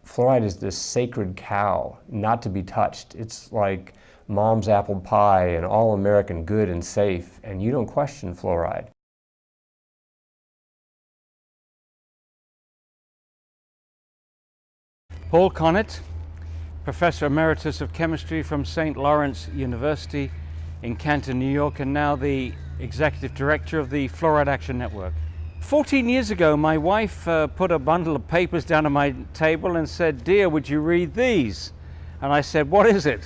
Fluoride is this sacred cow, not to be touched. It's like mom's apple pie and all American good and safe, and you don't question fluoride. Paul Connett, Professor Emeritus of Chemistry from St. Lawrence University in Canton, New York, and now the Executive Director of the Fluoride Action Network. 14 years ago, my wife put a bundle of papers down on my table and said, "Dear, would you read these?" And I said, "What is it?"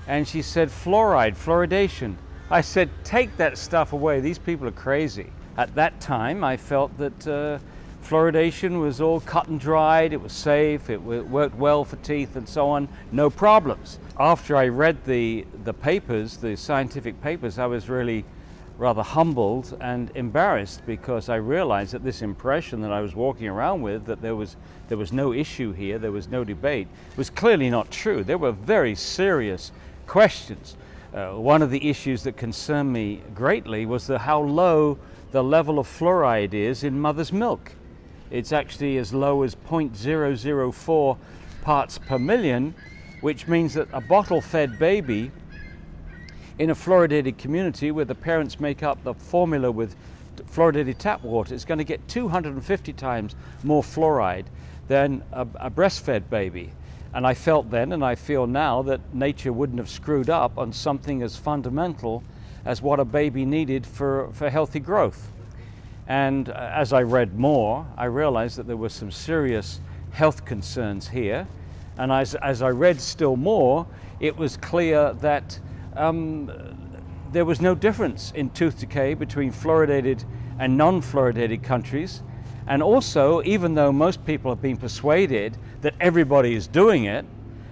And she said, "Fluoride, fluoridation." I said, "Take that stuff away. These people are crazy." At that time, I felt that fluoridation was all cut and dried, it was safe, it worked well for teeth and so on, no problems. After I read the papers, the scientific papers, I was really rather humbled and embarrassed, because I realized that this impression that I was walking around with, that there was no issue here, there was no debate, was clearly not true. There were very serious questions. One of the issues that concerned me greatly was how low the level of fluoride is in mother's milk. It's actually as low as 0.004 parts per million, which means that a bottle-fed baby in a fluoridated community where the parents make up the formula with fluoridated tap water is going to get 250 times more fluoride than a breastfed baby. And I felt then, and I feel now, that nature wouldn't have screwed up on something as fundamental as what a baby needed for healthy growth. And as I read more, I realized that there were some serious health concerns here. And as I read still more, it was clear that there was no difference in tooth decay between fluoridated and non-fluoridated countries. And also, even though most people have been persuaded that everybody is doing it,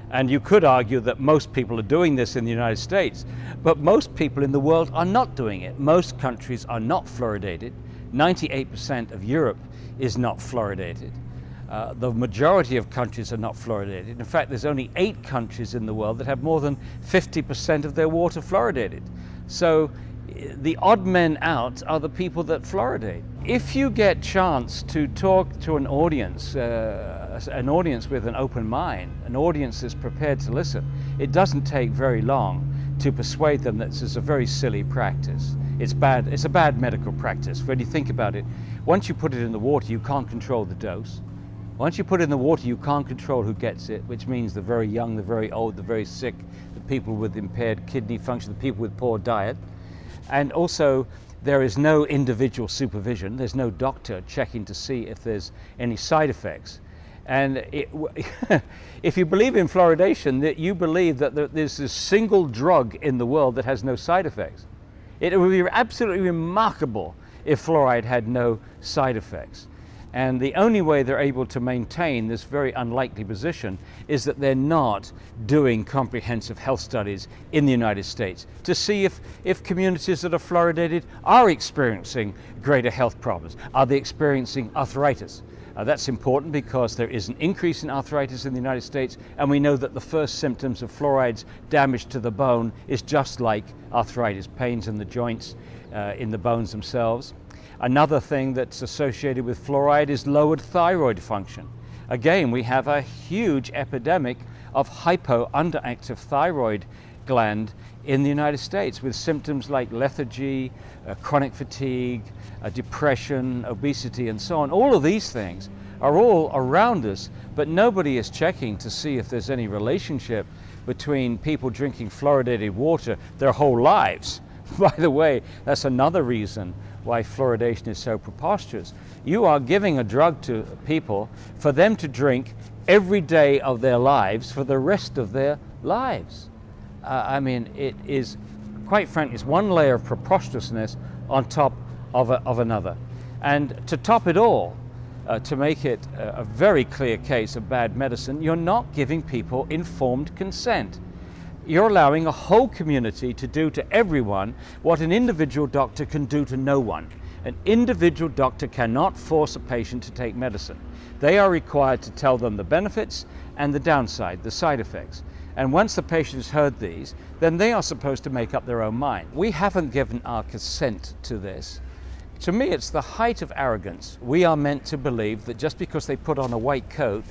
and you could argue that most people are doing this in the United States, but most people in the world are not doing it. Most countries are not fluoridated. 98% of Europe is not fluoridated. The majority of countries are not fluoridated. In fact, there's only 8 countries in the world that have more than 50% of their water fluoridated. So the odd men out are the people that fluoridate. If you get chance to talk to an audience with an open mind, an audience that's prepared to listen, it doesn't take very long to persuade them that this is a very silly practice. It's bad. It's a bad medical practice. When you think about it, once you put it in the water, you can't control the dose. Once you put it in the water, you can't control who gets it, which means the very young, the very old, the very sick, the people with impaired kidney function, the people with poor diet. And also, there is no individual supervision. There's no doctor checking to see if there's any side effects. And if you believe in fluoridation, that you believe that there's this single drug in the world that has no side effects. It would be absolutely remarkable if fluoride had no side effects. And the only way they're able to maintain this very unlikely position is that they're not doing comprehensive health studies in the United States to see if communities that are fluoridated are experiencing greater health problems. Are they experiencing arthritis? That's important because there is an increase in arthritis in the United States, and we know that the first symptoms of fluoride's damage to the bone is just like arthritis, pains in the joints, in the bones themselves. Another thing that's associated with fluoride is lowered thyroid function. Again, we have a huge epidemic of underactive thyroid gland in the United States, with symptoms like lethargy, chronic fatigue, depression, obesity, and so on. All of these things are all around us, but nobody is checking to see if there's any relationship between people drinking fluoridated water their whole lives. By the way, that's another reason why fluoridation is so preposterous. You are giving a drug to people for them to drink every day of their lives for the rest of their lives. I mean, it is, quite frankly, it's one layer of preposterousness on top of another. And to top it all, to make it a very clear case of bad medicine, you're not giving people informed consent. You're allowing a whole community to do to everyone what an individual doctor can do to no one. An individual doctor cannot force a patient to take medicine. They are required to tell them the benefits and the downside, the side effects. And once the patient has heard these, then they are supposed to make up their own mind. We haven't given our consent to this. To me, it's the height of arrogance. We are meant to believe that just because they put on a white coat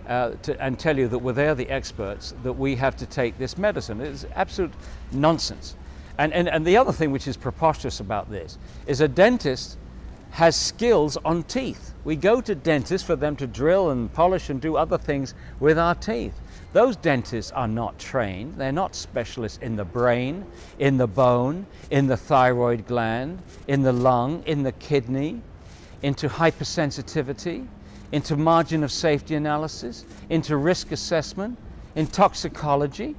and tell you that they're the experts, that we have to take this medicine. It's absolute nonsense. And the other thing which is preposterous about this is a dentist has skills on teeth. We go to dentists for them to drill and polish and do other things with our teeth. Those dentists are not trained. They're not specialists in the brain, in the bone, in the thyroid gland, in the lung, in the kidney, into hypersensitivity, into margin of safety analysis, into risk assessment, in toxicology.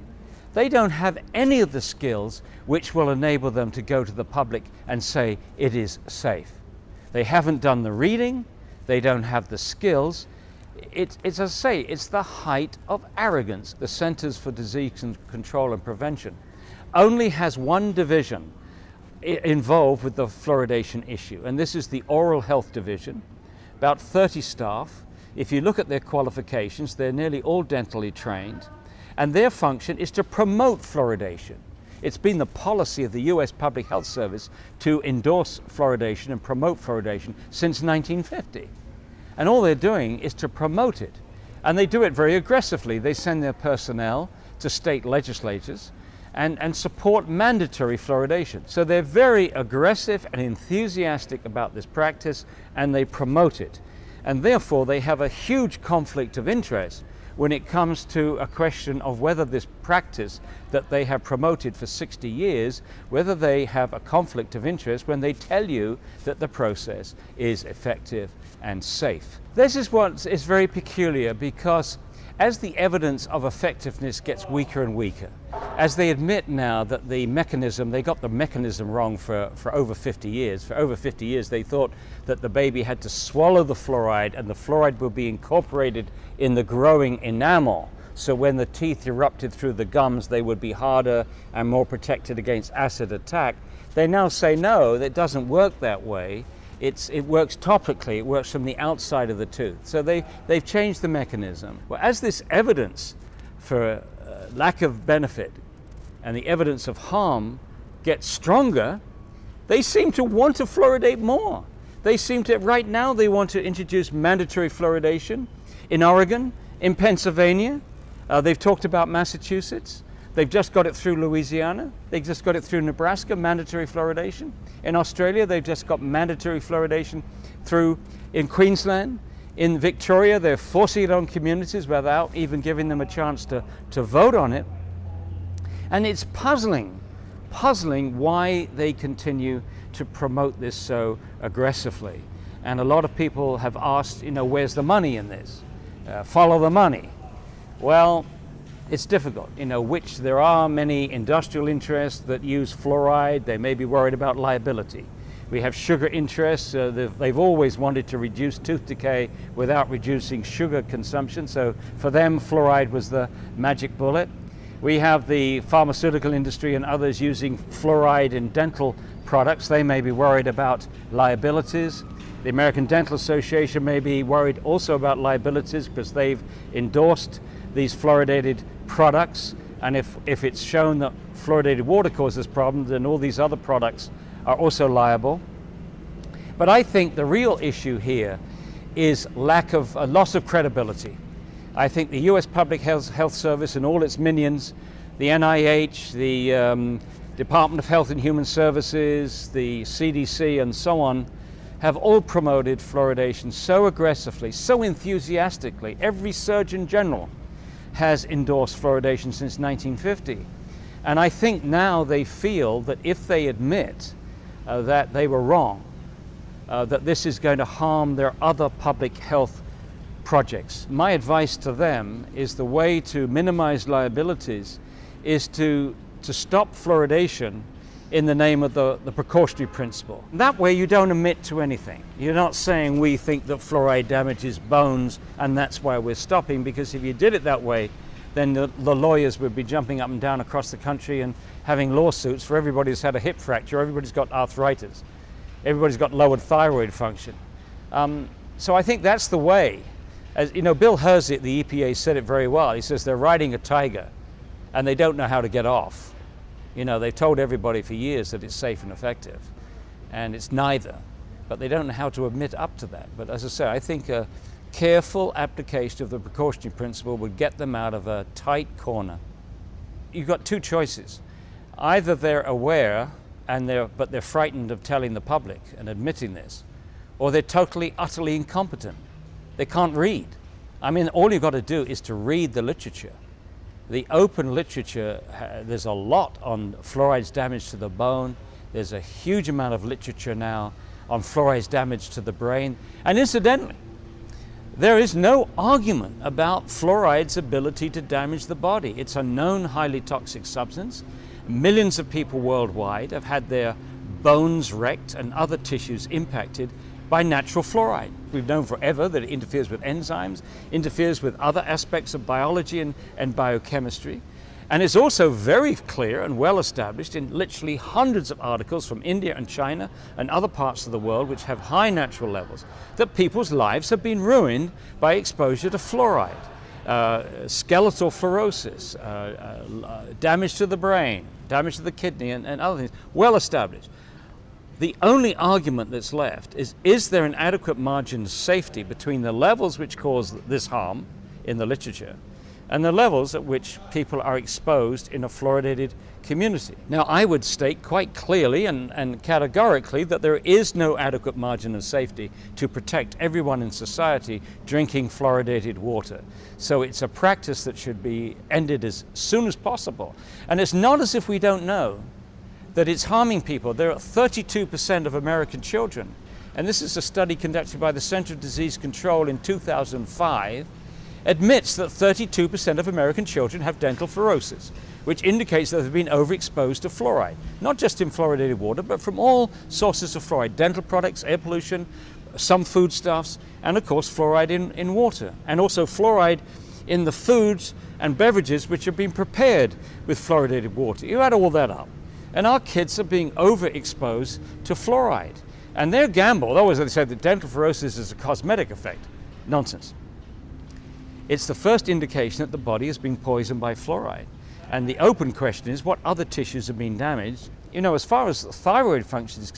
They don't have any of the skills which will enable them to go to the public and say it is safe. They haven't done the reading, they don't have the skills. It's as I say, it's the height of arrogance. The Centers for Disease Control and Prevention only has one division involved with the fluoridation issue, and this is the Oral Health Division, about 30 staff. If you look at their qualifications, they're nearly all dentally trained, and their function is to promote fluoridation. It's been the policy of the US Public Health Service to endorse fluoridation and promote fluoridation since 1950. And all they're doing is to promote it. And they do it very aggressively. They send their personnel to state legislatures and support mandatory fluoridation. So they're very aggressive and enthusiastic about this practice, and they promote it. And therefore they have a huge conflict of interest when it comes to a question of whether this practice that they have promoted for 60 years, whether they have a conflict of interest when they tell you that the process is effective and safe. This is what is very peculiar, because as the evidence of effectiveness gets weaker and weaker, as they admit now that the mechanism, they got the mechanism wrong for over 50 years. For over 50 years they thought that the baby had to swallow the fluoride, and the fluoride would be incorporated in the growing enamel. So when the teeth erupted through the gums, they would be harder and more protected against acid attack. They now say no, that doesn't work that way. It works topically, it works from the outside of the tooth. So they've changed the mechanism. Well, as this evidence for lack of benefit and the evidence of harm gets stronger, they seem to want to fluoridate more. They seem to, right now, they want to introduce mandatory fluoridation in Oregon, in Pennsylvania. They've talked about Massachusetts. They've just got it through Louisiana. They just got it through Nebraska, mandatory fluoridation. In Australia, they've just got mandatory fluoridation through in Queensland. In Victoria, they're forcing it on communities without even giving them a chance to vote on it. And it's puzzling why they continue to promote this so aggressively. And a lot of people have asked, where's the money in this? Follow the money. Well, it's difficult, which there are many industrial interests that use fluoride. They may be worried about liability. We have sugar interests. They've always wanted to reduce tooth decay without reducing sugar consumption. So for them, fluoride was the magic bullet. We have the pharmaceutical industry and others using fluoride in dental products. They may be worried about liabilities. The American Dental Association may be worried also about liabilities because they've endorsed these fluoridated products, and if it's shown that fluoridated water causes problems, then all these other products are also liable. But I think the real issue here is loss of credibility. I think the US Public Health Service and all its minions, the NIH, the Department of Health and Human Services, the CDC, and so on, have all promoted fluoridation so aggressively, so enthusiastically. Every Surgeon General has endorsed fluoridation since 1950. And I think now they feel that if they admit that they were wrong, that this is going to harm their other public health projects. My advice to them is the way to minimize liabilities is to stop fluoridation in the name of the precautionary principle. That way you don't admit to anything. You're not saying we think that fluoride damages bones and that's why we're stopping, because if you did it that way, then the lawyers would be jumping up and down across the country and having lawsuits for everybody who's had a hip fracture, everybody's got arthritis, everybody's got lowered thyroid function. So I think that's the way. As Bill Hersey at the EPA said it very well. He says they're riding a tiger and they don't know how to get off. They've told everybody for years that it's safe and effective, and it's neither, but they don't know how to admit up to that. But as I say, I think careful application of the precautionary principle would get them out of a tight corner. You've got two choices. Either they're aware but they're frightened of telling the public and admitting this, or they're totally, utterly incompetent. They can't read. I mean, all you've got to do is to read the literature. The open literature, there's a lot on fluoride's damage to the bone. There's a huge amount of literature now on fluoride's damage to the brain. And incidentally, there is no argument about fluoride's ability to damage the body. It's a known highly toxic substance. Millions of people worldwide have had their bones wrecked and other tissues impacted by natural fluoride. We've known forever that it interferes with enzymes, interferes with other aspects of biology and biochemistry. And it's also very clear and well established in literally hundreds of articles from India and China and other parts of the world which have high natural levels that people's lives have been ruined by exposure to fluoride. Skeletal fluorosis, damage to the brain, damage to the kidney and other things, well established. The only argument that's left is there an adequate margin of safety between the levels which cause this harm in the literature and the levels at which people are exposed in a fluoridated community. Now, I would state quite clearly and categorically that there is no adequate margin of safety to protect everyone in society drinking fluoridated water. So it's a practice that should be ended as soon as possible. And it's not as if we don't know that it's harming people. There are 32% of American children, and this is a study conducted by the Center of Disease Control in 2005, admits that 32% of American children have dental fluorosis, which indicates that they've been overexposed to fluoride, not just in fluoridated water, but from all sources of fluoride, dental products, air pollution, some foodstuffs, and of course fluoride in water, and also fluoride in the foods and beverages which have been prepared with fluoridated water. You add all that up, and our kids are being overexposed to fluoride. And their gamble, always they said that dental fluorosis is a cosmetic effect. Nonsense. It's the first indication that the body is being poisoned by fluoride. And the open question is what other tissues have been damaged. You know, as far as thyroid function is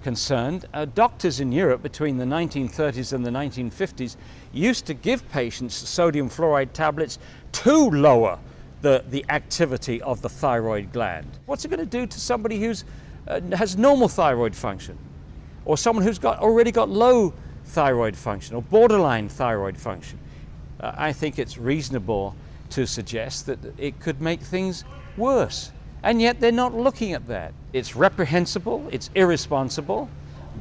concerned, doctors in Europe between the 1930s and the 1950s used to give patients sodium fluoride tablets to lower the activity of the thyroid gland. What's it going to do to somebody who has normal thyroid function, or someone who's already got low thyroid function or borderline thyroid function? I think it's reasonable to suggest that it could make things worse. And yet they're not looking at that. It's reprehensible, it's irresponsible,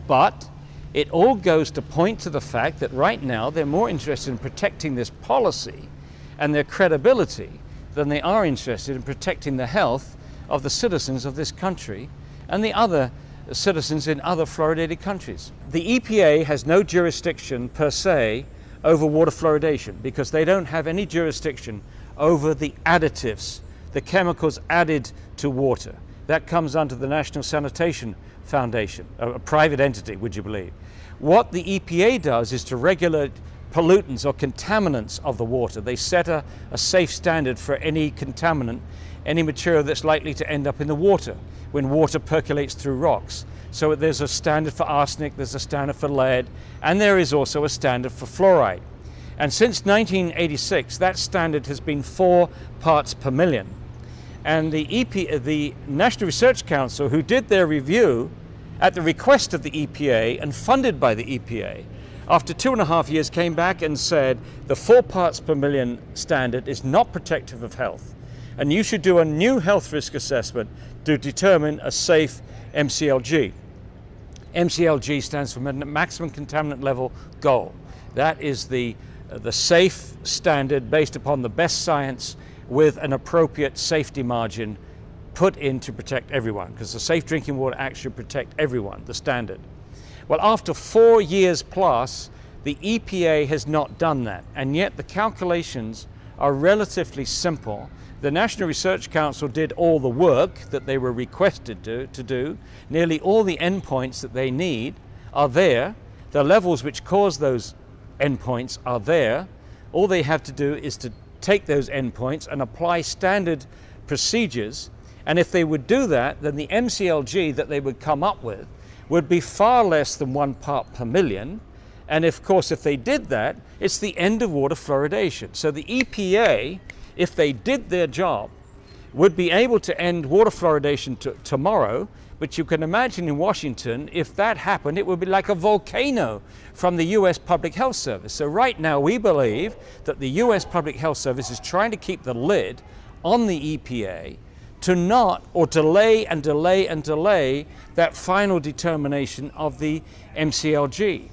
but it all goes to point to the fact that right now they're more interested in protecting this policy and their credibility than they are interested in protecting the health of the citizens of this country and the other citizens in other fluoridated countries. The EPA has no jurisdiction per se over water fluoridation because they don't have any jurisdiction over the additives, the chemicals added to water. That comes under the National Sanitation Foundation, a private entity, would you believe. What the EPA does is to regulate pollutants or contaminants of the water. They set a safe standard for any contaminant, any material that's likely to end up in the water when water percolates through rocks. So there's a standard for arsenic, there's a standard for lead, and there is also a standard for fluoride. And since 1986, that standard has been 4 parts per million. And the National Research Council, who did their review at the request of the EPA and funded by the EPA, after 2.5 years came back and said the 4 parts per million standard is not protective of health, and you should do a new health risk assessment to determine a safe MCLG. MCLG stands for maximum contaminant level goal. That is the safe standard based upon the best science with an appropriate safety margin put in to protect everyone, because the Safe Drinking Water Act should protect everyone, the standard. Well, after 4 years plus, the EPA has not done that, and yet the calculations are relatively simple. The National Research Council did all the work that they were requested to do. Nearly all the endpoints that they need are there. The levels which cause those endpoints are there. All they have to do is to take those endpoints and apply standard procedures. And if they would do that, then the MCLG that they would come up with would be far less than 1 part per million, And of course, if they did that, it's the end of water fluoridation. So the EPA, if they did their job, would be able to end water fluoridation tomorrow. But you can imagine in Washington, if that happened, it would be like a volcano from the US Public Health Service. So right now we believe that the US Public Health Service is trying to keep the lid on the EPA to not, or delay and delay and delay that final determination of the MCLG.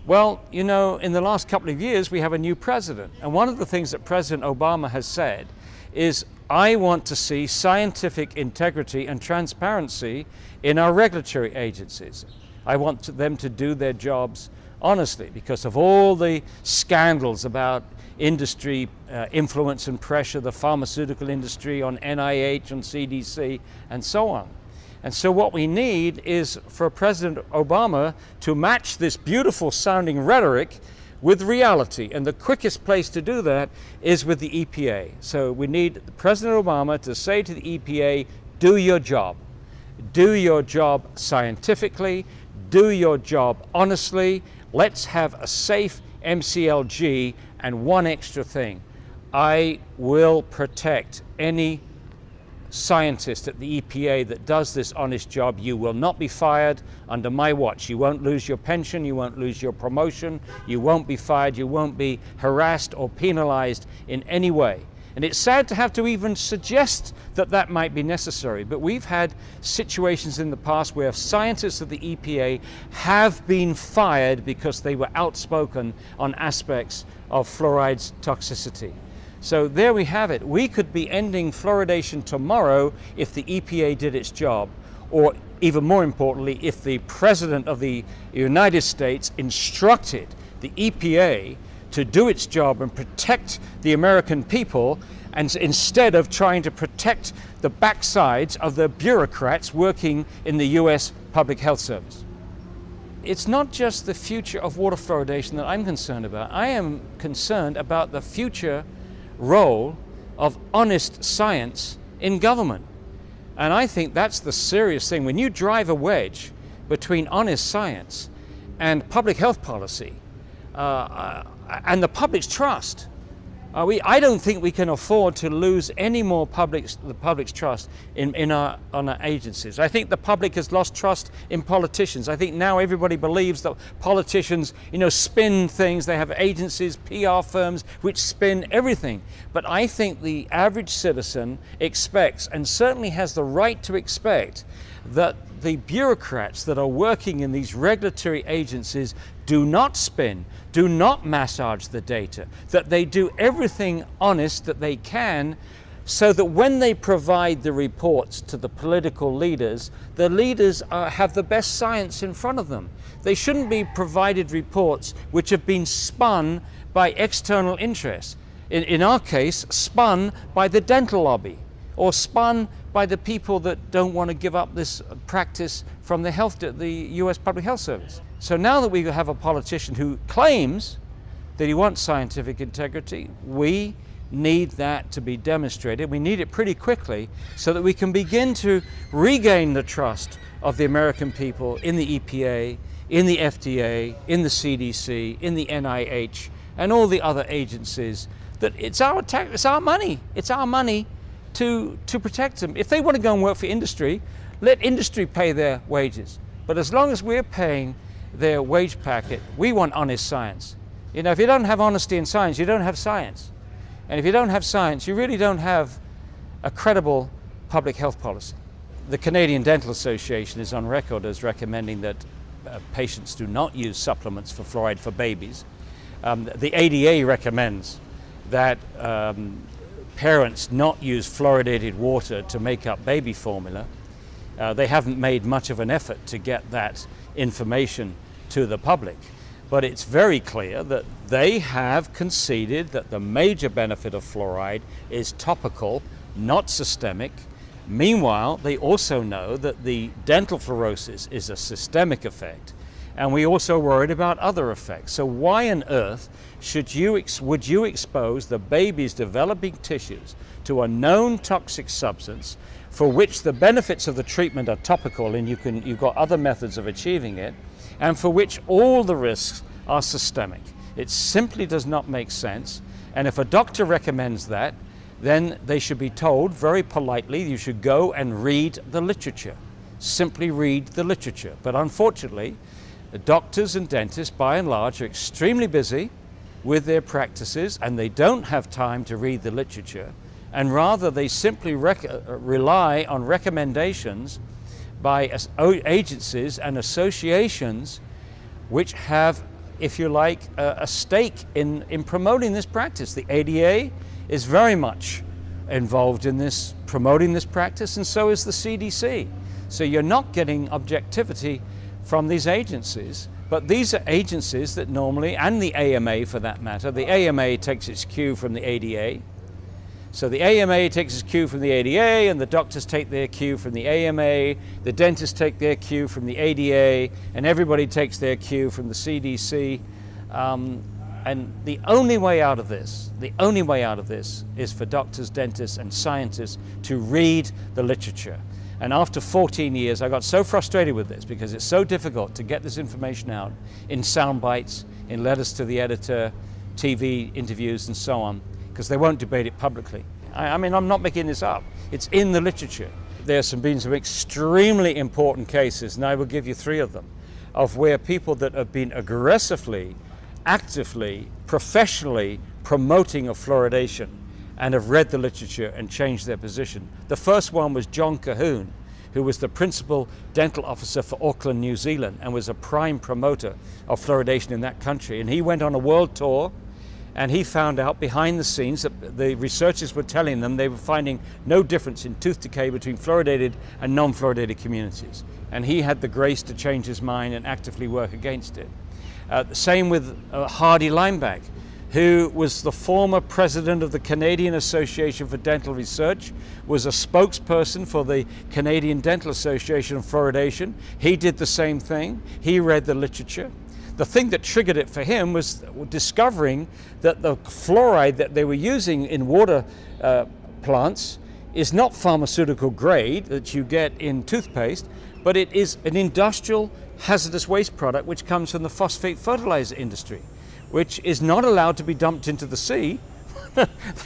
Well, you know, in the last couple of years, we have a new president. And one of the things that President Obama has said is, I want to see scientific integrity and transparency in our regulatory agencies. I want them to do their jobs honestly because of all the scandals about industry influence and pressure, the pharmaceutical industry on NIH, on CDC, and so on. And so what we need is for President Obama to match this beautiful sounding rhetoric with reality. And the quickest place to do that is with the EPA. So we need President Obama to say to the EPA, do your job. Do your job scientifically. Do your job honestly. Let's have a safe MCLG. And one extra thing, I will protect any scientist at the EPA that does this honest job. You will not be fired under my watch. You won't lose your pension, you won't lose your promotion, you won't be fired, you won't be harassed or penalized in any way. And it's sad to have to even suggest that that might be necessary, but we've had situations in the past where scientists of the EPA have been fired because they were outspoken on aspects of fluoride's toxicity. So there we have it. We could be ending fluoridation tomorrow if the EPA did its job, or even more importantly, if the President of the United States instructed the EPA to do its job and protect the American people, and instead of trying to protect the backsides of the bureaucrats working in the US Public Health Service. It's not just the future of water fluoridation that I'm concerned about. I am concerned about the future role of honest science in government. And I think that's the serious thing. When you drive a wedge between honest science and public health policy and the public's trust, I don't think we can afford to lose any more the public's trust on our agencies. I think the public has lost trust in politicians. I think now everybody believes that politicians, you know, spin things. They have agencies, PR firms, which spin everything. But I think the average citizen expects, and certainly has the right to expect, that the bureaucrats that are working in these regulatory agencies do not spin, do not massage the data, that they do everything honest that they can, so that when they provide the reports to the political leaders, the leaders have the best science in front of them. They shouldn't be provided reports which have been spun by external interests. In our case, spun by the dental lobby, or spun by the people that don't want to give up this practice from the US Public Health Service. So now that we have a politician who claims that he wants scientific integrity, we need that to be demonstrated. We need it pretty quickly so that we can begin to regain the trust of the American people in the EPA, in the FDA, in the CDC, in the NIH, and all the other agencies. That it's our money. It's our money to protect them. If they want to go and work for industry, let industry pay their wages. But as long as we're paying their wage packet, we want honest science. You know, if you don't have honesty in science, you don't have science. And if you don't have science, you really don't have a credible public health policy. The Canadian Dental Association is on record as recommending that patients do not use supplements for fluoride for babies. The ADA recommends that parents not use fluoridated water to make up baby formula. They haven't made much of an effort to get that information to the public. But it's very clear that they have conceded that the major benefit of fluoride is topical, not systemic. Meanwhile, they also know that the dental fluorosis is a systemic effect, and we also worried about other effects. So why on earth would you expose the baby's developing tissues to a known toxic substance for which the benefits of the treatment are topical and you've got other methods of achieving it, and for which all the risks are systemic. It simply does not make sense. And if a doctor recommends that, then they should be told very politely, you should go and read the literature. Simply read the literature. But unfortunately, the doctors and dentists, by and large, are extremely busy with their practices, and they don't have time to read the literature. And rather, they simply rely on recommendations by agencies and associations which have, if you like, a stake in promoting this practice. The ADA is very much involved in this, promoting this practice, and so is the CDC. So you're not getting objectivity from these agencies, but these are agencies that normally, and the AMA for that matter, the AMA takes its cue from the ADA. So the AMA takes its cue from the ADA, and the doctors take their cue from the AMA, the dentists take their cue from the ADA, and everybody takes their cue from the CDC. And the only way out of this, is for doctors, dentists, and scientists to read the literature. And after 14 years, I got so frustrated with this because it's so difficult to get this information out in sound bites, in letters to the editor, TV interviews, and so on, because they won't debate it publicly. I mean, I'm not making this up. It's in the literature. There's been some extremely important cases, and I will give you 3 of them, of where people that have been aggressively, actively, professionally promoting of fluoridation and have read the literature and changed their position. The first one was John Cahoon, who was the principal dental officer for Auckland, New Zealand, and was a prime promoter of fluoridation in that country. And he went on a world tour, and he found out behind the scenes that the researchers were telling them they were finding no difference in tooth decay between fluoridated and non-fluoridated communities. And he had the grace to change his mind and actively work against it. Same with Hardy Lineback, who was the former president of the Canadian Association for Dental Research, was a spokesperson for the Canadian Dental Association of Fluoridation. He did the same thing. He read the literature. The thing that triggered it for him was discovering that the fluoride that they were using in water plants is not pharmaceutical grade that you get in toothpaste, but it is an industrial hazardous waste product which comes from the phosphate fertilizer industry, which is not allowed to be dumped into the sea.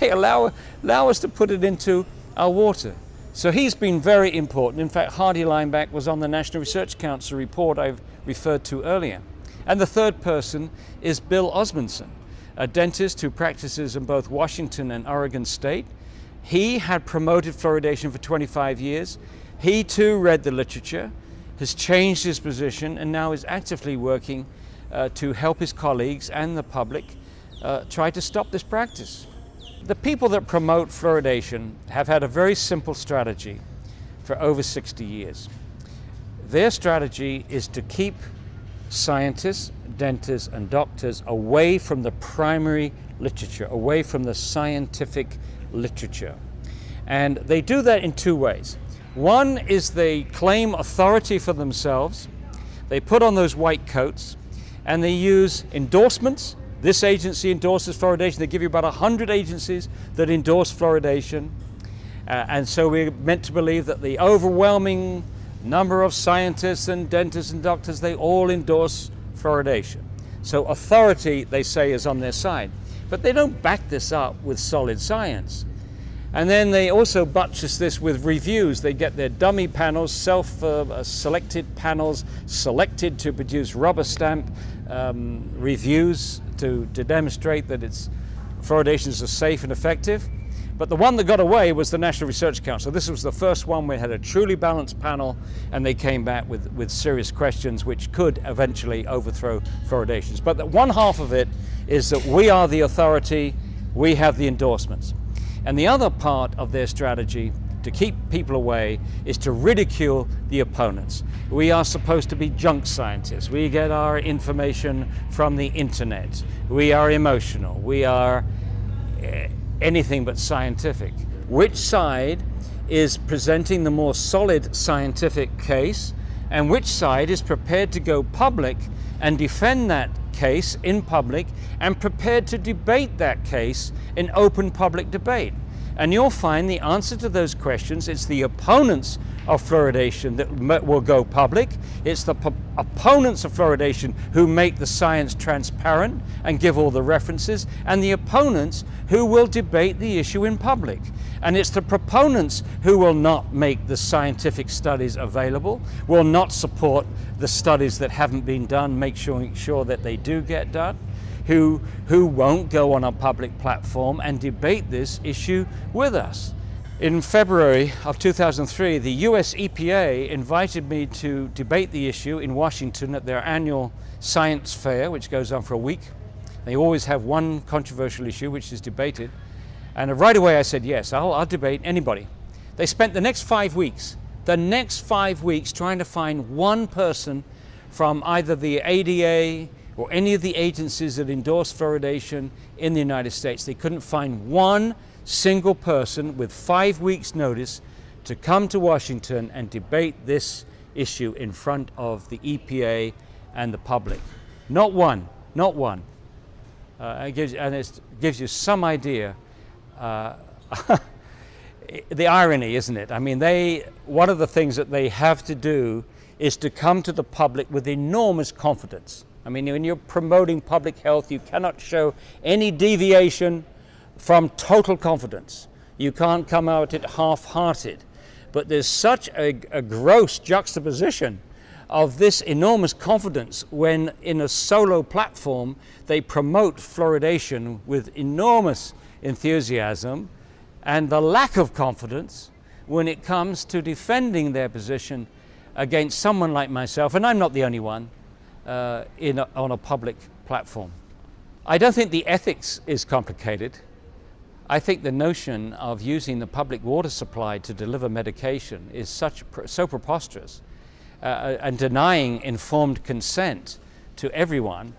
They allow us to put it into our water. So he's been very important. In fact, Hardy Lineback was on the National Research Council report I've referred to earlier. And the third person is Bill Osmondson, a dentist who practices in both Washington and Oregon State. He had promoted fluoridation for 25 years. He too read the literature, has changed his position, and now is actively working to help his colleagues and the public try to stop this practice. The people that promote fluoridation have had a very simple strategy for over 60 years. Their strategy is to keep scientists, dentists, and doctors away from the primary literature, away from the scientific literature. And they do that in 2 ways. One is they claim authority for themselves. They put on those white coats, and they use endorsements. This agency endorses fluoridation. They give you about 100 agencies that endorse fluoridation. And so we're meant to believe that the overwhelming number of scientists and dentists and doctors, they all endorse fluoridation. So authority, they say, is on their side. But they don't back this up with solid science. And then they also buttress this with reviews. They get their dummy panels, self-selected panels, selected to produce rubber stamp reviews to demonstrate that fluoridations are safe and effective. But the one that got away was the National Research Council. This was the first one we had a truly balanced panel, and they came back with serious questions which could eventually overthrow fluoridations. But one half of it is that we are the authority, we have the endorsements. And the other part of their strategy to keep people away is to ridicule the opponents. We are supposed to be junk scientists. We get our information from the internet. We are emotional. We are anything but scientific. Which side is presenting the more solid scientific case, and which side is prepared to go public and defend that case in public and prepared to debate that case in open public debate? And you'll find the answer to those questions. It's the opponents of fluoridation that will go public. It's the opponents of fluoridation who make the science transparent and give all the references, and the opponents who will debate the issue in public. And it's the proponents who will not make the scientific studies available, will not support the studies that haven't been done, make sure that they do get done, who won't go on a public platform and debate this issue with us. In February of 2003, the US EPA invited me to debate the issue in Washington at their annual science fair, which goes on for a week. They always have one controversial issue which is debated. And right away I said, yes, I'll debate anybody. They spent the next 5 weeks trying to find one person from either the ADA or any of the agencies that endorse fluoridation in the United States. They couldn't find one single person with 5 weeks notice to come to Washington and debate this issue in front of the EPA and the public. Not one, not one. It gives you some idea. The irony, isn't it? I mean, one of the things that they have to do is to come to the public with enormous confidence. I mean, when you're promoting public health, you cannot show any deviation from total confidence. You can't come out it half-hearted. But there's such a gross juxtaposition of this enormous confidence when in a solo platform they promote fluoridation with enormous enthusiasm, and the lack of confidence when it comes to defending their position against someone like myself, and I'm not the only one, on a public platform. I don't think the ethics is complicated. I think the notion of using the public water supply to deliver medication is so preposterous, and denying informed consent to everyone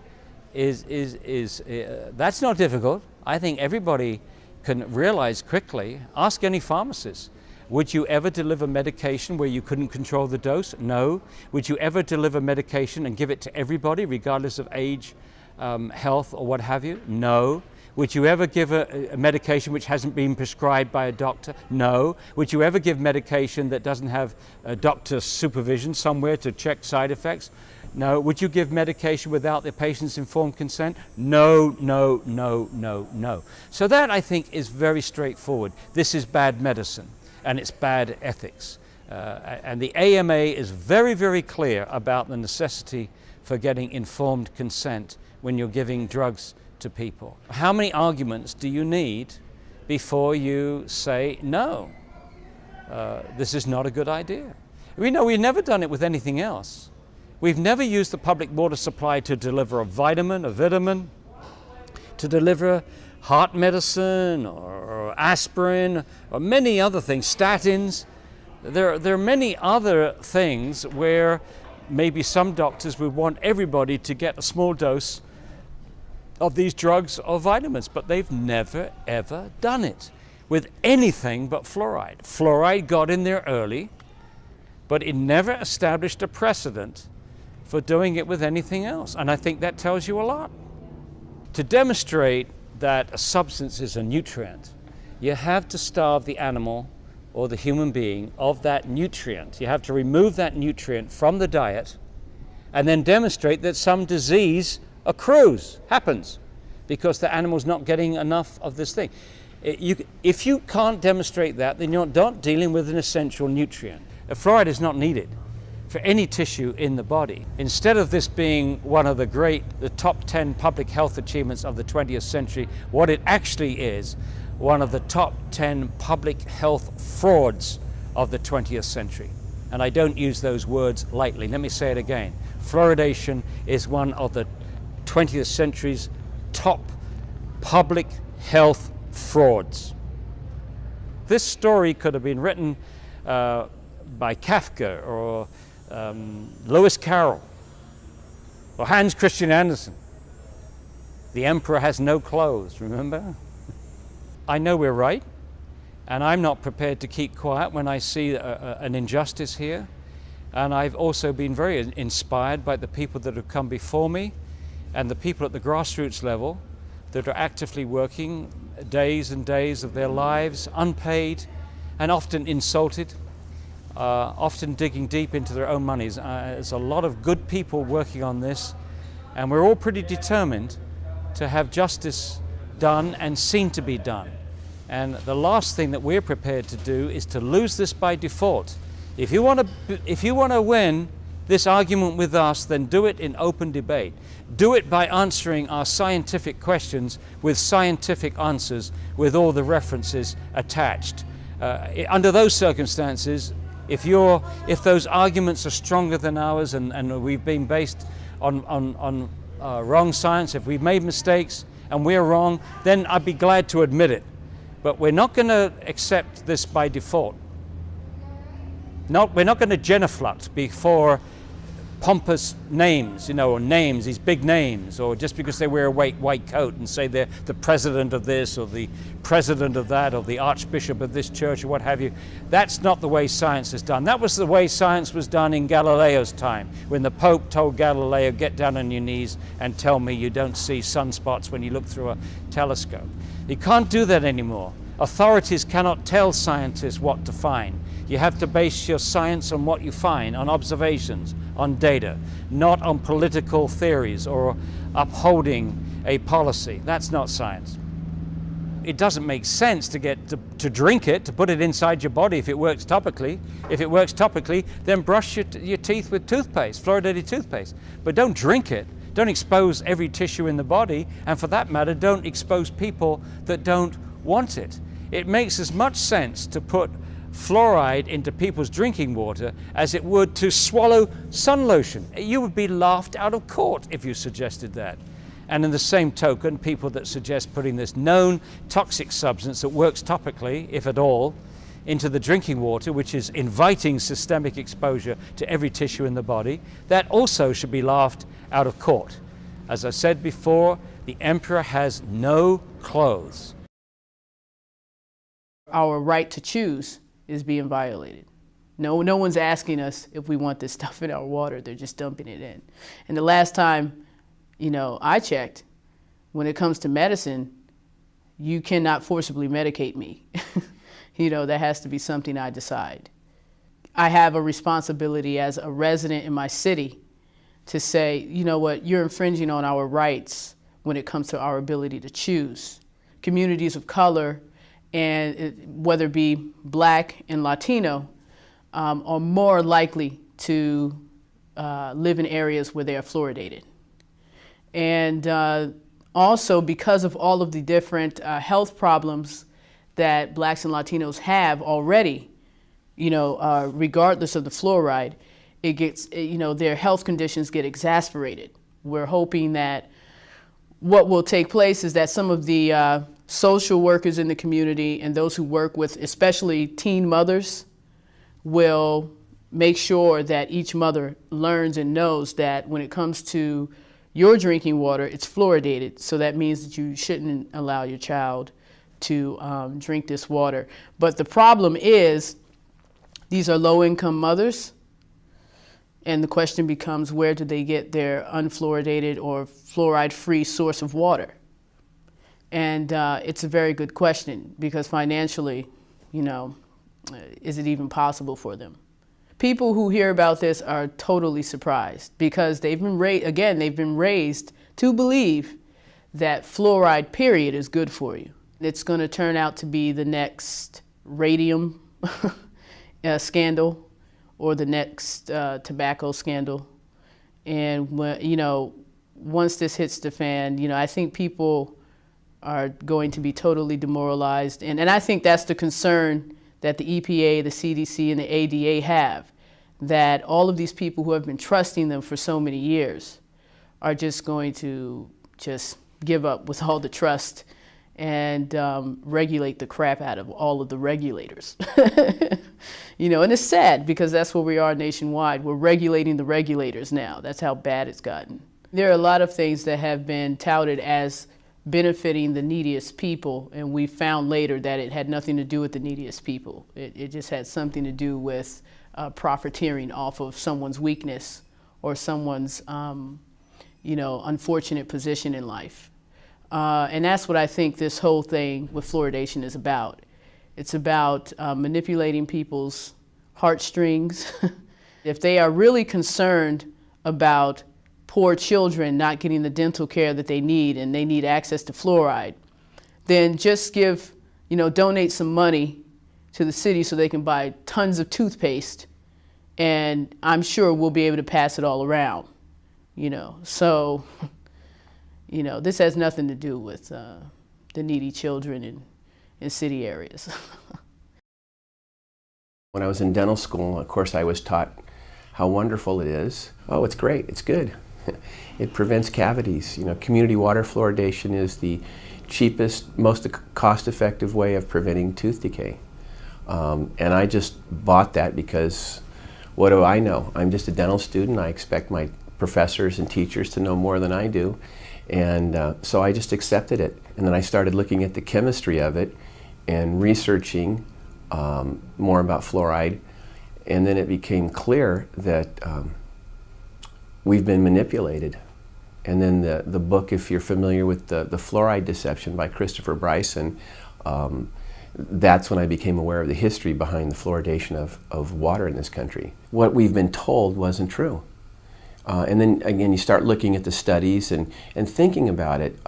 that's not difficult. I think everybody can realize quickly. Ask any pharmacist. Would you ever deliver medication where you couldn't control the dose? No. Would you ever deliver medication and give it to everybody regardless of age, health, or what have you? No. Would you ever give a medication which hasn't been prescribed by a doctor? No. Would you ever give medication that doesn't have a doctor's supervision somewhere to check side effects? No. Would you give medication without the patient's informed consent? No, no, no, no, no. So that, I think, is very straightforward. This is bad medicine, and it's bad ethics. And the AMA is very, very clear about the necessity for getting informed consent when you're giving drugs to people. How many arguments do you need before you say, no, this is not a good idea? We know we've never done it with anything else. We've never used the public water supply to deliver a vitamin, to deliver heart medicine or aspirin or many other things, statins. There are many other things where maybe some doctors would want everybody to get a small dose of these drugs or vitamins, but they've never ever done it with anything but fluoride. Fluoride got in there early, but it never established a precedent for doing it with anything else. And I think that tells you a lot. To demonstrate that a substance is a nutrient, you have to starve the animal or the human being of that nutrient. You have to remove that nutrient from the diet and then demonstrate that some disease happens, because the animal's not getting enough of this thing. If you can't demonstrate that, then you're not dealing with an essential nutrient. Fluoride is not needed for any tissue in the body. Instead of this being one of the top 10 public health achievements of the 20th century, what it actually is, one of the top 10 public health frauds of the 20th century. And I don't use those words lightly. Let me say it again. Fluoridation is one of the 20th century's top public health frauds. This story could have been written by Kafka or Lewis Carroll or Hans Christian Andersen. The emperor has no clothes, remember? I know we're right, and I'm not prepared to keep quiet when I see an injustice here. And I've also been very inspired by the people that have come before me and the people at the grassroots level that are actively working days and days of their lives, unpaid and often insulted, often digging deep into their own monies. There's a lot of good people working on this, and we're all pretty determined to have justice done and seen to be done. And the last thing that we're prepared to do is to lose this by default. If you want to win this argument with us, then do it in open debate. Do it by answering our scientific questions with scientific answers, with all the references attached. Under those circumstances, if those arguments are stronger than ours and we've been based on wrong science, if we've made mistakes and we're wrong, then I'd be glad to admit it. But we're not going to accept this by default. We're not going to genuflect before pompous names, or names, these big names, or just because they wear a white coat and say they're the president of this or the president of that or the archbishop of this church or what have you. That's not the way science is done. That was the way science was done in Galileo's time, when the Pope told Galileo, get down on your knees and tell me you don't see sunspots when you look through a telescope. You can't do that anymore. Authorities cannot tell scientists what to find. You have to base your science on what you find, on observations, on data, not on political theories or upholding a policy. That's not science. It doesn't make sense to get to drink it, to put it inside your body if it works topically. If it works topically, then brush your teeth with toothpaste, fluoridated toothpaste. But don't drink it. Don't expose every tissue in the body, and for that matter, don't expose people that don't want it. It makes as much sense to put fluoride into people's drinking water as it would to swallow sun lotion. You would be laughed out of court if you suggested that. And in the same token, people that suggest putting this known toxic substance that works topically, if at all, into the drinking water, which is inviting systemic exposure to every tissue in the body, that also should be laughed out of court. As I said before, the emperor has no clothes. Our right to choose is being violated. No one's asking us if we want this stuff in our water. They're just dumping it in. And the last time, I checked, when it comes to medicine, you cannot forcibly medicate me. That has to be something I decide. I have a responsibility as a resident in my city to say, you know what, you're infringing on our rights when it comes to our ability to choose. Communities of color, and whether it be Black and Latino, are more likely to live in areas where they are fluoridated. And also, because of all of the different health problems that Blacks and Latinos have already, regardless of the fluoride, it gets, their health conditions get exacerbated. We're hoping that what will take place is that some of the social workers in the community and those who work with especially teen mothers will make sure that each mother learns and knows that when it comes to your drinking water, it's fluoridated. So that means that you shouldn't allow your child to drink this water. But the problem is these are low-income mothers, and the question becomes, where do they get their unfluoridated or fluoride-free source of water? And it's a very good question, because financially, is it even possible for them? People who hear about this are totally surprised, because they've been raised to believe that fluoride, period, is good for you. It's going to turn out to be the next radium scandal or the next tobacco scandal. And once this hits the fan, I think people are going to be totally demoralized. And I think that's the concern that the EPA, the CDC, and the ADA have, that all of these people who have been trusting them for so many years are just going to just give up with all the trust and regulate the crap out of all of the regulators. And it's sad, because that's where we are nationwide. We're regulating the regulators now. That's how bad it's gotten. There are a lot of things that have been touted as benefiting the neediest people, and we found later that it had nothing to do with the neediest people. It just had something to do with profiteering off of someone's weakness or someone's unfortunate position in life. And that's what I think this whole thing with fluoridation is about. It's about manipulating people's heartstrings. If they are really concerned about poor children not getting the dental care that they need and they need access to fluoride, then just donate some money to the city so they can buy tons of toothpaste, and I'm sure we'll be able to pass it all around. So, this has nothing to do with the needy children in city areas. When I was in dental school, of course, I was taught how wonderful it is. Oh, it's great, it's good. It prevents cavities. Community water fluoridation is the cheapest, most cost-effective way of preventing tooth decay. And I just bought that because what do I know? I'm just a dental student. I expect my professors and teachers to know more than I do. And so I just accepted it. And then I started looking at the chemistry of it and researching more about fluoride. And then it became clear that we've been manipulated. And then the book, if you're familiar with the Fluoride Deception by Christopher Bryson, that's when I became aware of the history behind the fluoridation of water in this country. What we've been told wasn't true. And then again, you start looking at the studies and thinking about it.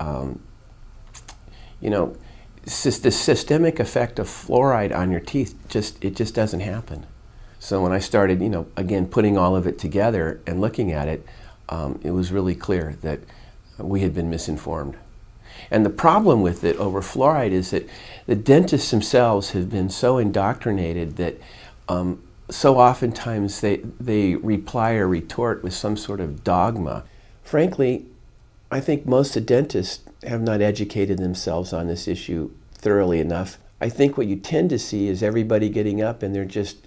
The systemic effect of fluoride on your teeth, it just doesn't happen. So when I started, again, putting all of it together and looking at it, it was really clear that we had been misinformed. And the problem with it over fluoride is that the dentists themselves have been so indoctrinated that so oftentimes they reply or retort with some sort of dogma. Frankly, I think most of the dentists have not educated themselves on this issue thoroughly enough. I think what you tend to see is everybody getting up and they're just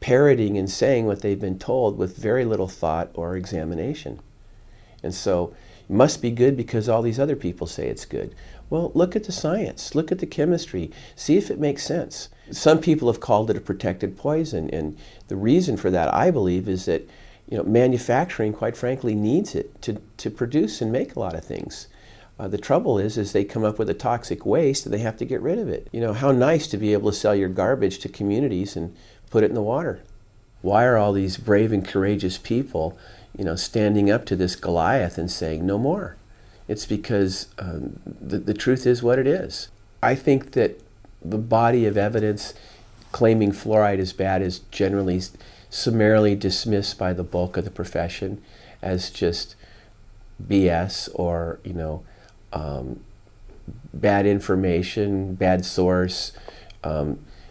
parroting and saying what they've been told with very little thought or examination. And so it must be good because all these other people say it's good. Well, look at the science, look at the chemistry, see if it makes sense. Some people have called it a protected poison, and the reason for that, I believe, is that manufacturing, quite frankly, needs it to produce and make a lot of things. The trouble is they come up with a toxic waste and they have to get rid of it. How nice to be able to sell your garbage to communities and put it in the water. Why are all these brave and courageous people, standing up to this Goliath and saying no more? It's because the truth is what it is. I think that the body of evidence claiming fluoride is bad is generally summarily dismissed by the bulk of the profession as just BS or, bad information, bad source.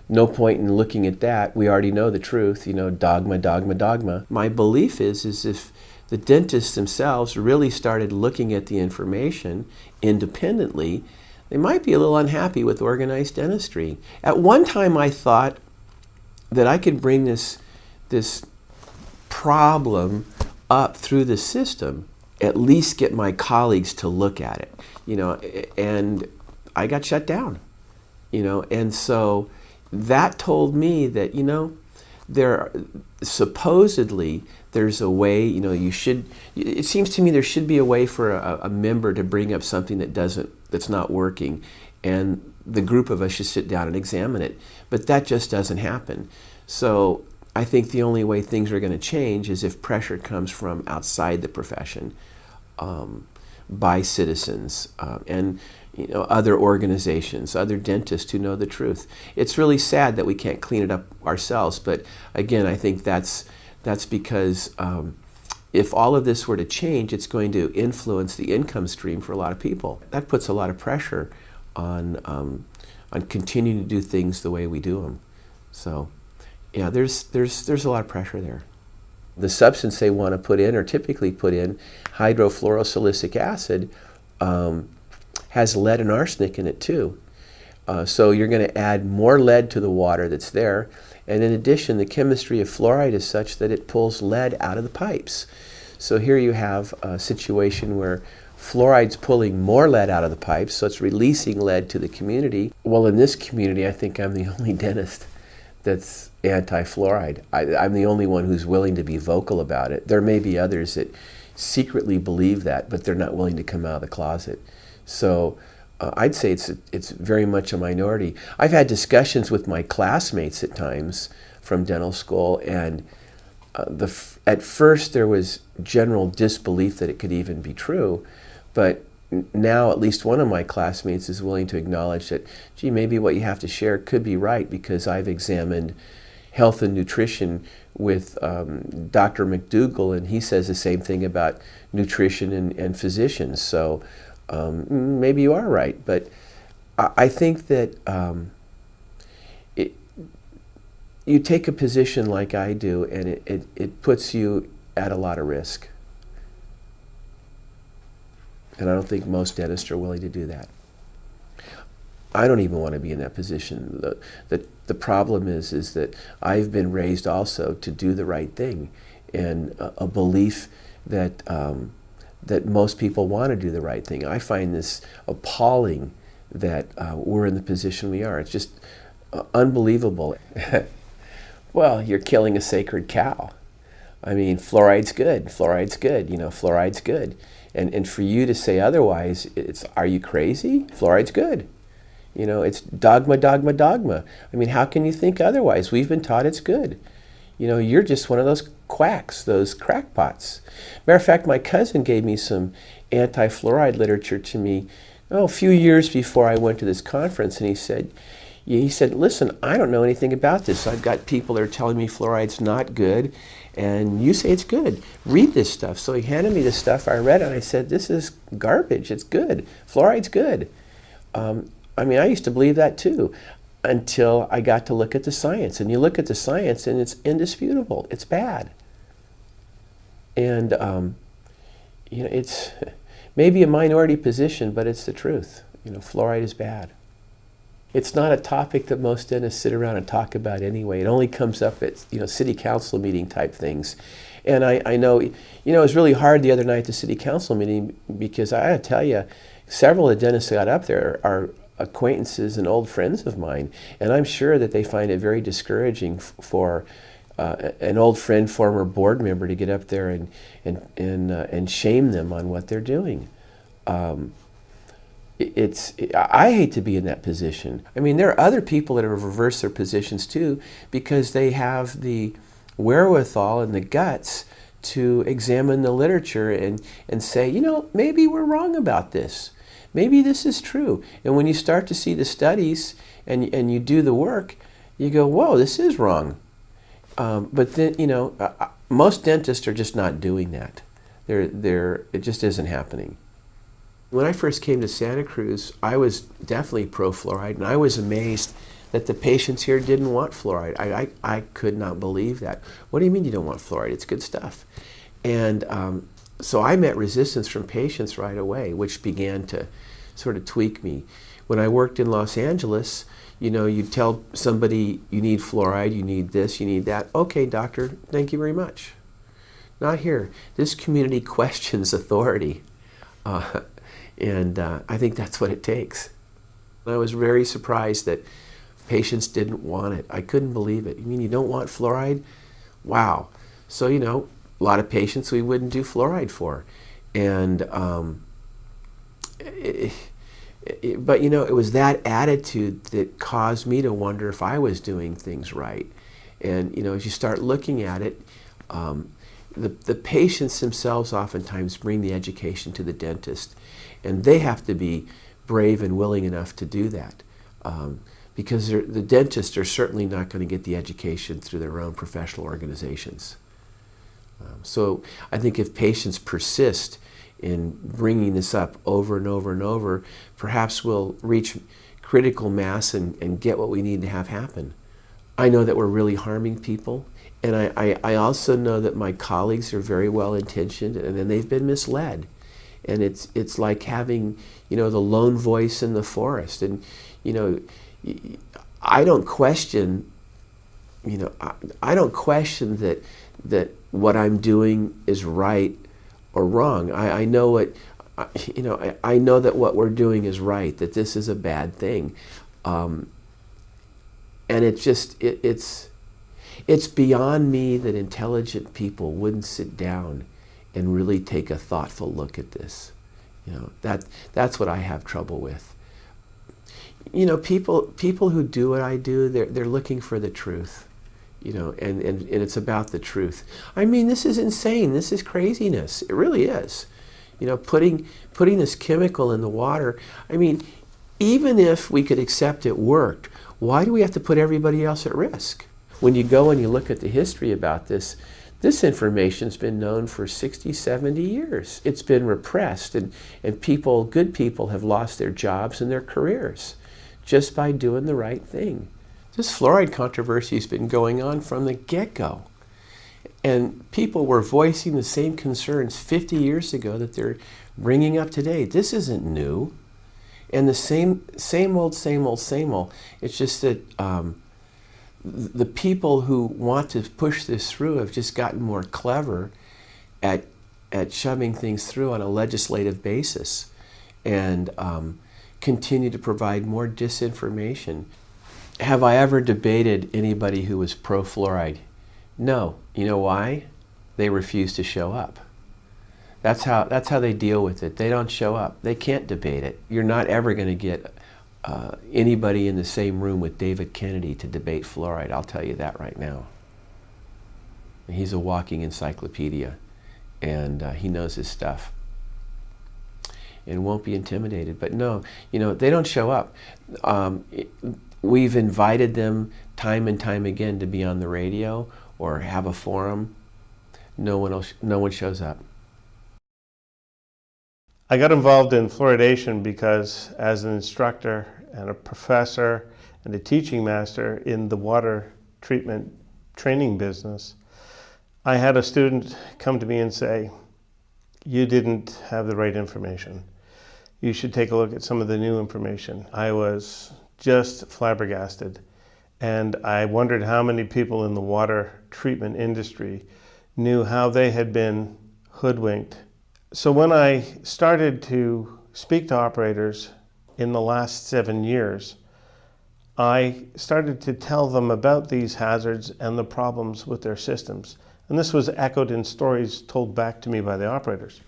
No point in looking at that. We already know the truth, dogma, dogma, dogma. My belief is if the dentists themselves really started looking at the information independently, they might be a little unhappy with organized dentistry. At one time I thought that I could bring this problem up through the system, at least get my colleagues to look at it, and I got shut down, and so that told me that, supposedly there's a way, it seems to me there should be a way for a member to bring up something that's not working, and the group of us should sit down and examine it. But that just doesn't happen. So I think the only way things are going to change is if pressure comes from outside the profession, by citizens and other organizations, other dentists who know the truth. It's really sad that we can't clean it up ourselves, but again, I think that's because if all of this were to change, it's going to influence the income stream for a lot of people. That puts a lot of pressure on continuing to do things the way we do them. So, yeah, there's a lot of pressure there. The substance they want to put in, or typically put in, hydrofluorosilicic acid, has lead and arsenic in it too. So you're going to add more lead to the water that's there. And in addition, the chemistry of fluoride is such that it pulls lead out of the pipes. So here you have a situation where fluoride's pulling more lead out of the pipes, so it's releasing lead to the community. Well, in this community, I think I'm the only dentist that's anti-fluoride. I'm the only one who's willing to be vocal about it. There may be others that secretly believe that, but they're not willing to come out of the closet. So I'd say it's very much a minority. I've had discussions with my classmates at times from dental school, and at first there was general disbelief that it could even be true, but now at least one of my classmates is willing to acknowledge that, gee, maybe what you have to share could be right, because I've examined health and nutrition with Dr. McDougall, and he says the same thing about nutrition and physicians. So maybe you are right, but I think that you take a position like I do, and it puts you at a lot of risk. And I don't think most dentists are willing to do that. I don't even want to be in that position. The problem is that I've been raised also to do the right thing, and a belief that that most people want to do the right thing. I find this appalling that we're in the position we are. It's just unbelievable. Well, you're killing a sacred cow. I mean, fluoride's good. Fluoride's good. You know, fluoride's good. And for you to say otherwise, are you crazy? Fluoride's good. You know, it's dogma, dogma, dogma. I mean, how can you think otherwise? We've been taught it's good. You know, you're just one of those quacks, those crackpots. Matter of fact, my cousin gave me some anti-fluoride literature to me, a few years before I went to this conference, and he said, listen, I don't know anything about this. I've got people that are telling me fluoride's not good, and you say it's good. Read this stuff. So he handed me this stuff. I read it, and I said, this is garbage. It's good. Fluoride's good. I mean, I used to believe that too, until I got to look at the science. And you look at the science, and it's indisputable. It's bad. And you know, it's maybe a minority position, but it's the truth. You know, fluoride is bad. It's not a topic that most dentists sit around and talk about anyway. It only comes up at, you know, city council meeting type things. And I know, you know, it was really hard the other night at the city council meeting, because I gotta tell you, several of the dentists that got up there are acquaintances and old friends of mine, and I'm sure that they find it very discouraging for an old friend, former board member, to get up there and shame them on what they're doing. I hate to be in that position. I mean, there are other people that have reversed their positions too, because they have the wherewithal and the guts to examine the literature and say, you know, maybe we're wrong about this. Maybe this is true. And when you start to see the studies and you do the work, you go, whoa, this is wrong. But then, you know, most dentists are just not doing that. It just isn't happening. When I first came to Santa Cruz, I was definitely pro-fluoride, and I was amazed that the patients here didn't want fluoride. I could not believe that. What do you mean you don't want fluoride? It's good stuff. And so I met resistance from patients right away, which began to sort of tweak me. When I worked in Los Angeles, you know, you tell somebody you need fluoride, you need this, you need that. Okay, doctor, thank you very much. Not here. This community questions authority. And I think that's what it takes. I was very surprised that patients didn't want it. I couldn't believe it. You mean you don't want fluoride? Wow. So, you know, a lot of patients we wouldn't do fluoride for. And, but, you know, it was that attitude that caused me to wonder if I was doing things right. And, you know, as you start looking at it, the patients themselves oftentimes bring the education to the dentist. And they have to be brave and willing enough to do that, because the dentists are certainly not going to get the education through their own professional organizations. So I think if patients persist in bringing this up over and over and over, perhaps we'll reach critical mass and get what we need to have happen. I know that we're really harming people, and I also know that my colleagues are very well intentioned, and then they've been misled. And it's like having, you know, the lone voice in the forest. And, you know, I don't question, you know, I don't question that what I'm doing is right or wrong. I know what, you know, I know that what we're doing is right, that this is a bad thing. And it's just, it's beyond me that intelligent people wouldn't sit down and really take a thoughtful look at this. You know, that's what I have trouble with. You know, people who do what I do, they're looking for the truth. You know, and it's about the truth. I mean, this is insane. This is craziness. It really is. You know, putting this chemical in the water. I mean, even if we could accept it worked, why do we have to put everybody else at risk? When you go and you look at the history about this information's been known for 60, 70 years. It's been repressed, and people, good people, have lost their jobs and their careers just by doing the right thing. This fluoride controversy has been going on from the get-go. And people were voicing the same concerns 50 years ago that they're bringing up today. This isn't new. And the same old. It's just that the people who want to push this through have just gotten more clever at shoving things through on a legislative basis, and continue to provide more disinformation. Have I ever debated anybody who was pro-fluoride? No. You know why? They refuse to show up. That's how they deal with it. They don't show up. They can't debate it. You're not ever going to get anybody in the same room with David Kennedy to debate fluoride. I'll tell you that right now. He's a walking encyclopedia, and he knows his stuff and won't be intimidated. But no, you know, they don't show up. We've invited them time and time again to be on the radio or have a forum. No one shows up. I got involved in fluoridation because as an instructor and a professor and a teaching master in the water treatment training business, I had a student come to me and say, "You didn't have the right information. You should take a look at some of the new information." I was just flabbergasted, and I wondered how many people in the water treatment industry knew how they had been hoodwinked. So when I started to speak to operators in the last 7 years, I started to tell them about these hazards and the problems with their systems. And this was echoed in stories told back to me by the operators.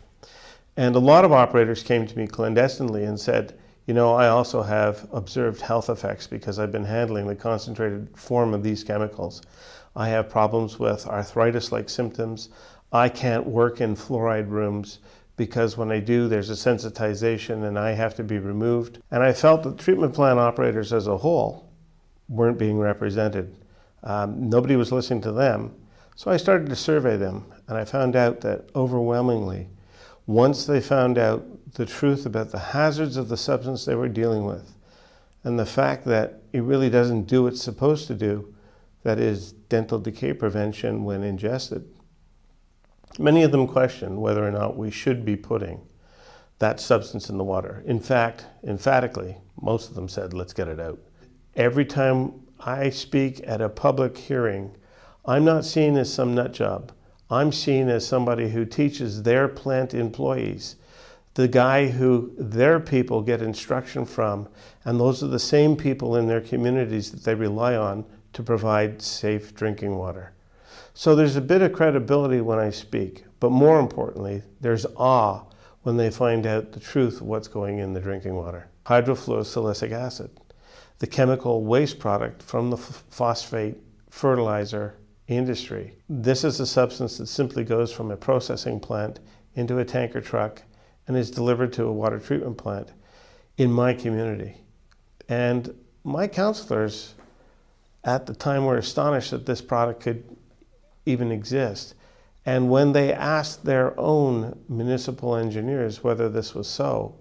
And a lot of operators came to me clandestinely and said, "You know, I also have observed health effects because I've been handling the concentrated form of these chemicals. I have problems with arthritis-like symptoms. I can't work in fluoride rooms because when I do, there's a sensitization and I have to be removed." And I felt that treatment plant operators as a whole weren't being represented. Nobody was listening to them. So I started to survey them, and I found out that overwhelmingly, once they found out the truth about the hazards of the substance they were dealing with, and the fact that it really doesn't do what it's supposed to do, that is dental decay prevention when ingested, many of them questioned whether or not we should be putting that substance in the water. In fact, emphatically, most of them said, "Let's get it out." Every time I speak at a public hearing, I'm not seen as some nut job. I'm seen as somebody who teaches their plant employees, the guy who their people get instruction from, and those are the same people in their communities that they rely on to provide safe drinking water. So there's a bit of credibility when I speak, but more importantly, there's awe when they find out the truth of what's going in the drinking water. Hydrofluorosilicic acid, the chemical waste product from the phosphate fertilizer industry. This is a substance that simply goes from a processing plant into a tanker truck and is delivered to a water treatment plant in my community. And my counselors at the time were astonished that this product could even exist. And when they asked their own municipal engineers whether this was so,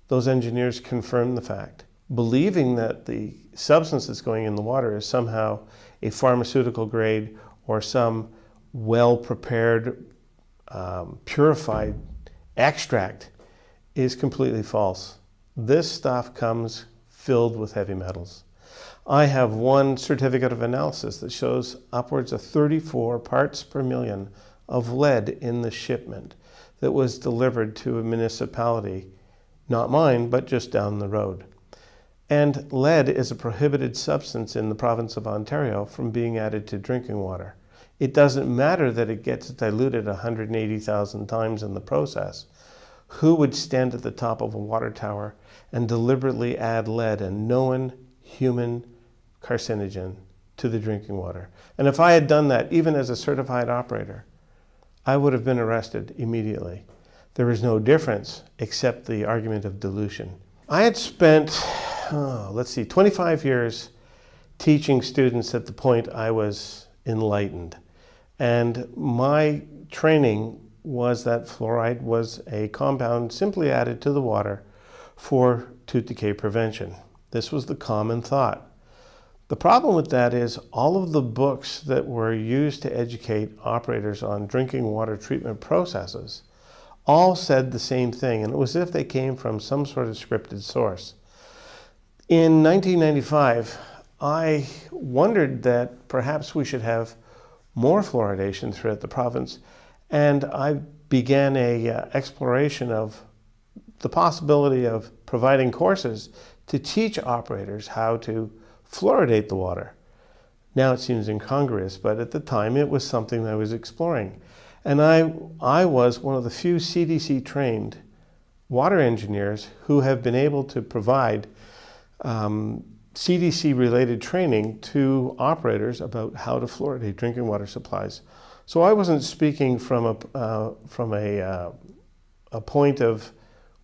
those engineers confirmed the fact, believing that the substance that's going in the water is somehow a pharmaceutical grade or some well-prepared, purified extract is completely false. This stuff comes filled with heavy metals. I have one certificate of analysis that shows upwards of 34 parts per million of lead in the shipment that was delivered to a municipality, not mine, but just down the road. And lead is a prohibited substance in the province of Ontario from being added to drinking water. It doesn't matter that it gets diluted 180,000 times in the process. Who would stand at the top of a water tower and deliberately add lead, a known human carcinogen, to the drinking water? And if I had done that, even as a certified operator, I would have been arrested immediately. There is no difference except the argument of dilution. I had spent, 25 years teaching students at the point I was enlightened. And my training was that fluoride was a compound simply added to the water for tooth decay prevention. This was the common thought. The problem with that is all of the books that were used to educate operators on drinking water treatment processes all said the same thing, and it was as if they came from some sort of scripted source. In 1995, I wondered that perhaps we should have more fluoridation throughout the province, and I began a exploration of the possibility of providing courses to teach operators how to fluoridate the water. Now it seems incongruous, but at the time it was something I was exploring. And I was one of the few CDC trained water engineers who have been able to provide CDC related training to operators about how to fluoridate drinking water supplies. So I wasn't speaking from a point of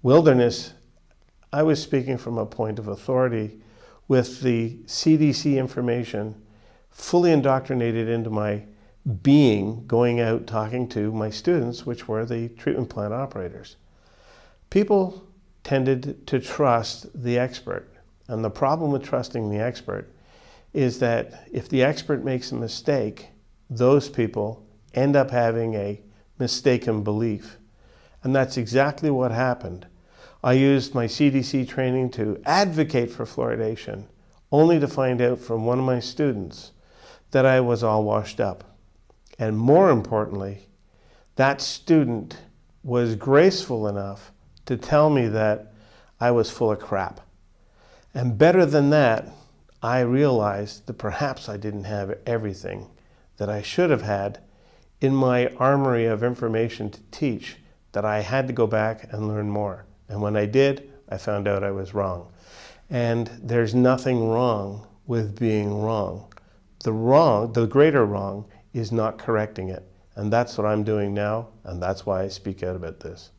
wilderness. I was speaking from a point of authority with the CDC information fully indoctrinated into my being, going out talking to my students, which were the treatment plant operators. People tended to trust the expert. And the problem with trusting the expert is that if the expert makes a mistake, those people end up having a mistaken belief. And that's exactly what happened. I used my CDC training to advocate for fluoridation, only to find out from one of my students that I was all washed up. And more importantly, that student was graceful enough to tell me that I was full of crap. And better than that, I realized that perhaps I didn't have everything that I should have had in my armory of information to teach, that I had to go back and learn more. And when I did, I found out I was wrong. And there's nothing wrong with being wrong. The greater wrong is not correcting it. And that's what I'm doing now, and that's why I speak out about this.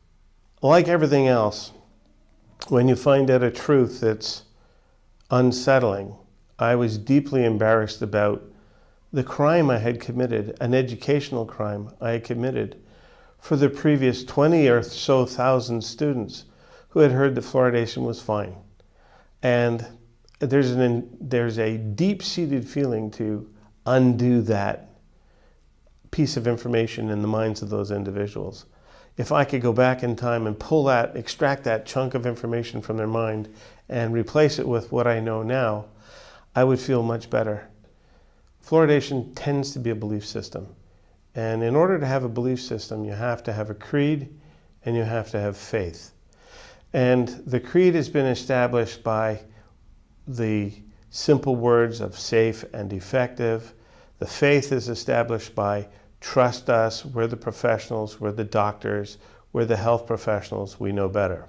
Like everything else, when you find out a truth that's unsettling, I was deeply embarrassed about the crime I had committed, an educational crime I had committed for the previous 20 or so thousand students who had heard that fluoridation was fine. And there's a deep-seated feeling to undo that piece of information in the minds of those individuals. If I could go back in time and extract that chunk of information from their mind and replace it with what I know now, I would feel much better. Fluoridation tends to be a belief system. And in order to have a belief system, you have to have a creed and you have to have faith. And the creed has been established by the simple words of safe and effective. The faith is established by trust us, we're the professionals, we're the doctors, we're the health professionals, we know better.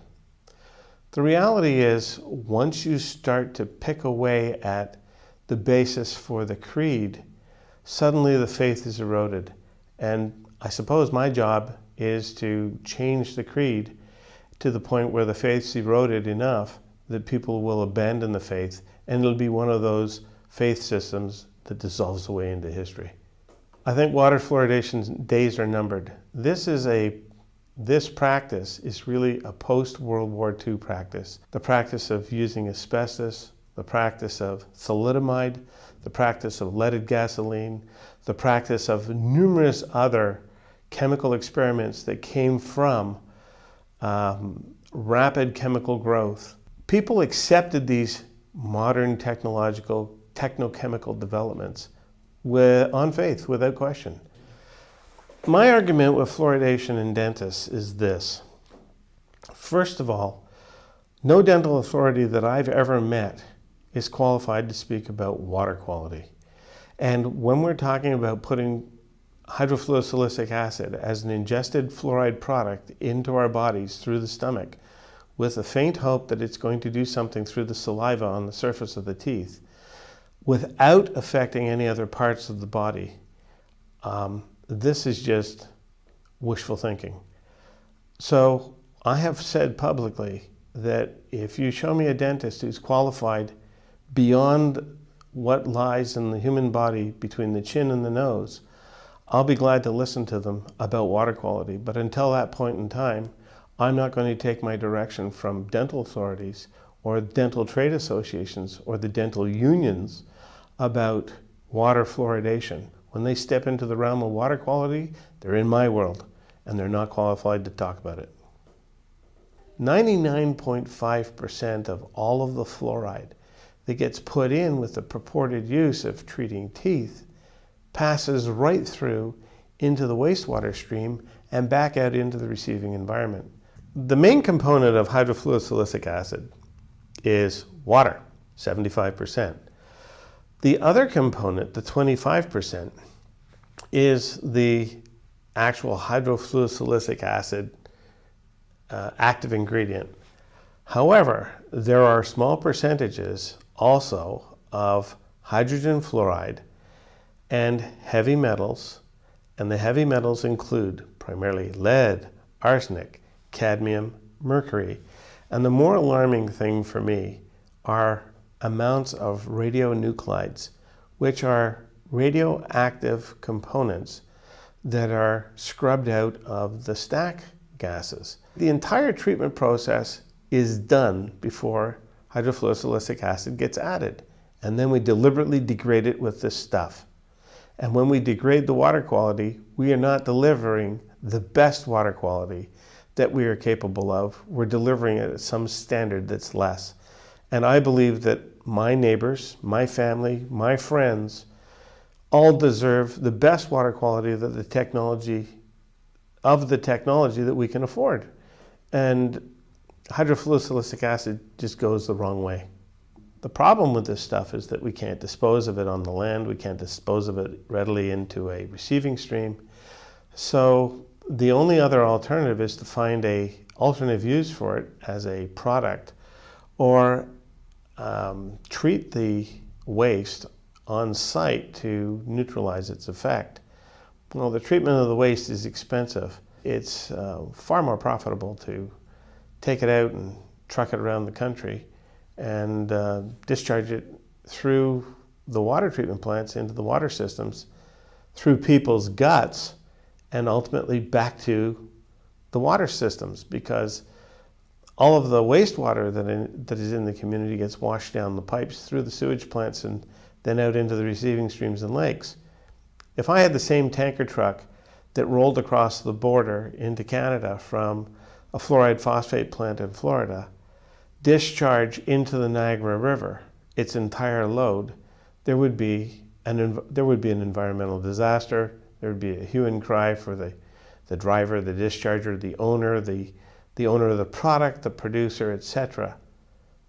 The reality is, once you start to pick away at the basis for the creed, suddenly the faith is eroded. And I suppose my job is to change the creed to the point where the faith's eroded enough that people will abandon the faith, and it'll be one of those faith systems that dissolves away into history. I think water fluoridation's days are numbered. This practice is really a post-World War II practice. The practice of using asbestos, the practice of thalidomide, the practice of leaded gasoline, the practice of numerous other chemical experiments that came from rapid chemical growth. People accepted these modern technochemical developments on faith, without question. My argument with fluoridation in dentists is this. First of all, no dental authority that I've ever met is qualified to speak about water quality. And when we're talking about putting hydrofluorosilicic acid as an ingested fluoride product into our bodies through the stomach with a faint hope that it's going to do something through the saliva on the surface of the teeth without affecting any other parts of the body, this is just wishful thinking. So I have said publicly that if you show me a dentist who's qualified beyond what lies in the human body between the chin and the nose, I'll be glad to listen to them about water quality. But until that point in time, I'm not going to take my direction from dental authorities or dental trade associations or the dental unions about water fluoridation. When they step into the realm of water quality, they're in my world and they're not qualified to talk about it. 99.5% of all of the fluoride that gets put in with the purported use of treating teeth passes right through into the wastewater stream and back out into the receiving environment. The main component of hydrofluorosilicic acid is water, 75%. The other component, the 25%, is the actual hydrofluorosilicic acid active ingredient. However, there are small percentages also of hydrogen fluoride and heavy metals, and the heavy metals include primarily lead, arsenic, cadmium, mercury, and the more alarming thing for me are amounts of radionuclides, which are radioactive components that are scrubbed out of the stack gases. The entire treatment process is done before hydrofluorosilicic acid gets added, and then we deliberately degrade it with this stuff. And when we degrade the water quality, we are not delivering the best water quality that we are capable of. We're delivering it at some standard that's less. And I believe that my neighbors, my family, my friends, all deserve the best water quality that the technology that we can afford. And hydrofluorosilicic acid just goes the wrong way. The problem with this stuff is that we can't dispose of it on the land, we can't dispose of it readily into a receiving stream. So the only other alternative is to find an alternative use for it as a product, or treat the waste on site to neutralize its effect. Well, the treatment of the waste is expensive. It's far more profitable to take it out and truck it around the country and discharge it through the water treatment plants into the water systems, through people's guts, and ultimately back to the water systems, because all of the wastewater that is in the community gets washed down the pipes through the sewage plants and then out into the receiving streams and lakes. If I had the same tanker truck that rolled across the border into Canada from a fluoride phosphate plant in Florida, discharge into the Niagara River its entire load, there would be an environmental disaster. There would be a hue and cry for the driver, the discharger, the owner, the owner of the product, the producer, etc.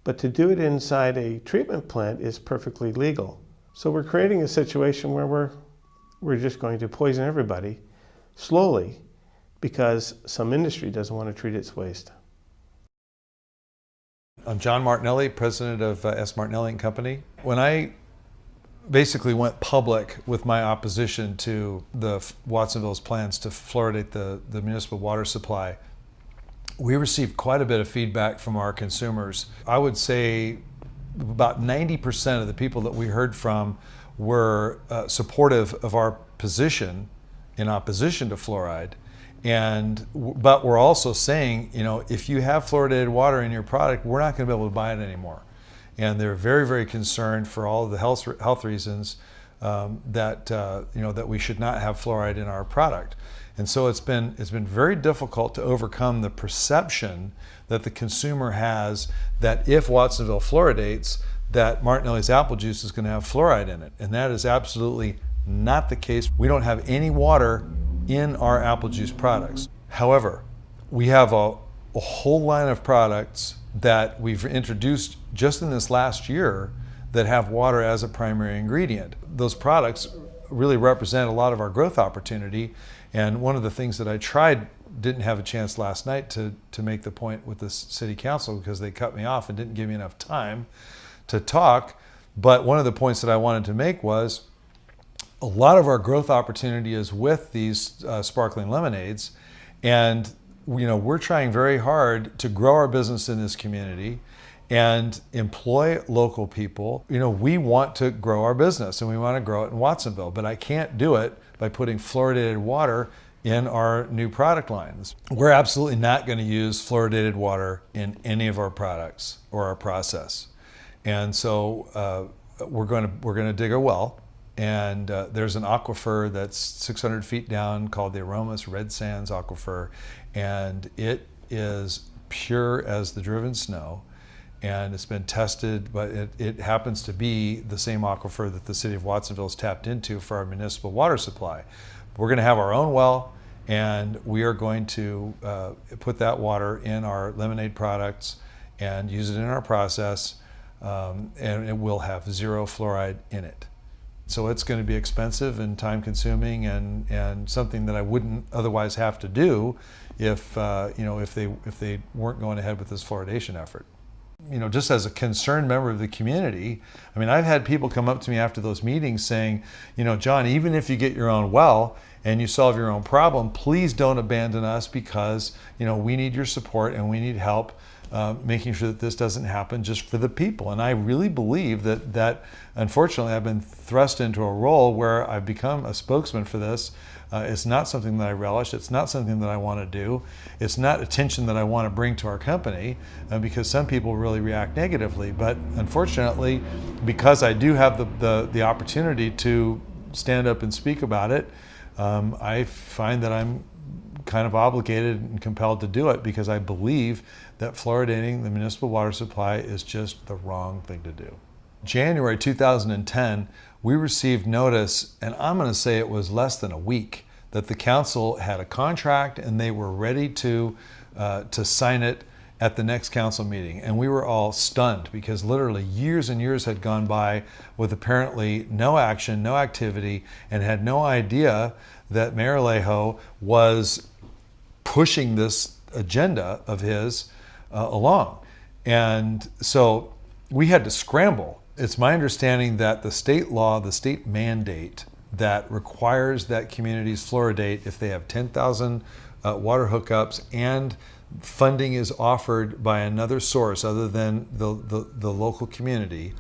But to do it inside a treatment plant is perfectly legal. So we're creating a situation where we're just going to poison everybody slowly because some industry doesn't want to treat its waste. I'm John Martinelli, president of S. Martinelli & Company. When I basically went public with my opposition to Watsonville's plans to fluoridate the municipal water supply, we received quite a bit of feedback from our consumers. I would say about 90% of the people that we heard from were supportive of our position in opposition to fluoride. But we're also saying, you know, if you have fluoridated water in your product, we're not going to be able to buy it anymore. And they're very, very concerned for all of the health reasons that we should not have fluoride in our product. And so it's been very difficult to overcome the perception that the consumer has that if Watsonville fluoridates, that Martinelli's apple juice is going to have fluoride in it. And that is absolutely not the case. We don't have any water in our apple juice products. However, we have a whole line of products that we've introduced just in this last year that have water as a primary ingredient. Those products really represent a lot of our growth opportunity. And one of the things that I didn't have a chance last night to make the point with the city council because they cut me off and didn't give me enough time to talk. But one of the points that I wanted to make was a lot of our growth opportunity is with these sparkling lemonades. And we're trying very hard to grow our business in this community and employ local people. We want to grow our business and we want to grow it in Watsonville, but I can't do it by putting fluoridated water in our new product lines. We're absolutely not going to use fluoridated water in any of our products or our process. And so we're going to dig a well, and there's an aquifer that's 600 feet down called the Aromas Red Sands Aquifer, and it is pure as the driven snow. And it's been tested, but it happens to be the same aquifer that the city of Watsonville has tapped into for our municipal water supply. We're going to have our own well, and we are going to put that water in our lemonade products and use it in our process, and it will have zero fluoride in it. So it's going to be expensive and time consuming and something that I wouldn't otherwise have to do if they weren't going ahead with this fluoridation effort. Just as a concerned member of the community, I mean, I've had people come up to me after those meetings saying, John, even if you get your own well and you solve your own problem, please don't abandon us because, we need your support and we need help making sure that this doesn't happen just for the people. And I really believe that unfortunately I've been thrust into a role where I've become a spokesman for this. It's not something that I relish. It's not something that I want to do. It's not attention that I want to bring to our company because some people really react negatively. But unfortunately, because I do have the opportunity to stand up and speak about it, I find that I'm kind of obligated and compelled to do it because I believe that fluoridating the municipal water supply is just the wrong thing to do. January 2010, we received notice, and I'm going to say it was less than a week, that the council had a contract and they were ready to sign it at the next council meeting. And we were all stunned because literally years and years had gone by with apparently no action, no activity, and had no idea that Mayor Alejo was pushing this agenda of his along. And so we had to scramble. It's my understanding that the state law, the state mandate that requires that communities fluoridate if they have 10,000 water hookups and funding is offered by another source other than the local community,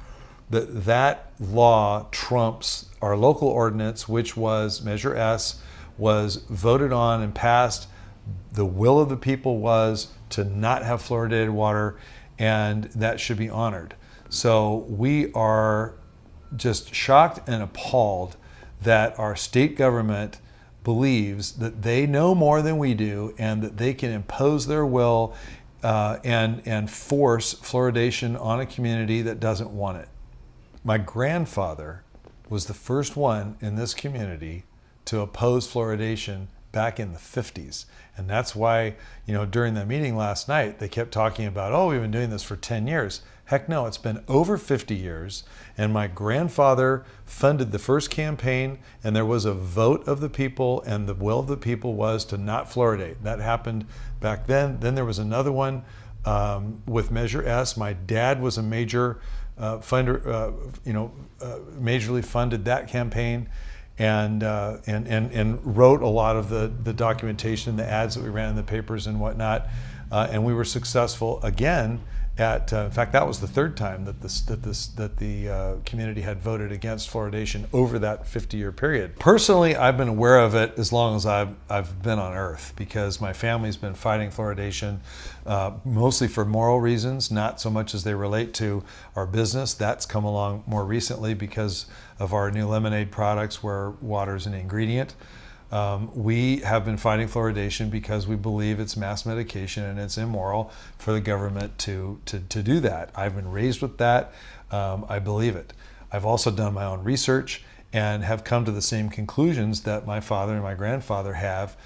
that law trumps our local ordinance, which was Measure S, was voted on and passed. The will of the people was to not have fluoridated water, and that should be honored. So we are just shocked and appalled that our state government believes that they know more than we do and that they can impose their will and force fluoridation on a community that doesn't want it. My grandfather was the first one in this community to oppose fluoridation back in the 50s. And that's why, during the meeting last night, they kept talking about, oh, we've been doing this for 10 years. Heck no, it's been over 50 years. And my grandfather funded the first campaign, and there was a vote of the people, and the will of the people was to not fluoridate. That happened back then. Then there was another one with Measure S. My dad was a major funder, majorly funded that campaign. And wrote a lot of the documentation, the ads that we ran in the papers and whatnot, and we were successful again at. In fact, that was the third time that the community had voted against fluoridation over that 50-year period. Personally, I've been aware of it as long as I've been on Earth because my family's been fighting fluoridation mostly for moral reasons, not so much as they relate to our business. That's come along more recently because of our new lemonade products where water is an ingredient. We have been fighting fluoridation because we believe it's mass medication and it's immoral for the government to do that. I've been raised with that. I believe it. I've also done my own research and have come to the same conclusions that my father and my grandfather have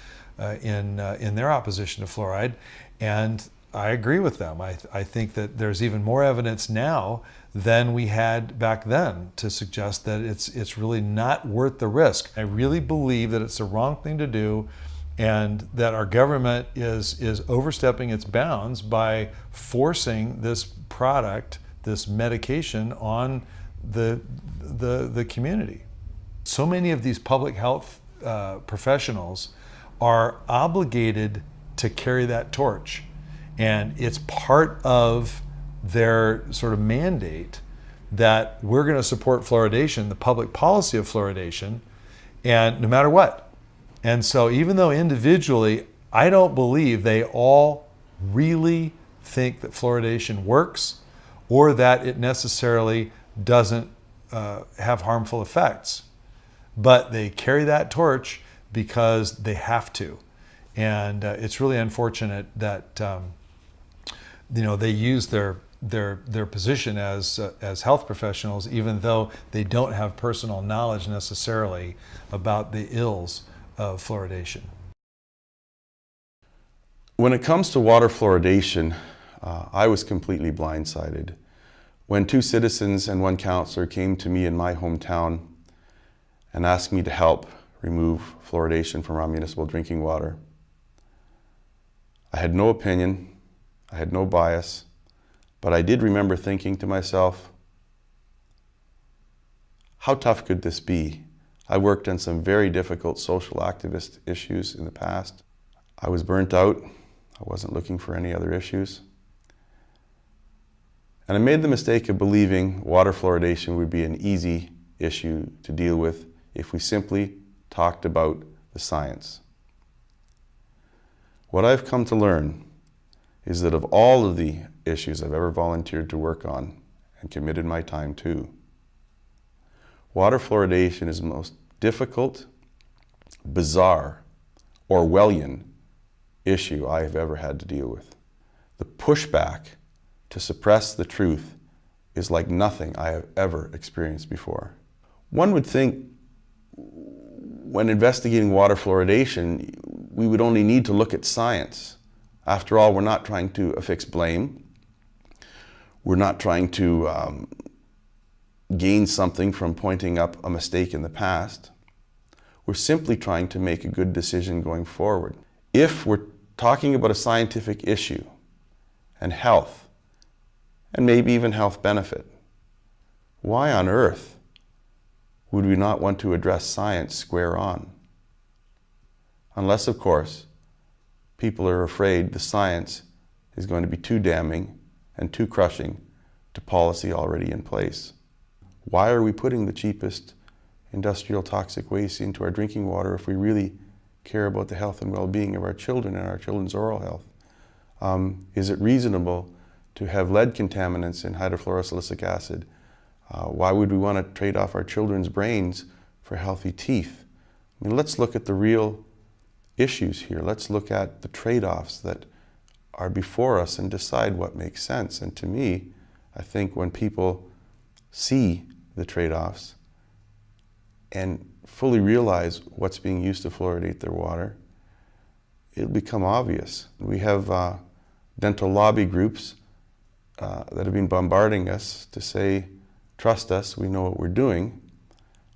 in their opposition to fluoride. And I agree with them. I think that there's even more evidence now than we had back then to suggest that it's really not worth the risk. I really believe that it's the wrong thing to do, and that our government is overstepping its bounds by forcing this product, this medication, on the community. So many of these public health professionals are obligated to carry that torch. And it's part of their sort of mandate that we're going to support fluoridation, the public policy of fluoridation, and no matter what. And so even though individually, I don't believe they all really think that fluoridation works or that it necessarily doesn't have harmful effects. But they carry that torch because they have to. And it's really unfortunate that they use their position as health professionals, even though they don't have personal knowledge necessarily about the ills of fluoridation. When it comes to water fluoridation, I was completely blindsided. When 2 citizens and 1 counselor came to me in my hometown and asked me to help remove fluoridation from our municipal drinking water, I had no opinion, I had no bias, but I did remember thinking to myself, how tough could this be? I worked on some very difficult social activist issues in the past. I was burnt out. I wasn't looking for any other issues. And I made the mistake of believing water fluoridation would be an easy issue to deal with if we simply talked about the science. What I've come to learn is that of all of the issues I've ever volunteered to work on and committed my time to, water fluoridation is the most difficult, bizarre, Orwellian issue I have ever had to deal with. The pushback to suppress the truth is like nothing I have ever experienced before. One would think when investigating water fluoridation, we would only need to look at science. After all, we're not trying to affix blame. We're not trying to gain something from pointing up a mistake in the past. We're simply trying to make a good decision going forward. If we're talking about a scientific issue and health, and maybe even health benefit, why on earth would we not want to address science square on? Unless, of course, people are afraid the science is going to be too damning and too crushing to policy already in place. Why are we putting the cheapest industrial toxic waste into our drinking water if we really care about the health and well-being of our children and our children's oral health? Is it reasonable to have lead contaminants in hydrofluorosilicic acid? Why would we want to trade off our children's brains for healthy teeth? I mean, let's look at the real issues here. Let's look at the trade-offs that are before us and decide what makes sense. And to me, I think when people see the trade-offs and fully realize what's being used to fluoridate their water, it'll become obvious. We have dental lobby groups that have been bombarding us to say, trust us, we know what we're doing.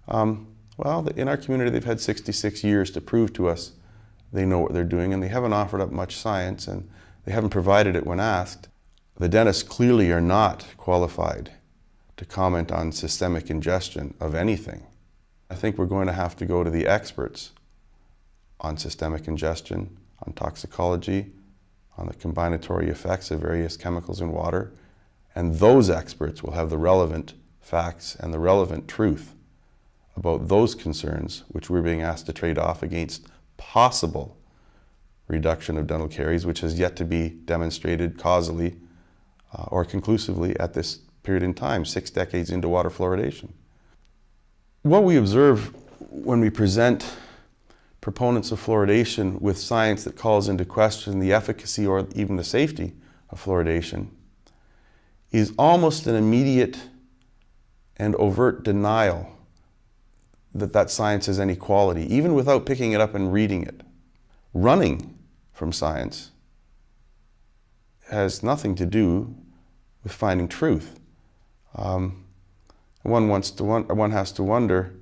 Well, in our community, they've had 66 years to prove to us they know what they're doing, and they haven't offered up much science, and they haven't provided it when asked. The dentists clearly are not qualified to comment on systemic ingestion of anything. I think we're going to have to go to the experts on systemic ingestion, on toxicology, on the combinatory effects of various chemicals in water, and those experts will have the relevant facts and the relevant truth about those concerns which we're being asked to trade off against possible reduction of dental caries, which has yet to be demonstrated causally or conclusively at this period in time, 6 decades into water fluoridation. What we observe when we present proponents of fluoridation with science that calls into question the efficacy or even the safety of fluoridation is almost an immediate and overt denial that that science has any quality, even without picking it up and reading it. Running from science has nothing to do with finding truth. One has to wonder,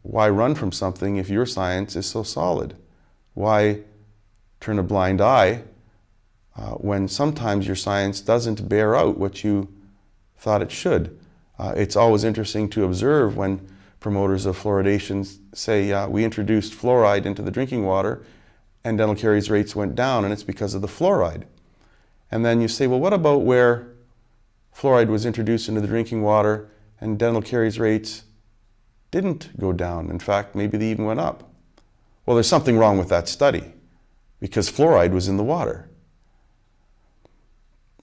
why run from something if your science is so solid? Why turn a blind eye when sometimes your science doesn't bear out what you thought it should? It's always interesting to observe when promoters of fluoridation say, we introduced fluoride into the drinking water and dental caries rates went down, and it's because of the fluoride. And then you say, well, what about where fluoride was introduced into the drinking water and dental caries rates didn't go down? In fact, maybe they even went up. Well, there's something wrong with that study because fluoride was in the water.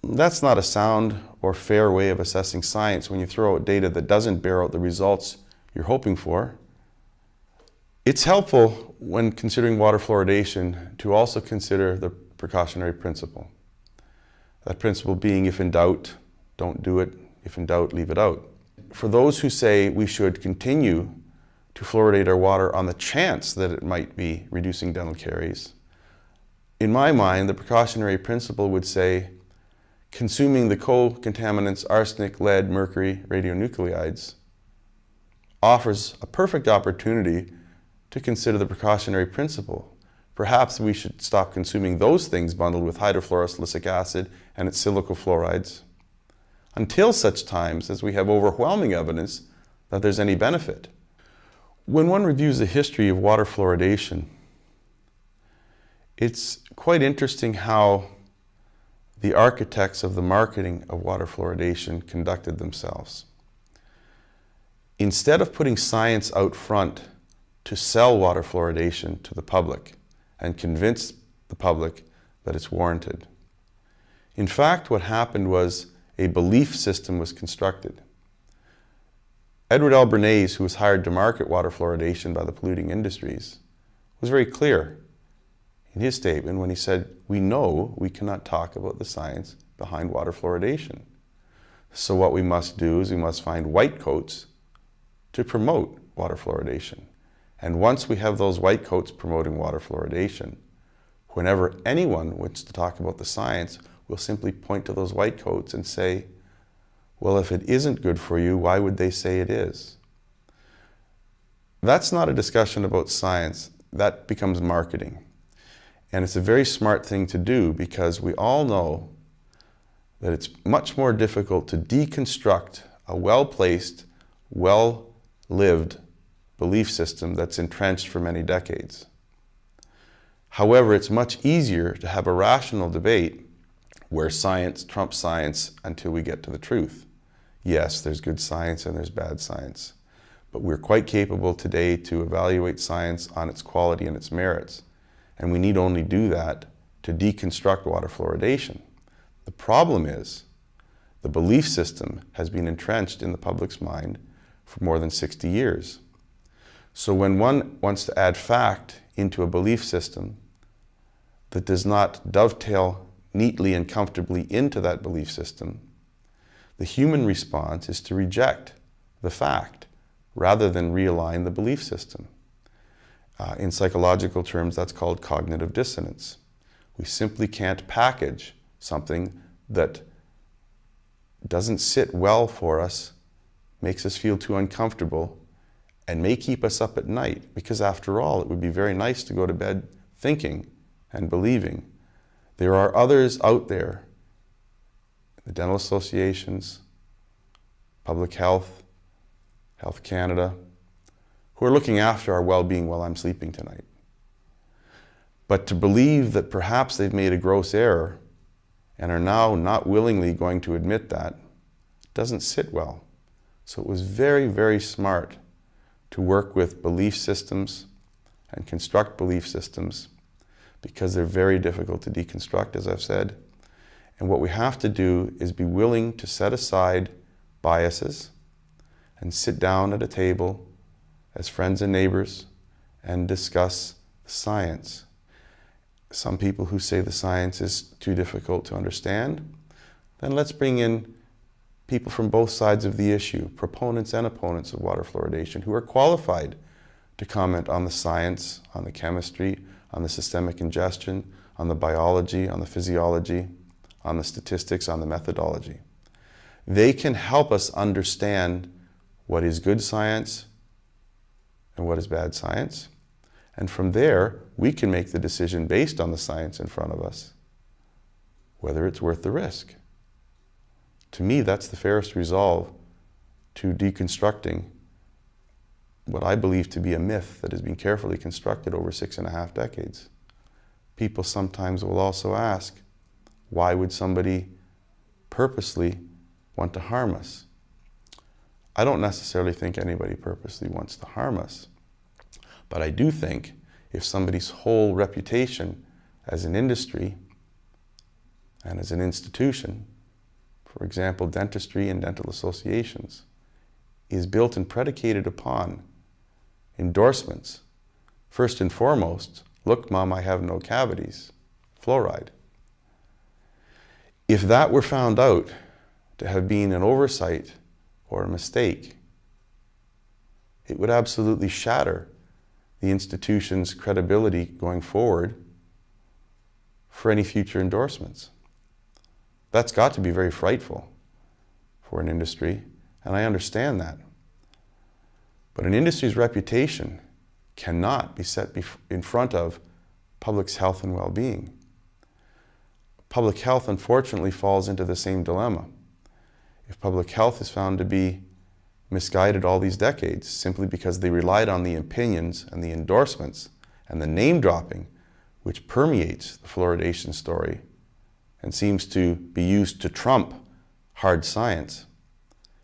That's not a sound or fair way of assessing science when you throw out data that doesn't bear out the results you're hoping for. It's helpful when considering water fluoridation to also consider the precautionary principle. That principle being, if in doubt, don't do it. If in doubt, leave it out. For those who say we should continue to fluoridate our water on the chance that it might be reducing dental caries, in my mind, the precautionary principle would say consuming the co-contaminants arsenic, lead, mercury, radionuclides offers a perfect opportunity to consider the precautionary principle. Perhaps we should stop consuming those things bundled with hydrofluorosilicic acid and its silicofluorides until such times as we have overwhelming evidence that there's any benefit. When one reviews the history of water fluoridation, it's quite interesting how the architects of the marketing of water fluoridation conducted themselves. Instead of putting science out front to sell water fluoridation to the public and convince the public that it's warranted, in fact, what happened was a belief system was constructed. Edward L. Bernays, who was hired to market water fluoridation by the polluting industries, was very clear in his statement when he said, we know we cannot talk about the science behind water fluoridation. So what we must do is we must find white coats to promote water fluoridation. And once we have those white coats promoting water fluoridation, whenever anyone wants to talk about the science, we'll simply point to those white coats and say, well, if it isn't good for you, why would they say it is? That's not a discussion about science. That becomes marketing. And it's a very smart thing to do because we all know that it's much more difficult to deconstruct a well-placed, well-lived belief system that's entrenched for many decades. However, it's much easier to have a rational debate where science trumps science until we get to the truth. Yes, there's good science and there's bad science, but we're quite capable today to evaluate science on its quality and its merits, and we need only do that to deconstruct water fluoridation. The problem is the belief system has been entrenched in the public's mind for more than 60 years. So when one wants to add fact into a belief system that does not dovetail neatly and comfortably into that belief system, the human response is to reject the fact rather than realign the belief system. In psychological terms, that's called cognitive dissonance. We simply can't package something that doesn't sit well for us, makes us feel too uncomfortable, and may keep us up at night, because after all, it would be very nice to go to bed thinking and believing. There are others out there, the dental associations, Public Health, Health Canada, who are looking after our well-being while I'm sleeping tonight. But to believe that perhaps they've made a gross error and are now not willingly going to admit that doesn't sit well. So it was very, very smart to work with belief systems and construct belief systems because they're very difficult to deconstruct, as I've said. And what we have to do is be willing to set aside biases and sit down at a table as friends and neighbors and discuss science. Some people who say the science is too difficult to understand, then let's bring in people from both sides of the issue, proponents and opponents of water fluoridation, who are qualified to comment on the science, on the chemistry, on the systemic ingestion, on the biology, on the physiology, on the statistics, on the methodology. They can help us understand what is good science and what is bad science. And from there, we can make the decision based on the science in front of us, whether it's worth the risk. To me, that's the fairest resolve to deconstructing what I believe to be a myth that has been carefully constructed over 6.5 decades. People sometimes will also ask, why would somebody purposely want to harm us? I don't necessarily think anybody purposely wants to harm us, but I do think if somebody's whole reputation as an industry and as an institution, for example, dentistry and dental associations, is built and predicated upon endorsements. First and foremost, look, Mom, I have no cavities, fluoride. If that were found out to have been an oversight or a mistake, it would absolutely shatter the institution's credibility going forward for any future endorsements. That's got to be very frightful for an industry, and I understand that. But an industry's reputation cannot be set in front of public's health and well-being. Public health, unfortunately, falls into the same dilemma. If public health is found to be misguided all these decades simply because they relied on the opinions and the endorsements and the name dropping which permeates the fluoridation story and seems to be used to trump hard science,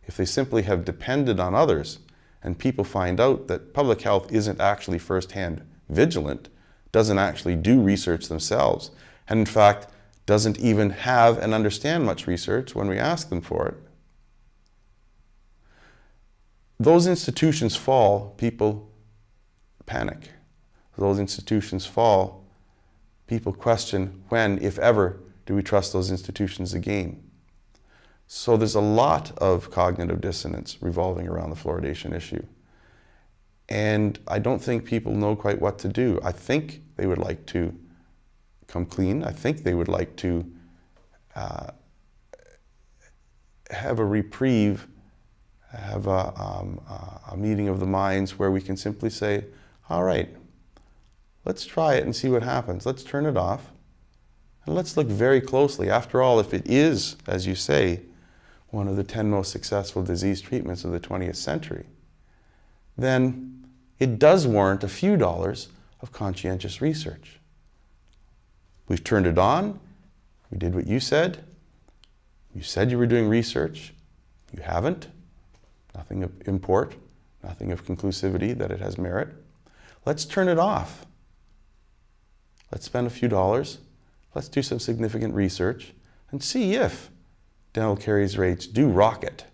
if they simply have depended on others and people find out that public health isn't actually firsthand vigilant, doesn't actually do research themselves, and in fact doesn't even have and understand much research when we ask them for it, those institutions fall, people panic. Those institutions fall, people question when, if ever, do we trust those institutions again. So there's a lot of cognitive dissonance revolving around the fluoridation issue. And I don't think people know quite what to do. I think they would like to come clean. I think they would like to have a reprieve, have a meeting of the minds where we can simply say, all right, let's try it and see what happens. Let's turn it off and let's look very closely. After all, if it is, as you say, one of the 10 most successful disease treatments of the 20th century, then it does warrant a few dollars of conscientious research. We've turned it on. We did what you said. You said you were doing research. You haven't. Nothing of import, nothing of conclusivity that it has merit. Let's turn it off. Let's spend a few dollars. Let's do some significant research and see if dental caries rates do rocket,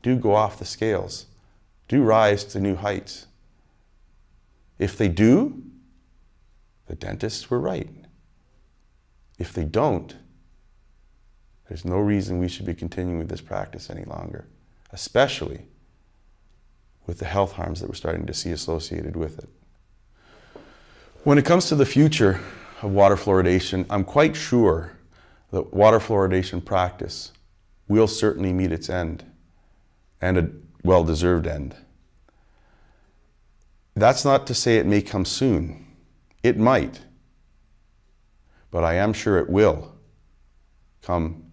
do go off the scales, do rise to new heights. If they do, the dentists were right. If they don't, there's no reason we should be continuing with this practice any longer, especially with the health harms that we're starting to see associated with it. When it comes to the future of water fluoridation, I'm quite sure that water fluoridation practice will certainly meet its end, and a well-deserved end. That's not to say it may come soon. It might, but I am sure it will come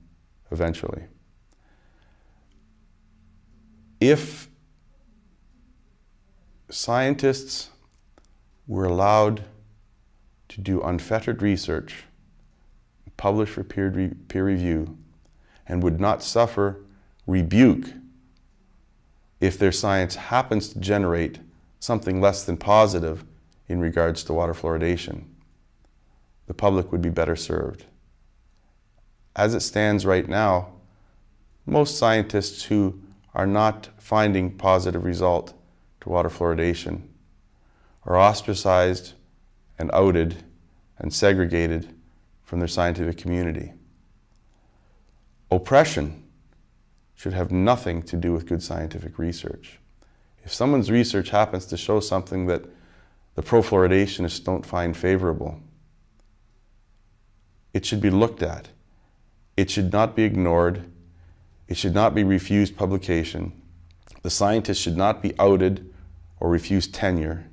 eventually. If scientists were allowed to do unfettered research, publish for peer review, and would not suffer rebuke if their science happens to generate something less than positive in regards to water fluoridation, the public would be better served. As it stands right now, most scientists who are not finding positive result to water fluoridation are ostracized and outed and segregated from their scientific community. Oppression should have nothing to do with good scientific research. If someone's research happens to show something that the pro-fluoridationists don't find favorable, It should be looked at. It should not be ignored. It should not be refused publication. The scientists should not be outed or refused tenure.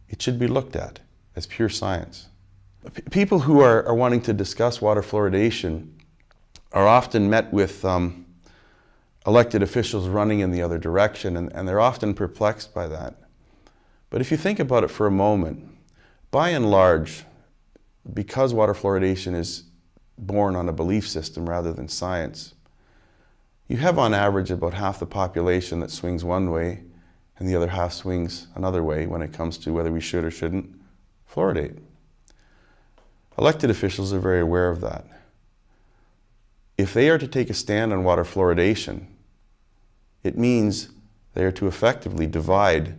It should be looked at as pure science. People who are wanting to discuss water fluoridation are often met with elected officials running in the other direction, and they're often perplexed by that. But if you think about it for a moment, by and large, because water fluoridation is born on a belief system rather than science, you have on average about half the population that swings one way and the other half swings another way when it comes to whether we should or shouldn't fluoridate. Elected officials are very aware of that. If they are to take a stand on water fluoridation, it means they are to effectively divide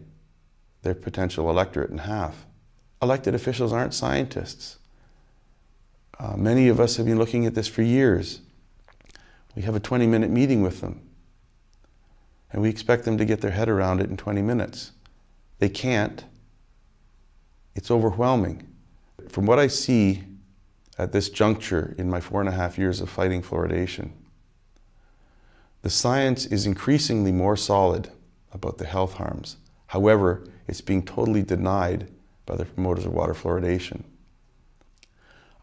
their potential electorate in half. Elected officials aren't scientists. Many of us have been looking at this for years. We have a 20-minute meeting with them, and we expect them to get their head around it in 20 minutes. They can't. It's overwhelming. From what I see at this juncture in my 4.5 years of fighting fluoridation, the science is increasingly more solid about the health harms. However, it's being totally denied by the promoters of water fluoridation.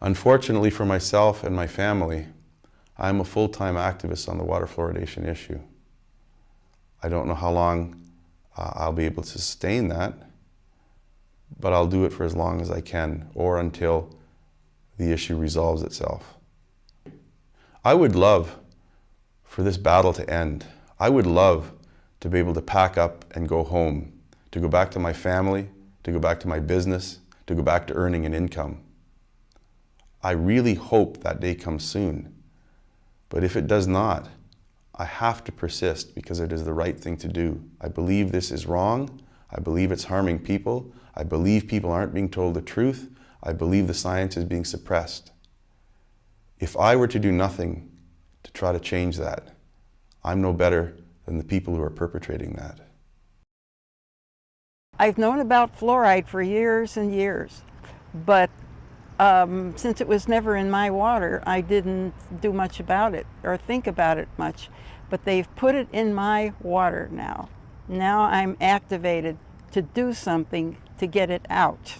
Unfortunately for myself and my family, I'm a full-time activist on the water fluoridation issue. I don't know how long I'll be able to sustain that, but I'll do it for as long as I can, or until the issue resolves itself. I would love for this battle to end. I would love to be able to pack up and go home, to go back to my family, to go back to my business, to go back to earning an income. I really hope that day comes soon. But if it does not, I have to persist because it is the right thing to do. I believe this is wrong. I believe it's harming people. I believe people aren't being told the truth. I believe the science is being suppressed. If I were to do nothing to try to change that, I'm no better than the people who are perpetrating that. I've known about fluoride for years and years, but since it was never in my water, I didn't do much about it or think about it much. But they've put it in my water now. Now I'm activated to do something to get it out,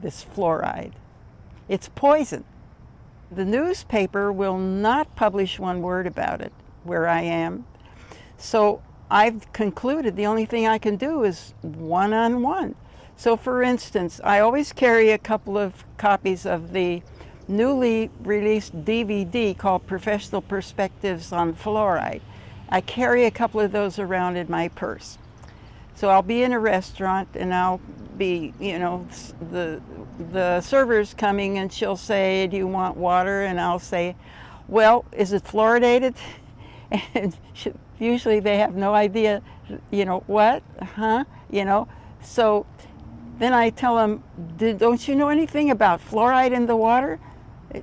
this fluoride. It's poison. The newspaper will not publish one word about it where I am. So I've concluded the only thing I can do is one-on-one. So for instance, I always carry a couple of copies of the newly released DVD called Professional Perspectives on Fluoride. I carry a couple of those around in my purse. So I'll be in a restaurant and I'll be, you know, the server's coming and she'll say, "Do you want water?" And I'll say, "Well, is it fluoridated?" And usually they have no idea, you know, what, huh? You know, so then I tell them, "Don't you know anything about fluoride in the water?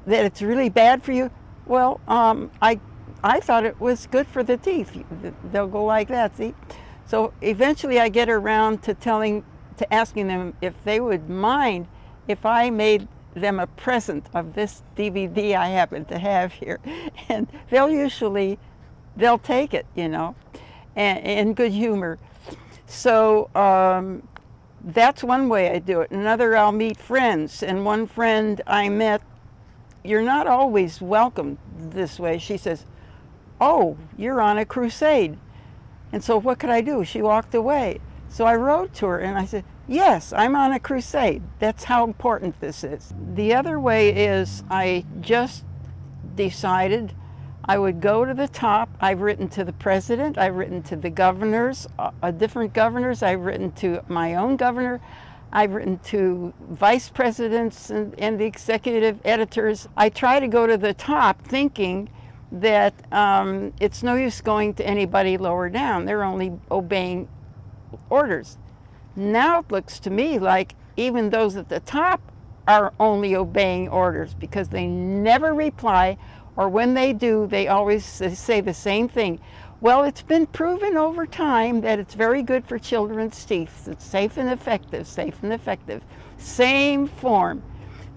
That it's really bad for you?" "Well, I thought it was good for the teeth." They'll go like that, see? So eventually I get around to asking them if they would mind if I made them a present of this DVD I happen to have here. And they'll take it, you know, and in good humor. So that's one way I do it. Another, I'll meet friends. And one friend I met, "You're not always welcome this way." She says, "Oh, you're on a crusade." And so what could I do? She walked away. So I wrote to her and I said, "Yes, I'm on a crusade. That's how important this is." The other way is I just decided I would go to the top. I've written to the president, I've written to the governors, different governors, I've written to my own governor, I've written to vice presidents and the executive editors. I try to go to the top thinking that it's no use going to anybody lower down. They're only obeying orders. Now it looks to me like even those at the top are only obeying orders because they never reply, or when they do, they always say the same thing. "Well, it's been proven over time that it's very good for children's teeth. It's safe and effective, safe and effective." Same form.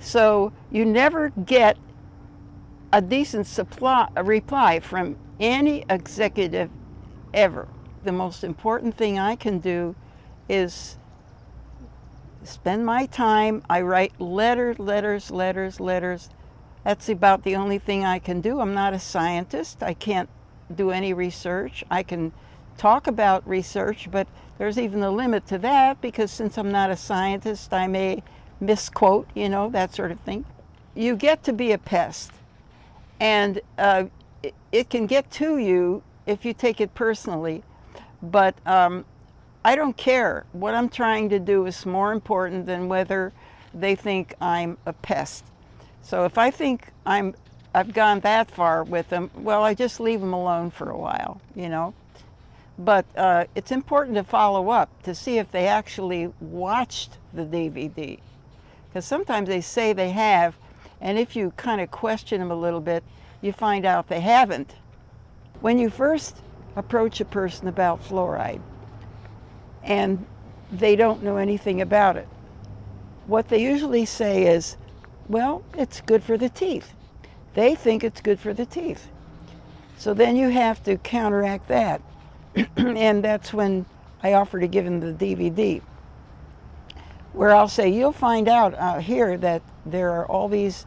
So you never get a decent reply from any executive ever. The most important thing I can do is spend my time. I write letters. That's about the only thing I can do. I'm not a scientist. I can't do any research. I can talk about research, but there's even a limit to that, because since I'm not a scientist, I may misquote, you know, that sort of thing. You get to be a pest, and it can get to you if you take it personally, but I don't care. What I'm trying to do is more important than whether they think I'm a pest. So if I think I've gone that far with them, well, I just leave them alone for a while, you know. But it's important to follow up to see if they actually watched the DVD. Because sometimes they say they have, and if you kind of question them a little bit, you find out they haven't. When you first approach a person about fluoride, and they don't know anything about it, what they usually say is, well, it's good for the teeth. They think it's good for the teeth. So then you have to counteract that. And that's when I offer to give them the DVD, where I'll say, you'll find out here that there are all these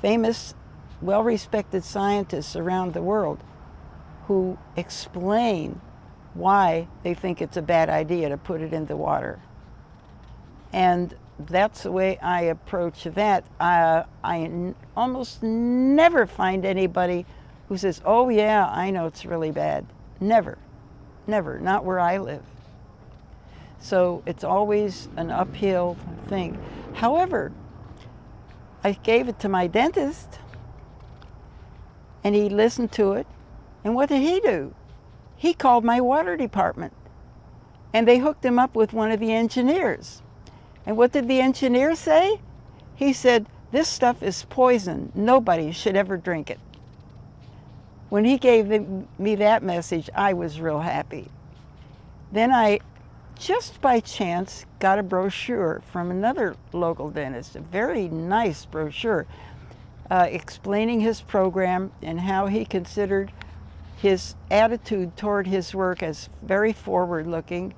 famous, well-respected scientists around the world who explain why they think it's a bad idea to put it in the water. And that's the way I approach that. I almost never find anybody who says, oh yeah, I know it's really bad. Never, not where I live. So it's always an uphill thing. However, I gave it to my dentist, and he listened to it, and what did he do? He called my water department, and they hooked him up with one of the engineers. And what did the engineer say? He said, this stuff is poison. Nobody should ever drink it. When he gave me that message, I was real happy. Then I, just by chance, got a brochure from another local dentist, a very nice brochure, explaining his program and how he considered his attitude toward his work as very forward-looking.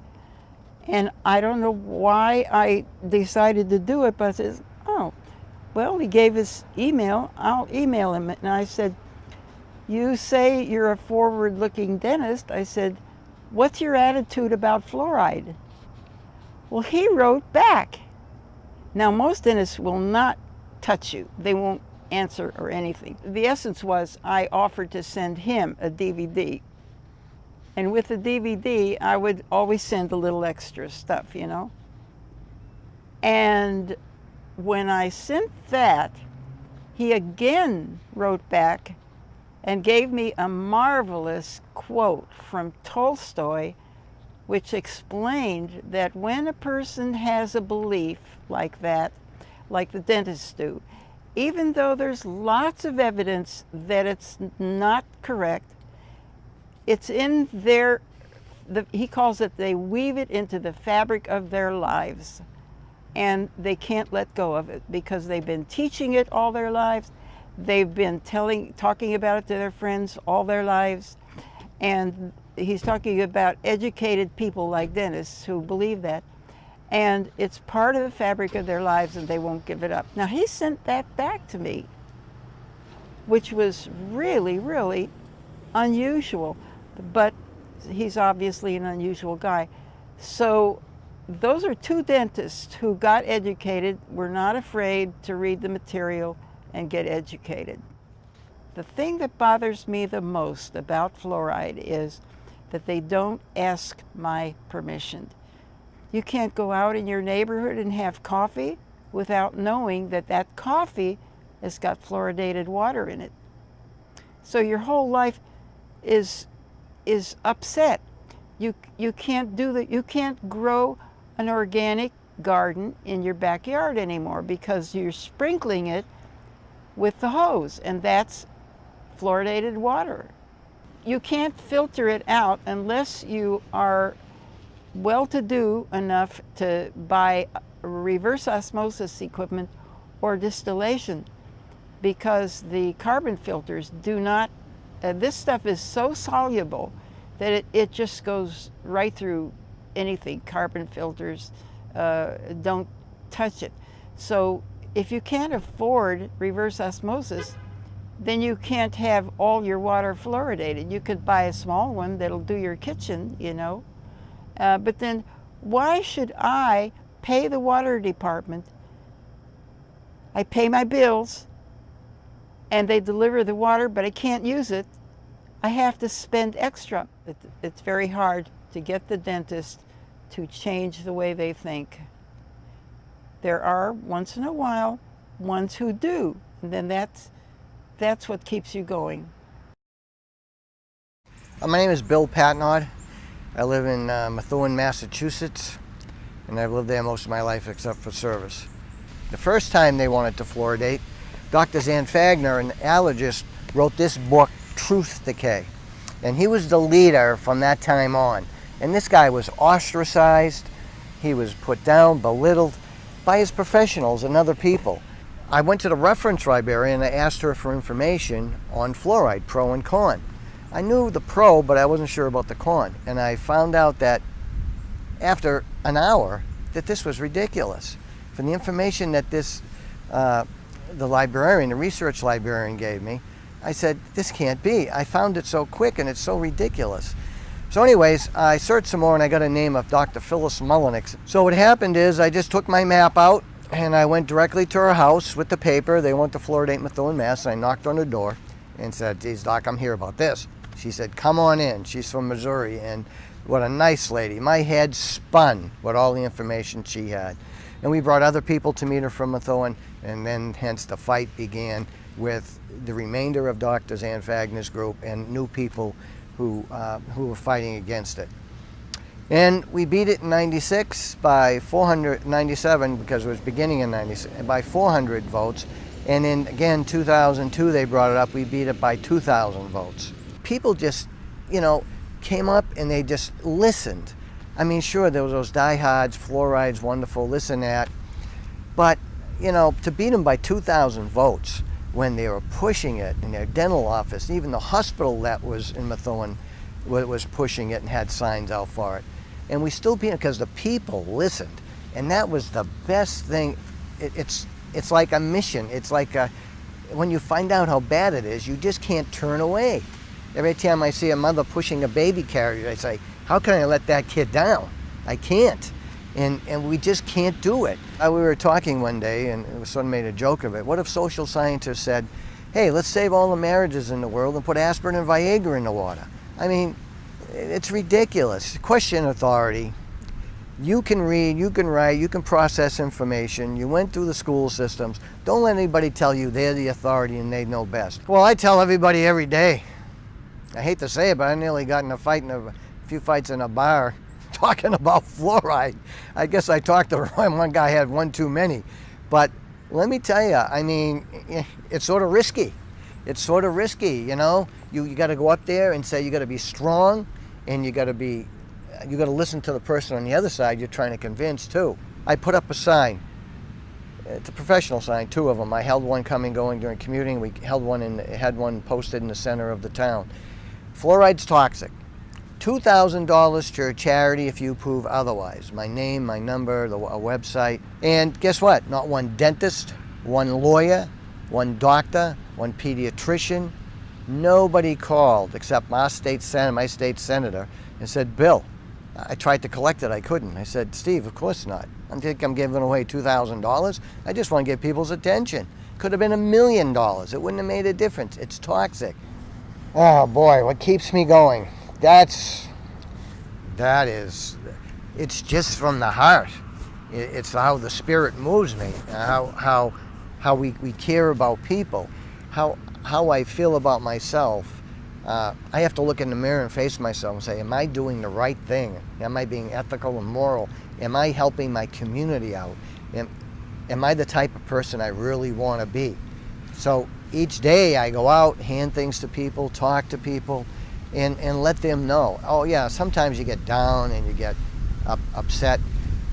And I don't know why I decided to do it, but I said, oh, well, he gave his email. I'll email him. And I said, you say you're a forward-looking dentist. I said, what's your attitude about fluoride? Well, he wrote back. Now, most dentists will not touch you. They won't answer or anything. The essence was I offered to send him a DVD. And with the DVD, I would always send a little extra stuff, you know. And when I sent that, he again wrote back and gave me a marvelous quote from Tolstoy, which explained that when a person has a belief like that, like the dentists do, even though there's lots of evidence that it's not correct, it's in their, he calls it, they weave it into the fabric of their lives, and they can't let go of it because they've been teaching it all their lives. They've been talking about it to their friends all their lives. And he's talking about educated people like dentists who believe that. And it's part of the fabric of their lives, and they won't give it up. Now, he sent that back to me, which was really, really unusual. But he's obviously an unusual guy. So those are two dentists who got educated, were not afraid to read the material and get educated. The thing that bothers me the most about fluoride is that they don't ask my permission. You can't go out in your neighborhood and have coffee without knowing that that coffee has got fluoridated water in it. So your whole life is upset. You can't do that. You can't grow an organic garden in your backyard anymore because you're sprinkling it with the hose, and that's fluoridated water. You can't filter it out unless you are well-to-do enough to buy reverse osmosis equipment or distillation, because the carbon filters do not, this stuff is so soluble that it just goes right through anything. Carbon filters don't touch it. So if you can't afford reverse osmosis, then you can't have all your water fluoridated. You could buy a small one that'll do your kitchen, you know. But then why should I pay the water department? I pay my bills and they deliver the water, but I can't use it. I have to spend extra. It's very hard to get the dentist to change the way they think. There are, once in a while, ones who do, and then that's what keeps you going. My name is Bill Patnod. I live in Methuen, Massachusetts, and I've lived there most of my life except for service. The first time they wanted to fluoridate, Dr. Zan Fagner, an allergist, wrote this book, Truth Decay. And he was the leader from that time on. And this guy was ostracized, he was put down, belittled by his professionals and other people. I went to the reference library and I asked her for information on fluoride, pro and con. I knew the pro, but I wasn't sure about the con. And I found out that after an hour, that this was ridiculous. From the information that the librarian, the research librarian gave me, I said, this can't be. I found it so quick and it's so ridiculous. So anyways, I searched some more and I got a name of Dr. Phyllis Mullenix. So what happened is I just took my map out and I went directly to her house with the paper. They want to fluoridate Methuen, Mass. And I knocked on her door and said, geez, Doc, I'm here about this. She said, come on in. She's from Missouri, and what a nice lady. My head spun with all the information she had. And we brought other people to meet her from Methuen, and then hence the fight began with the remainder of Dr. Zan Fagner's group and new people who were fighting against it. And we beat it in 96 by 497, because it was beginning in 96, by 400 votes. And in, again, 2002, they brought it up, we beat it by 2,000 votes. People just, you know, came up and they just listened. I mean, sure, there was those diehards, fluoride's wonderful, this and that. But, you know, to beat them by 2,000 votes when they were pushing it in their dental office, even the hospital that was in Methuen was pushing it and had signs out for it. And we still beat it because the people listened. And that was the best thing. It's like a mission. It's like when you find out how bad it is, you just can't turn away. Every time I see a mother pushing a baby carrier, I say, how can I let that kid down? I can't. And we just can't do it. We were talking one day, and someone made a joke of it. What if social scientists said, hey, let's save all the marriages in the world and put aspirin and Viagra in the water? I mean, it's ridiculous. Question authority. You can read, you can write, you can process information. You went through the school systems. Don't let anybody tell you they're the authority and they know best. Well, I tell everybody every day. I hate to say it, but I nearly got in a few fights in a bar talking about fluoride. I guess I talked to one guy had one too many. But let me tell you, I mean, it's sort of risky. It's sort of risky, you know? You got to go up there and say you got to be strong, and you got to listen to the person on the other side you're trying to convince too. I put up a sign. It's a professional sign, 2 of them. I held one coming, going during commuting. We held one had one posted in the center of the town. Fluoride's toxic. $2,000 to a charity if you prove otherwise. My name, my number, a website. And guess what? Not one dentist, one lawyer, one doctor, one pediatrician. Nobody called except my state senator, and said, Bill, I tried to collect it, I couldn't. I said, Steve, of course not. I think I'm giving away $2,000. I just want to get people's attention. Could have been $1 million. It wouldn't have made a difference. It's toxic. Oh boy, what keeps me going? It's just from the heart. It's how the spirit moves me, how we care about people, how I feel about myself. I have to look in the mirror and face myself and say, am I doing the right thing? Am I being ethical and moral? Am I helping my community out? Am I the type of person I really want to be? So each day I go out, hand things to people, talk to people, and let them know. Oh yeah, sometimes you get down and you get upset,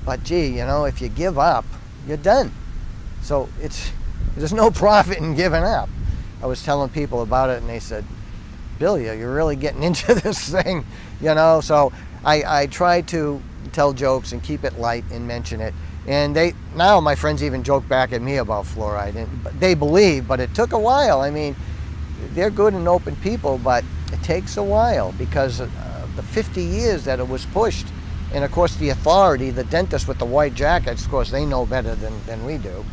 but gee, you know, if you give up, you're done. So it's There's no profit in giving up. I was telling people about it and they said, Bill, you're really getting into this thing, you know? So I try to tell jokes and keep it light and mention it. And now my friends even joke back at me about fluoride. And they believe, but it took a while. I mean, they're good and open people, but it takes a while because of the 50 years that it was pushed. And of course the authority, the dentists with the white jackets, of course they know better than we do.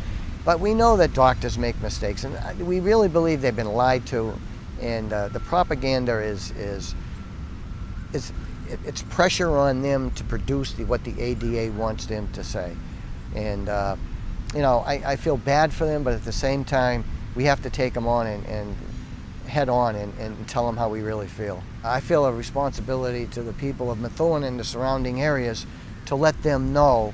But we know that doctors make mistakes, and we really believe they've been lied to. And the propaganda it's pressure on them to produce what the ADA wants them to say. And you know, I feel bad for them, but at the same time, we have to take them on and head on and tell them how we really feel. I feel a responsibility to the people of Methuen and the surrounding areas to let them know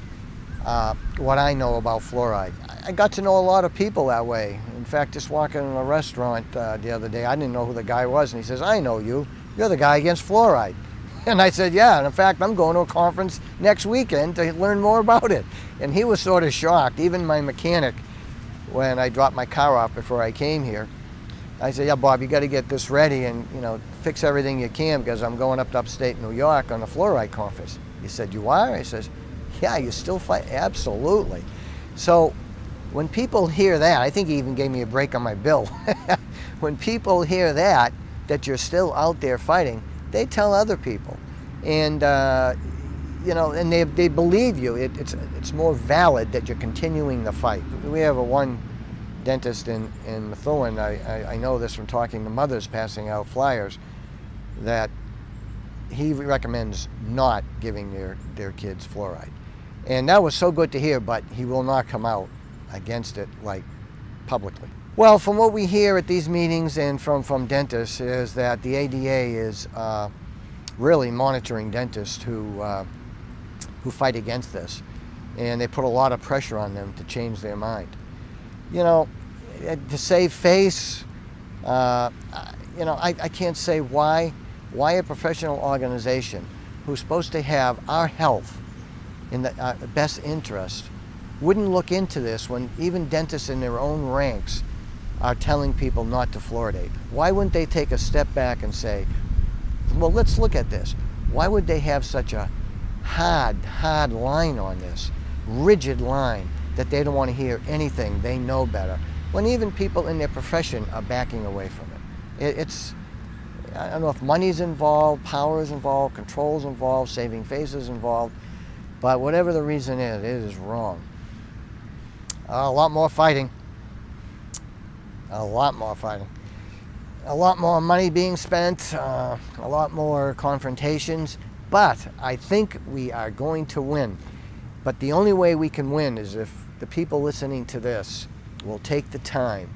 what I know about fluoride. I got to know a lot of people that way. In fact, just walking in a restaurant the other day, I didn't know who the guy was, and he says, I know you. You're the guy against fluoride. And I said, yeah, and in fact, I'm going to a conference next weekend to learn more about it. And he was sort of shocked. Even my mechanic, when I dropped my car off before I came here, I said, yeah, Bob, you got to get this ready and, you know, fix everything you can because I'm going up to upstate New York on a fluoride conference. He said, you are? I says, yeah, you still fight? Absolutely. So when people hear that, I think he even gave me a break on my bill. When people hear that you're still out there fighting, they tell other people. And, you know, and they believe you. It's more valid that you're continuing the fight. We have one dentist in Methuen, I know this from talking to mothers passing out flyers, that he recommends not giving their kids fluoride. And that was so good to hear, but he will not come out against it, like, publicly. Well, from what we hear at these meetings and from dentists is that the ADA is really monitoring dentists who fight against this. And they put a lot of pressure on them to change their mind. You know, to save face, you know, I can't say why a professional organization who's supposed to have our health in the best interest wouldn't look into this when even dentists in their own ranks are telling people not to fluoridate. Why wouldn't they take a step back and say, well, let's look at this. Why would they have such a hard line on this, rigid line, that they don't want to hear anything, they know better, when even people in their profession are backing away from it. I don't know if money's involved, power is involved, control's involved, saving face is involved, but whatever the reason is, it is wrong. A lot more fighting. A lot more fighting. A lot more money being spent, a lot more confrontations, but I think we are going to win. But the only way we can win is if the people listening to this will take the time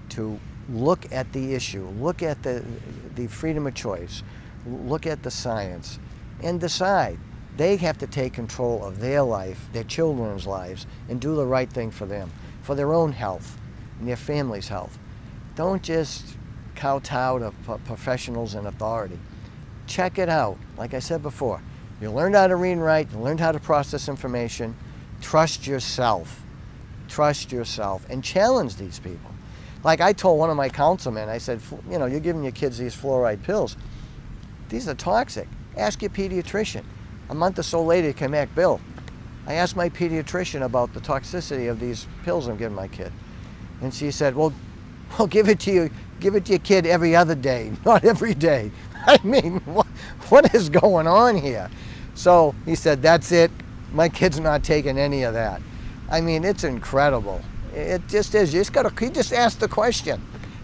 to look at the issue, look at the freedom of choice, look at the science, and decide. They have to take control of their life, their children's lives, and do the right thing for them, for their own health and their family's health. Don't just kowtow to professionals and authority. Check it out. Like I said before, you learned how to read and write, you learned how to process information. Trust yourself. Trust yourself and challenge these people. Like I told one of my councilmen, I said, you know, you're giving your kids these fluoride pills. These are toxic. Ask your pediatrician. A month or so later, he came back, Bill, I asked my pediatrician about the toxicity of these pills I'm giving my kid. And she said, well, give it to your kid every other day, not every day. I mean, what is going on here? So he said, that's it. My kid's not taking any of that. I mean, it's incredible. It just is. You just ask the question.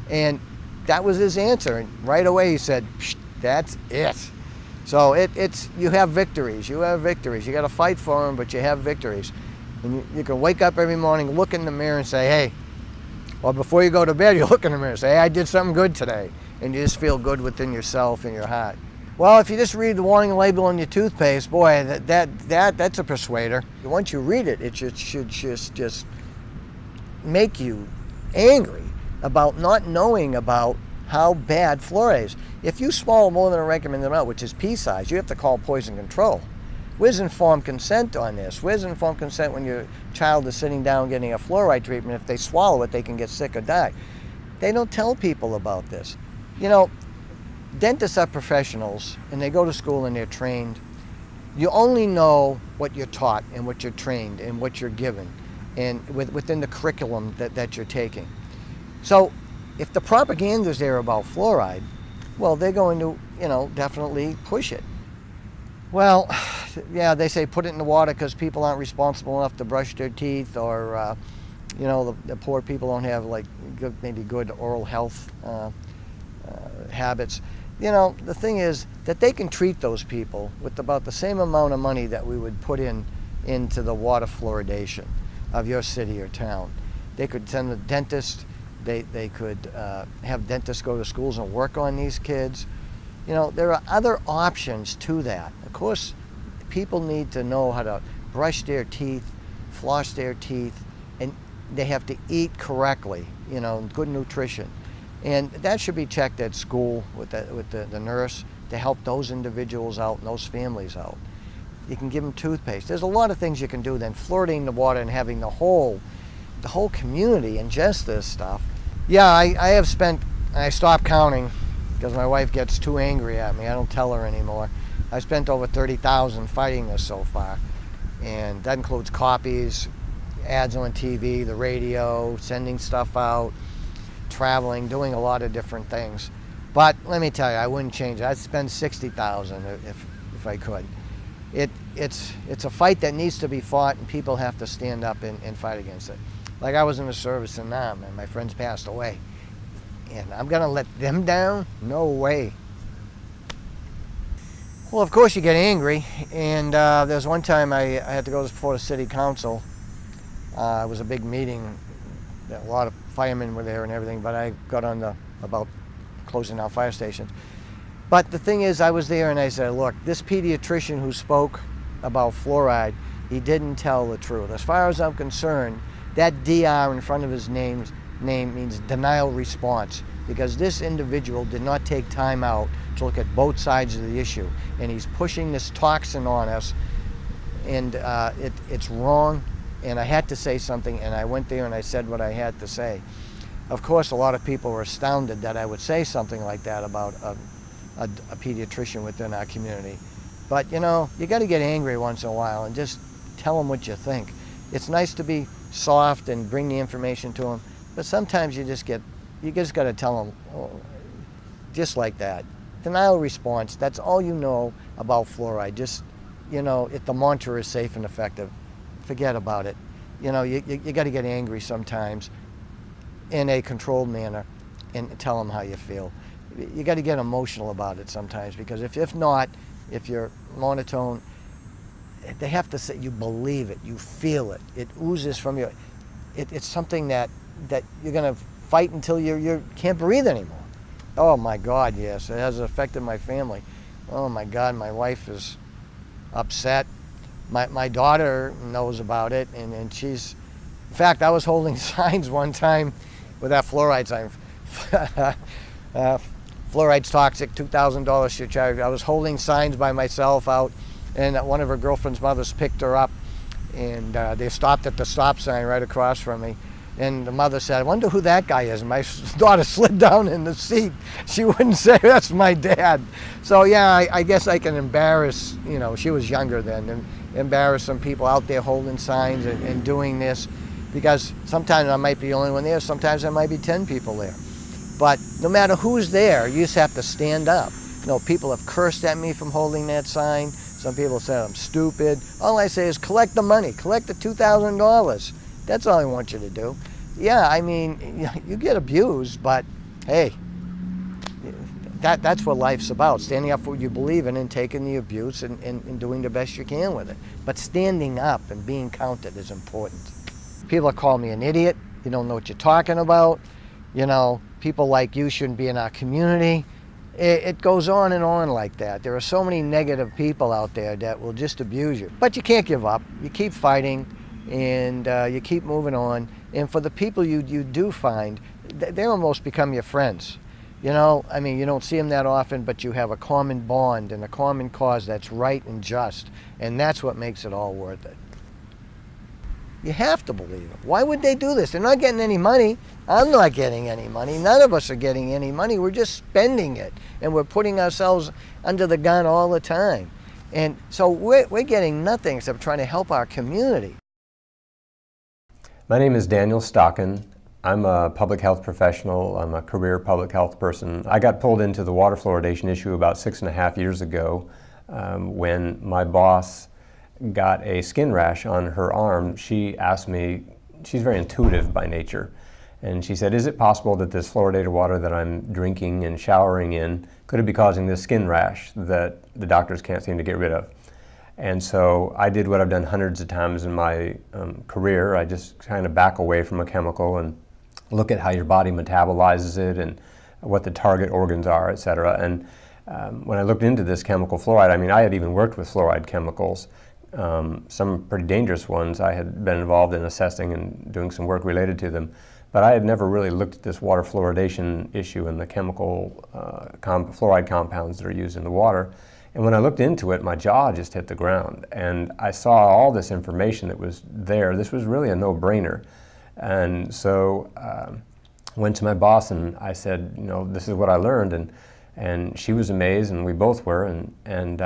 And that was his answer. And right away he said, that's it. So you have victories. You have victories. You got to fight for them, but you have victories. And you can wake up every morning, look in the mirror and say, hey, well, before you go to bed, you look in the mirror and say, hey, I did something good today. And you just feel good within yourself and your heart. Well, if you just read the warning label on your toothpaste, boy, that's a persuader. Once you read it, it should just make you angry about not knowing about how bad fluoride is. If you swallow more than a recommended amount, which is pea size, you have to call poison control. Where's informed consent on this? Where's informed consent when your child is sitting down getting a fluoride treatment? If they swallow it, they can get sick or die. They don't tell people about this. You know, dentists are professionals, and they go to school and they're trained. You only know what you're taught and what you're trained and what you're given and within the curriculum that you're taking. So if the propaganda is there about fluoride, well, they're going to, you know, definitely push it. Well, yeah, they say put it in the water because people aren't responsible enough to brush their teeth, or, you know, the poor people don't have like maybe good oral health habits. You know, the thing is that they can treat those people with about the same amount of money that we would put into the water fluoridation of your city or town. They could send a dentist. They could have dentists go to schools and work on these kids. You know, there are other options to that. Of course, people need to know how to brush their teeth, floss their teeth, and they have to eat correctly, you know, good nutrition. And that should be checked at school with the nurse to help those individuals out and those families out. You can give them toothpaste. There's a lot of things you can do than fluoridating the water and having the whole community ingest this stuff. Yeah, I stopped counting because my wife gets too angry at me. I don't tell her anymore. I spent over $30,000 fighting this so far. And that includes copies, ads on TV, the radio, sending stuff out, traveling, doing a lot of different things. But let me tell you, I wouldn't change it. I'd spend $60,000 if I could. It's a fight that needs to be fought, and people have to stand up and fight against it. Like I was in the service in Nam, and my friends passed away. And I'm gonna let them down? No way. Well, of course you get angry, and there's one time I had to go before the city council. It was a big meeting. A lot of firemen were there and everything, but I got on about closing down fire stations. But the thing is, I was there and I said, look, this pediatrician who spoke about fluoride, he didn't tell the truth. As far as I'm concerned, that DR in front of his name means denial response, because this individual did not take time out to look at both sides of the issue, and he's pushing this toxin on us, and it's wrong, and I had to say something, and I went there and I said what I had to say. Of course, a lot of people were astounded that I would say something like that about a pediatrician within our community. But you know, you got to get angry once in a while and just tell them what you think. It's nice to be soft and bring the information to them, but sometimes you just got to tell them, oh, just like that. Denial response, that's all you know about fluoride. Just, you know, if the mantra is safe and effective, forget about it. You know, you got to get angry sometimes in a controlled manner and tell them how you feel. You got to get emotional about it sometimes, because if not, if you're monotone, they have to say you believe it, you feel it, it oozes from you. It's something that you're going to fight until you can't breathe anymore. Oh my God, yes, it has affected my family. Oh my God, my wife is upset. My daughter knows about it, and she's, in fact, I was holding signs one time with that fluoride sign. Fluoride's toxic, $2,000 should charge. I was holding signs by myself out, and one of her girlfriend's mothers picked her up, and they stopped at the stop sign right across from me. And the mother said, I wonder who that guy is. And my daughter slid down in the seat. She wouldn't say, that's my dad. So yeah, I guess I can embarrass, you know, she was younger then, and embarrass some people out there holding signs and doing this, because sometimes I might be the only one there, sometimes there might be 10 people there. But no matter who's there, you just have to stand up. You know, people have cursed at me from holding that sign. Some people said I'm stupid. All I say is collect the money, collect the $2,000. That's all I want you to do. Yeah, I mean, you get abused, but hey, that's what life's about, standing up for what you believe in and taking the abuse and doing the best you can with it. But standing up and being counted is important. People call me an idiot. You don't know what you're talking about. You know, people like you shouldn't be in our community. It goes on and on like that. There are so many negative people out there that will just abuse you. But you can't give up. You keep fighting, and you keep moving on. And for the people you do find, they almost become your friends. You know, I mean, you don't see them that often, but you have a common bond and a common cause that's right and just, and that's what makes it all worth it. You have to believe it. Why would they do this? They're not getting any money. I'm not getting any money. None of us are getting any money. We're just spending it, and we're putting ourselves under the gun all the time. And so we're getting nothing except trying to help our community. My name is Daniel Stockin. I'm a public health professional. I'm a career public health person. I got pulled into the water fluoridation issue about 6.5 years ago when my boss got a skin rash on her arm. She asked me, she's very intuitive by nature, and she said, is it possible that this fluoridated water that I'm drinking and showering in could it be causing this skin rash that the doctors can't seem to get rid of? And so I did what I've done hundreds of times in my career. I just kind of back away from a chemical and look at how your body metabolizes it and what the target organs are, et cetera. And when I looked into this chemical fluoride, I mean, I had even worked with fluoride chemicals, some pretty dangerous ones. I had been involved in assessing and doing some work related to them, but I had never really looked at this water fluoridation issue and the chemical fluoride compounds that are used in the water. And when I looked into it, my jaw just hit the ground. And I saw all this information that was there. This was really a no-brainer. And so went to my boss and I said, you know, this is what I learned. And she was amazed, and we both were. And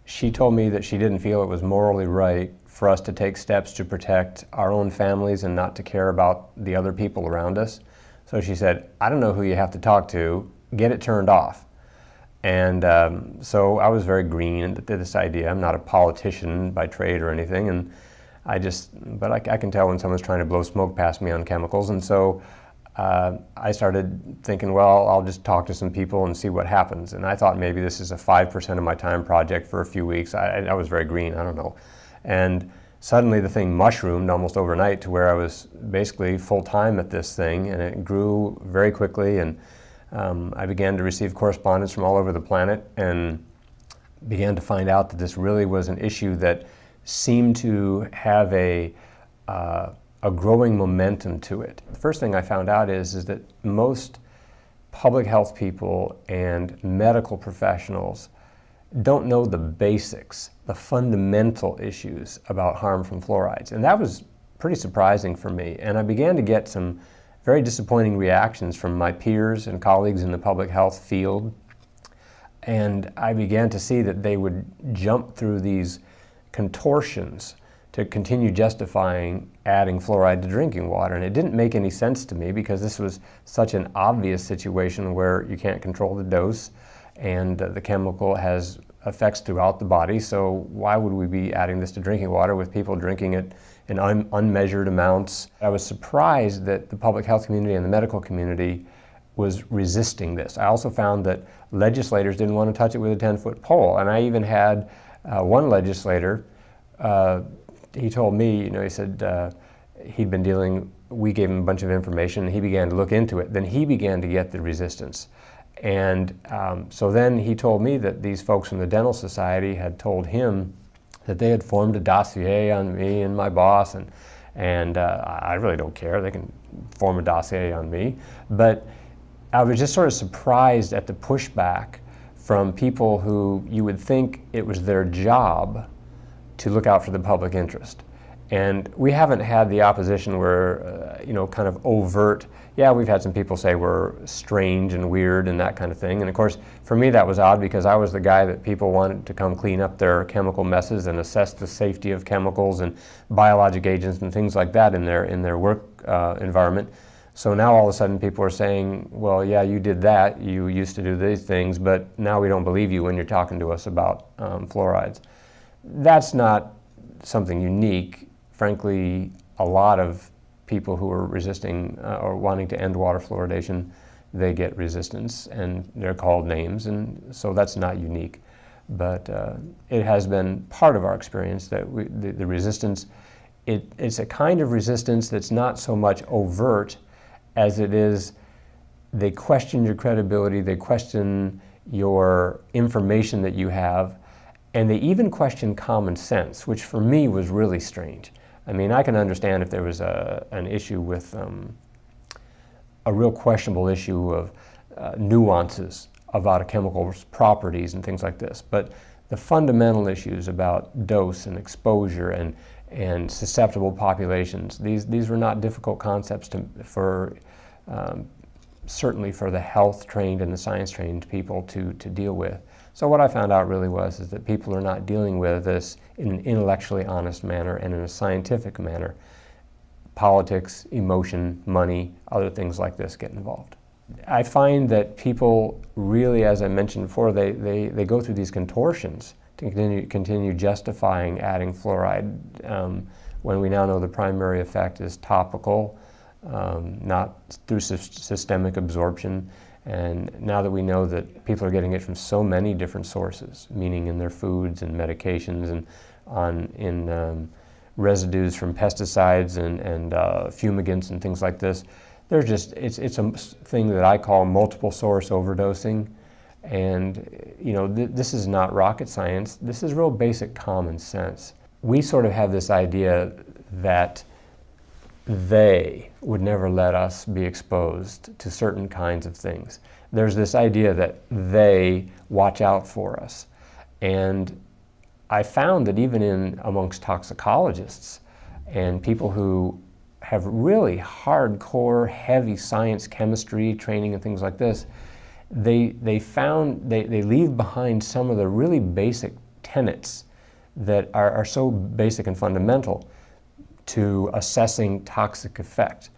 she told me that she didn't feel it was morally right for us to take steps to protect our own families and not to care about the other people around us. So she said, I don't know who you have to talk to, get it turned off. And so I was very green to this idea. I'm not a politician by trade or anything, and but I can tell when someone's trying to blow smoke past me on chemicals. And so I started thinking, well, I'll just talk to some people and see what happens. And I thought maybe this is a 5% of my time project for a few weeks. I was very green, I don't know. And suddenly the thing mushroomed almost overnight to where I was basically full-time at this thing, and it grew very quickly. And I began to receive correspondence from all over the planet and began to find out that this really was an issue that seemed to have a growing momentum to it. The first thing I found out is that most public health people and medical professionals don't know the basics, the fundamental issues about harm from fluorides. And that was pretty surprising for me. And I began to get some very disappointing reactions from my peers and colleagues in the public health field. And I began to see that they would jump through these contortions to continue justifying adding fluoride to drinking water. And it didn't make any sense to me because this was such an obvious situation where you can't control the dose and the chemical has effects throughout the body. So why would we be adding this to drinking water with people drinking it in unmeasured amounts? I was surprised that the public health community and the medical community was resisting this. I also found that legislators didn't want to touch it with a 10-foot pole. And I even had one legislator, he told me, you know, he said he'd been dealing, we gave him a bunch of information, and he began to look into it. Then he began to get the resistance. And so then he told me that these folks from the Dental Society had told him that they had formed a dossier on me and my boss, and I really don't care, they can form a dossier on me. But I was just sort of surprised at the pushback from people who you would think it was their job to look out for the public interest. And we haven't had the opposition where, you know, kind of overt, yeah, we've had some people say we're strange and weird and that kind of thing. And of course, for me that was odd because I was the guy that people wanted to come clean up their chemical messes and assess the safety of chemicals and biologic agents and things like that in their work environment. So now all of a sudden people are saying, well, yeah, you did that, you used to do these things, but now we don't believe you when you're talking to us about fluorides. That's not something unique. Frankly, a lot of people who are resisting or wanting to end water fluoridation, they get resistance and they're called names, and so that's not unique. But it has been part of our experience that the resistance, it's a kind of resistance that's not so much overt as it is they question your credibility, they question your information that you have, and they even question common sense, which for me was really strange. I mean, I can understand if there was an issue with a real questionable issue of nuances about a chemical's properties and things like this. But the fundamental issues about dose and exposure and susceptible populations, these were not difficult concepts certainly for the health-trained and the science-trained people to deal with. So what I found out really is that people are not dealing with this in an intellectually honest manner and in a scientific manner. Politics, emotion, money, other things like this get involved. I find that people really, as I mentioned before, they go through these contortions to continue justifying adding fluoride when we now know the primary effect is topical, not through systemic absorption. And now that we know that people are getting it from so many different sources, meaning in their foods and medications and in residues from pesticides and fumigants and things like this, it's a thing that I call multiple source overdosing. And this is not rocket science. This is real basic common sense. We sort of have this idea that they would never let us be exposed to certain kinds of things. There's this idea that they watch out for us. And I found that even amongst toxicologists and people who have really hardcore, heavy science, chemistry training and things like this, they leave behind some of the really basic tenets that are so basic and fundamental to assessing toxic effect.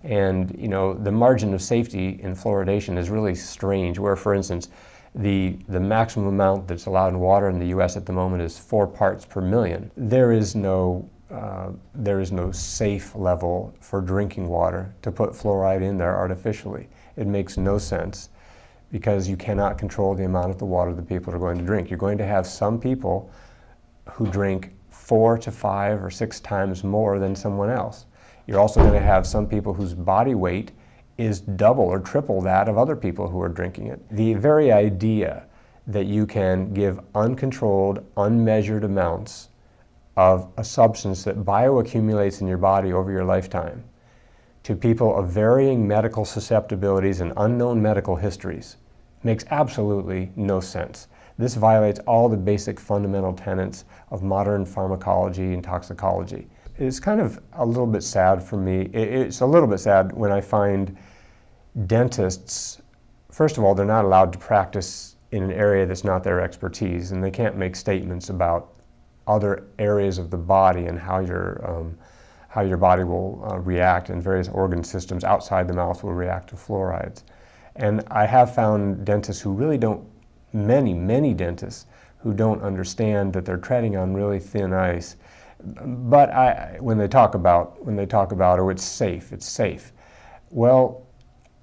And the margin of safety in fluoridation is really strange, where, for instance, the maximum amount that's allowed in water in the US at the moment is 4 parts per million. There is no safe level for drinking water to put fluoride in there artificially. It makes no sense, because you cannot control the amount of the water that people are going to drink. You're going to have some people who drink 4 to 5 or 6 times more than someone else. You're also going to have some people whose body weight is double or triple that of other people who are drinking it. The very idea that you can give uncontrolled, unmeasured amounts of a substance that bioaccumulates in your body over your lifetime to people of varying medical susceptibilities and unknown medical histories makes absolutely no sense. This violates all the basic fundamental tenets of modern pharmacology and toxicology. It's kind of a little bit sad for me. It's a little bit sad when I find dentists, first of all, they're not allowed to practice in an area that's not their expertise, and they can't make statements about other areas of the body and how your body will react, and various organ systems outside the mouth will react to fluorides. And I have found dentists who really don't, many dentists who don't understand that they're treading on really thin ice. But when they talk about, oh, it's safe. Well,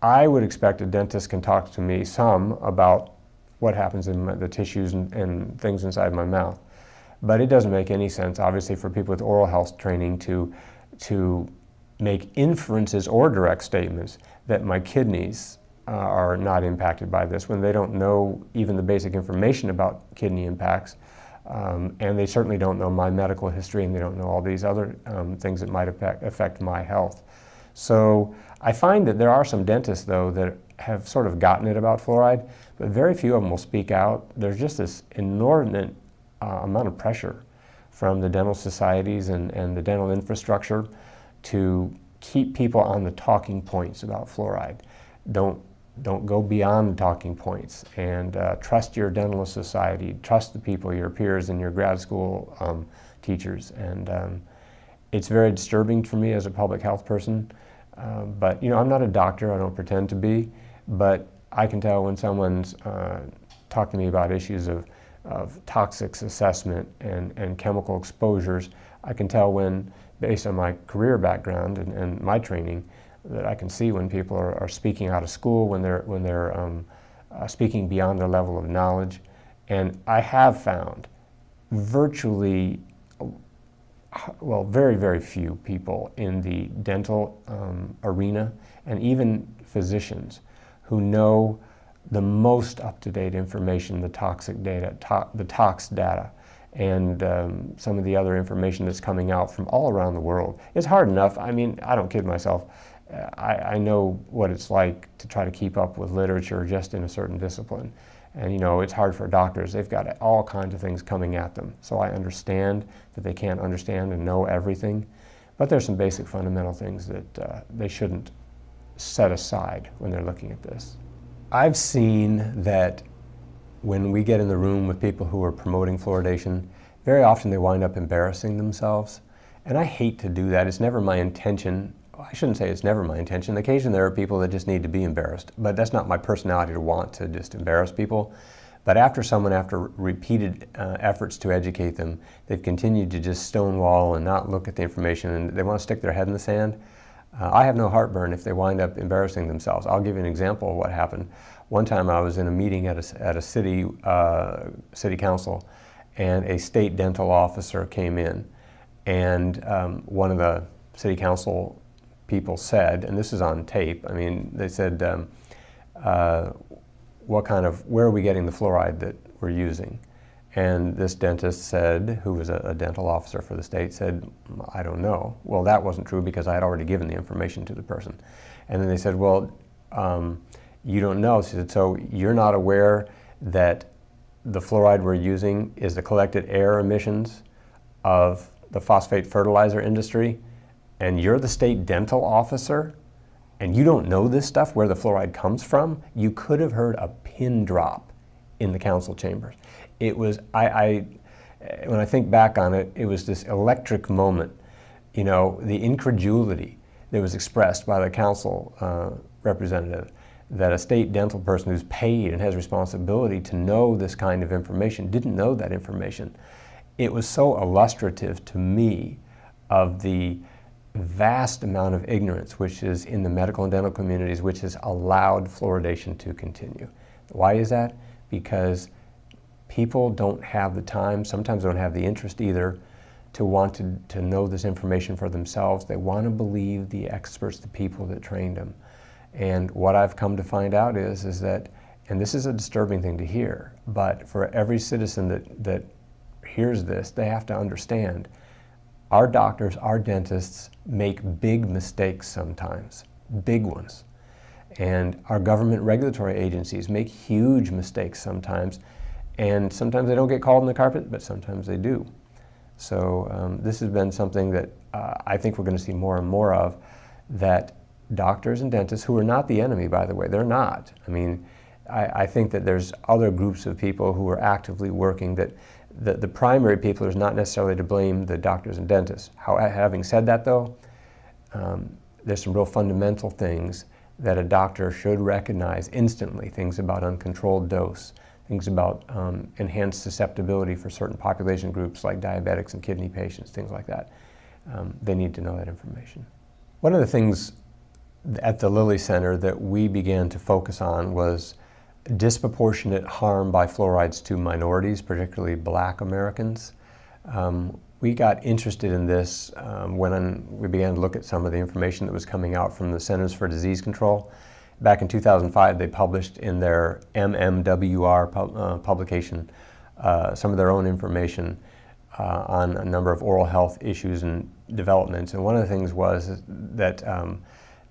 I would expect a dentist can talk to me some about what happens in the tissues and things inside my mouth. But it doesn't make any sense, obviously, for people with oral health training to make inferences or direct statements that my kidneys are not impacted by this, when they don't know even the basic information about kidney impacts, and they certainly don't know my medical history, and they don't know all these other things that might affect my health. So I find that there are some dentists, though, that have sort of gotten it about fluoride, but very few of them will speak out. There's just this inordinate amount of pressure from the dental societies and the dental infrastructure to keep people on the talking points about fluoride. Don't go beyond the talking points, and trust your dental society, trust the people, your peers and your grad school teachers. And it's very disturbing for me as a public health person, but I'm not a doctor, I don't pretend to be, but I can tell when someone's talking to me about issues of toxics assessment and chemical exposures. I can tell when, based on my career background and my training, that I can see when people are speaking out of school, when they're speaking beyond their level of knowledge. And I have found virtually, well, very, very few people in the dental arena, and even physicians, who know the most up-to-date information, the toxic data, the tox data, and some of the other information that's coming out from all around the world. It's hard enough, I mean, I don't kid myself, I know what it's like to try to keep up with literature just in a certain discipline. And you know, it's hard for doctors. They've got all kinds of things coming at them. So I understand that they can't understand and know everything, but there's some basic fundamental things that they shouldn't set aside when they're looking at this. I've seen that when we get in the room with people who are promoting fluoridation, very often they wind up embarrassing themselves. And I hate to do that. It's never my intention. I shouldn't say it's never my intention. Occasionally there are people that just need to be embarrassed, but that's not my personality to want to just embarrass people. But after repeated efforts to educate them, they've continued to just stonewall and not look at the information, and they want to stick their head in the sand. I have no heartburn if they wind up embarrassing themselves. I'll give you an example of what happened. One time I was in a meeting at a city council, and a state dental officer came in, and one of the city council people said, and this is on tape, I mean, they said, where are we getting the fluoride that we're using? And this dentist said, who was a dental officer for the state, said, I don't know. Well, that wasn't true because I had already given the information to the person. And then they said, well, you don't know. She said, so you're not aware that the fluoride we're using is the collected air emissions of the phosphate fertilizer industry, and you're the state dental officer, and you don't know this stuff, where the fluoride comes from? You could have heard a pin drop in the council chambers. It was, when I think back on it, it was this electric moment. You know, the incredulity that was expressed by the council representative that a state dental person who's paid and has responsibility to know this kind of information didn't know that information. It was so illustrative to me of the vast amount of ignorance which is in the medical and dental communities, which has allowed fluoridation to continue. Why is that? Because people don't have the time, sometimes don't have the interest either, to want to know this information for themselves. They want to believe the experts, the people that trained them. And what I've come to find out is that, and this is a disturbing thing to hear, but for every citizen that hears this, they have to understand our doctors, our dentists make big mistakes sometimes, big ones. And our government regulatory agencies make huge mistakes sometimes, and sometimes they don't get called on the carpet, but sometimes they do. So this has been something that I think we're going to see more and more of, that doctors and dentists, who are not the enemy, by the way, they're not. I mean, I think that there's other groups of people who are actively working that the primary people is not necessarily to blame the doctors and dentists. Having said that though, there's some real fundamental things that a doctor should recognize instantly, things about uncontrolled dose, things about enhanced susceptibility for certain population groups like diabetics and kidney patients, things like that. They need to know that information. One of the things at the Lilly Center that we began to focus on was disproportionate harm by fluorides to minorities, particularly Black Americans. We got interested in this when we began to look at some of the information that was coming out from the Centers for Disease Control. Back in 2005, they published in their MMWR publication some of their own information on a number of oral health issues and developments. And one of the things was that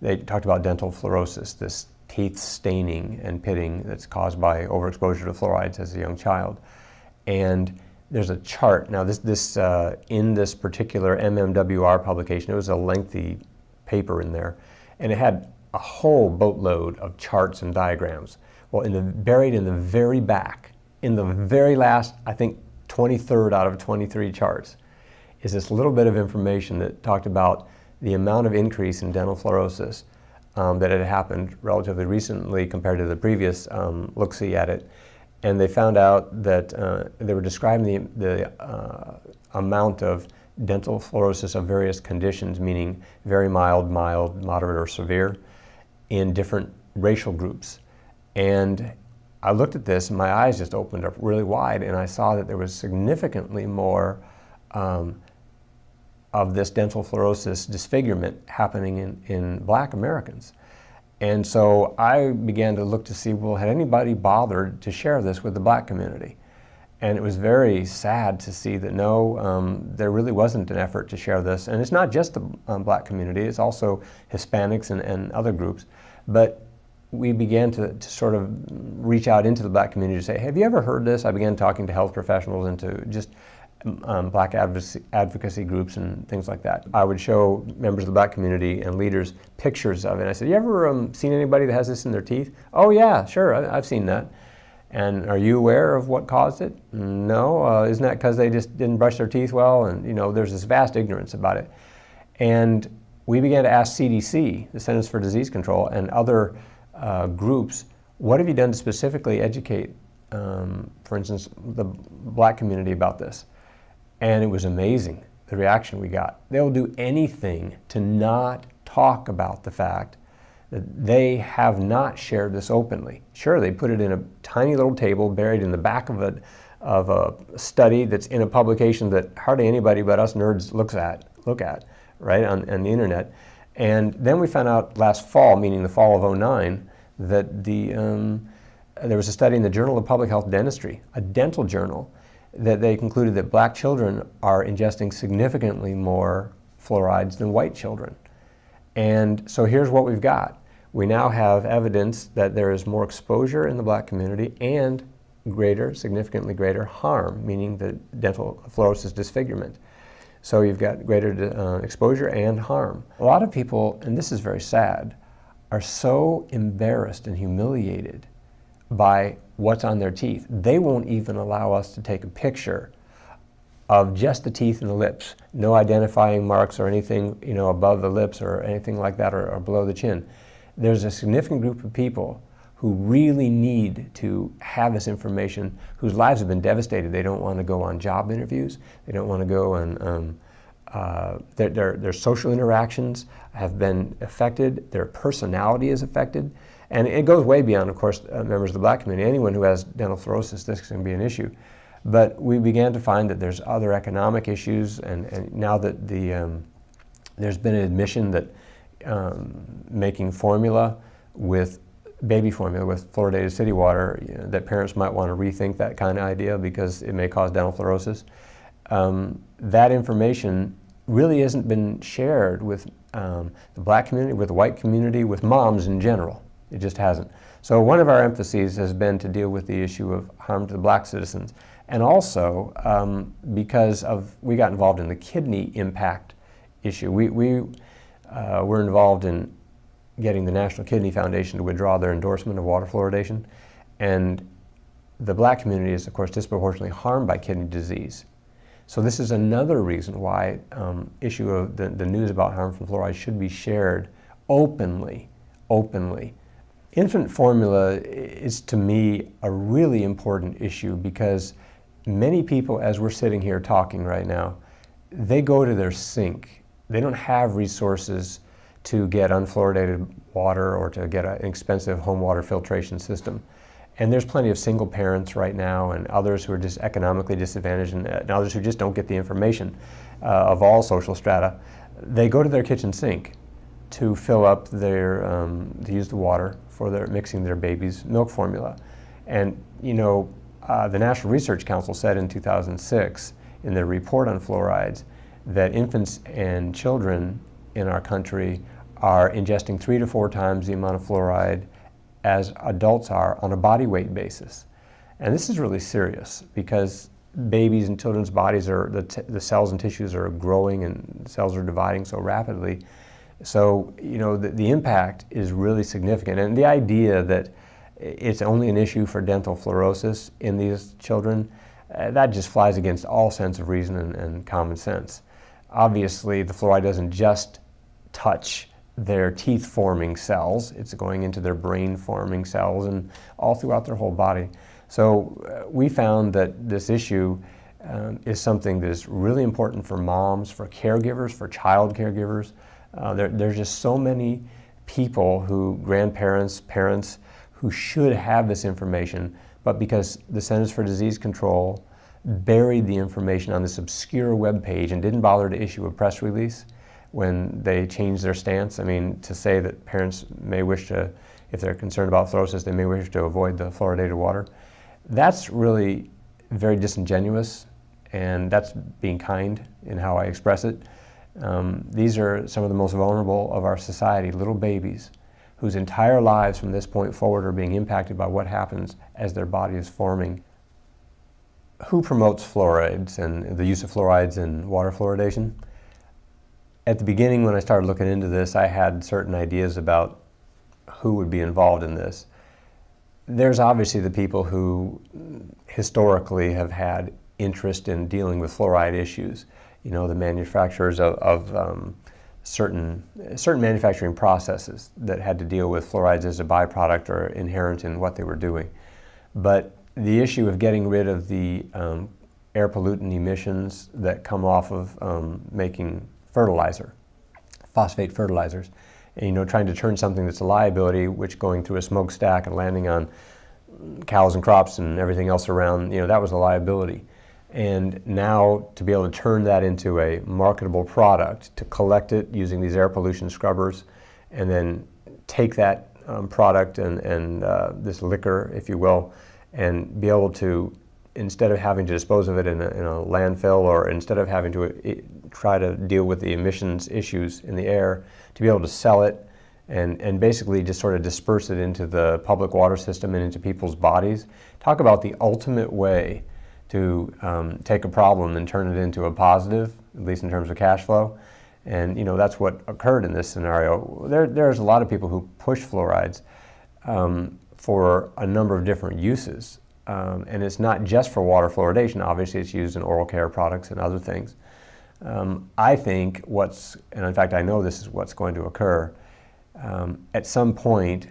they talked about dental fluorosis, this teeth staining and pitting that's caused by overexposure to fluorides as a young child. And there's a chart. Now in this particular MMWR publication, it was a lengthy paper in there, and it had a whole boatload of charts and diagrams. Well, buried in the very back, in the very last, I think 23rd out of 23 charts, is this little bit of information that talked about the amount of increase in dental fluorosis that had happened relatively recently compared to the previous look-see at it. And they found out that they were describing the amount of dental fluorosis of various conditions, meaning very mild, moderate, or severe, in different racial groups. And I looked at this and my eyes just opened up really wide, and I saw that there was significantly more of this dental fluorosis disfigurement happening in Black Americans. And so I began to look to see, well, had anybody bothered to share this with the Black community? And it was very sad to see that no, there really wasn't an effort to share this. And it's not just the black community, it's also Hispanics and other groups. But we began to sort of reach out into the black community to say, have you ever heard this? I began talking to health professionals and to just black advocacy groups and things like that. I would show members of the black community and leaders pictures of it. And I said, you ever seen anybody that has this in their teeth? Oh yeah, sure, I've seen that. And are you aware of what caused it? No, isn't that because they just didn't brush their teeth well? And you know, there's this vast ignorance about it. And we began to ask CDC, the Centers for Disease Control, and other groups, what have you done to specifically educate, for instance, the black community about this? And it was amazing, the reaction we got. They'll do anything to not talk about the fact that they have not shared this openly. Sure, they put it in a tiny little table buried in the back of a study that's in a publication that hardly anybody but us nerds look at, right, on the internet. And then we found out last fall, meaning the fall of '09, that there was a study in the Journal of Public Health Dentistry, a dental journal, that they concluded that black children are ingesting significantly more fluorides than white children. And so here's what we've got. We now have evidence that there is more exposure in the black community and significantly greater harm, meaning the dental fluorosis disfigurement. So you've got greater exposure and harm. A lot of people, and this is very sad, are so embarrassed and humiliated by what's on their teeth. They won't even allow us to take a picture of just the teeth and the lips. No identifying marks or anything, you know, above the lips or anything like that, or below the chin. There's a significant group of people who really need to have this information, whose lives have been devastated. They don't want to go on job interviews. They don't want to go on, their social interactions have been affected. Their personality is affected. And it goes way beyond, of course, members of the black community. Anyone who has dental fluorosis, this can be an issue. But we began to find that there's other economic issues, and now that there's been an admission that making formula with baby formula with fluoridated city water, you know, that parents might want to rethink that kind of idea because it may cause dental fluorosis. That information really hasn't been shared with the black community, with the white community, with moms in general. It just hasn't. So one of our emphases has been to deal with the issue of harm to the black citizens. And also because we got involved in the kidney impact issue. We were involved in getting the National Kidney Foundation to withdraw their endorsement of water fluoridation. And the black community is, of course, disproportionately harmed by kidney disease. So this is another reason why issue of the news about harm from fluoride should be shared openly. Infant formula is, to me, a really important issue because many people, as we're sitting here talking right now, they go to their sink. They don't have resources to get unfluoridated water or to get an expensive home water filtration system. And there's plenty of single parents right now and others who are just economically disadvantaged and others who just don't get the information of all social strata. They go to their kitchen sink to fill up their, to use the water for their mixing their baby's milk formula. And you know, the National Research Council said in 2006 in their report on fluorides that infants and children in our country are ingesting 3 to 4 times the amount of fluoride as adults are on a body weight basis. And this is really serious because babies and children's bodies are, the cells and tissues are growing and cells are dividing so rapidly. So, you know, the impact is really significant. And the idea that it's only an issue for dental fluorosis in these children, that just flies against all sense of reason and common sense. Obviously, the fluoride doesn't just touch their teeth-forming cells. It's going into their brain-forming cells and all throughout their whole body. So we found that this issue is something that is really important for moms, for caregivers, for child caregivers. There's just so many people who, grandparents, parents, who should have this information, but because the Centers for Disease Control buried the information on this obscure web page and didn't bother to issue a press release when they changed their stance. I mean, to say that parents may wish to, if they're concerned about fluorosis, they may wish to avoid the fluoridated water. That's really very disingenuous, and that's being kind in how I express it. These are some of the most vulnerable of our society, little babies whose entire lives from this point forward are being impacted by what happens as their body is forming. Who promotes fluorides and the use of fluorides in water fluoridation? At the beginning, when I started looking into this, I had certain ideas about who would be involved in this. There's obviously the people who historically have had interest in dealing with fluoride issues. You know, the manufacturers of certain manufacturing processes that had to deal with fluorides as a byproduct or inherent in what they were doing. But the issue of getting rid of the air pollutant emissions that come off of making fertilizer, phosphate fertilizers, and, you know, trying to turn something that's a liability, which going through a smokestack and landing on cows and crops and everything else around, you know, that was a liability. And now to be able to turn that into a marketable product, to collect it using these air pollution scrubbers, and then take that product and this liquor, if you will, and be able to, instead of having to dispose of it in a landfill, or instead of having to try to deal with the emissions issues in the air, to be able to sell it and basically just sort of disperse it into the public water system and into people's bodies. Talk about the ultimate way to take a problem and turn it into a positive, at least in terms of cash flow. And, you know, that's what occurred in this scenario. There's a lot of people who push fluorides for a number of different uses. And it's not just for water fluoridation. Obviously, it's used in oral care products and other things. I think and in fact I know this is what's going to occur, at some point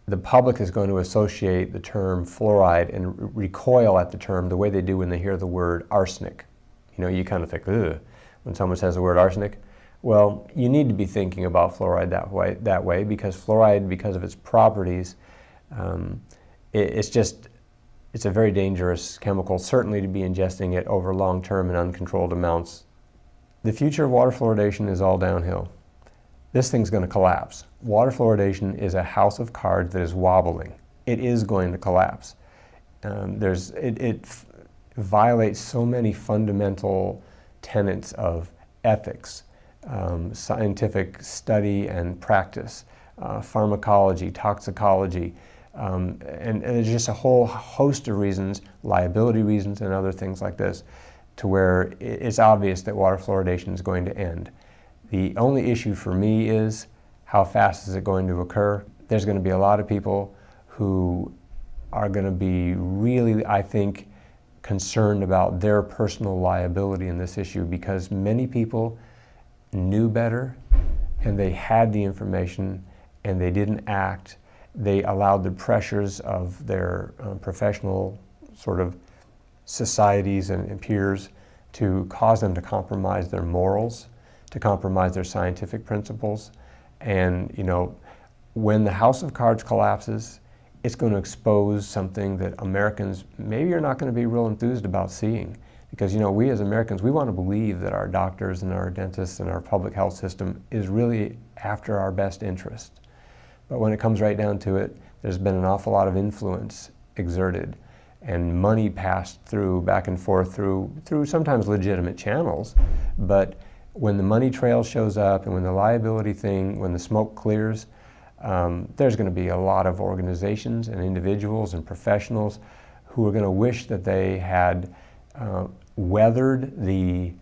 the public is going to associate the term fluoride and recoil at the term the way they do when they hear the word arsenic. You know, you kind of think, ugh, when someone says the word arsenic. Well, you need to be thinking about fluoride that way because fluoride, because of its properties, it's a very dangerous chemical, certainly to be ingesting it over long-term and uncontrolled amounts. The future of water fluoridation is all downhill. This thing's going to collapse. Water fluoridation is a house of cards that is wobbling. It is going to collapse. It violates so many fundamental tenets of ethics, scientific study and practice, pharmacology, toxicology, and there's just a whole host of reasons, liability reasons and other things like this, to where it's obvious that water fluoridation is going to end. The only issue for me is how fast is it going to occur? There's going to be a lot of people who are going to be really, I think, concerned about their personal liability in this issue because many people knew better and they had the information and they didn't act. They allowed the pressures of their professional sort of societies and peers to cause them to compromise their morals, to compromise their scientific principles. And, you know, when the house of cards collapses, it's going to expose something that Americans maybe are not going to be real enthused about seeing. Because, you know, we as Americans, we want to believe that our doctors and our dentists and our public health system is really after our best interest. But when it comes right down to it, there's been an awful lot of influence exerted and money passed through, back and forth through sometimes legitimate channels. But when the money trail shows up and when the liability thing, when the smoke clears, there's going to be a lot of organizations and individuals and professionals who are going to wish that they had weathered the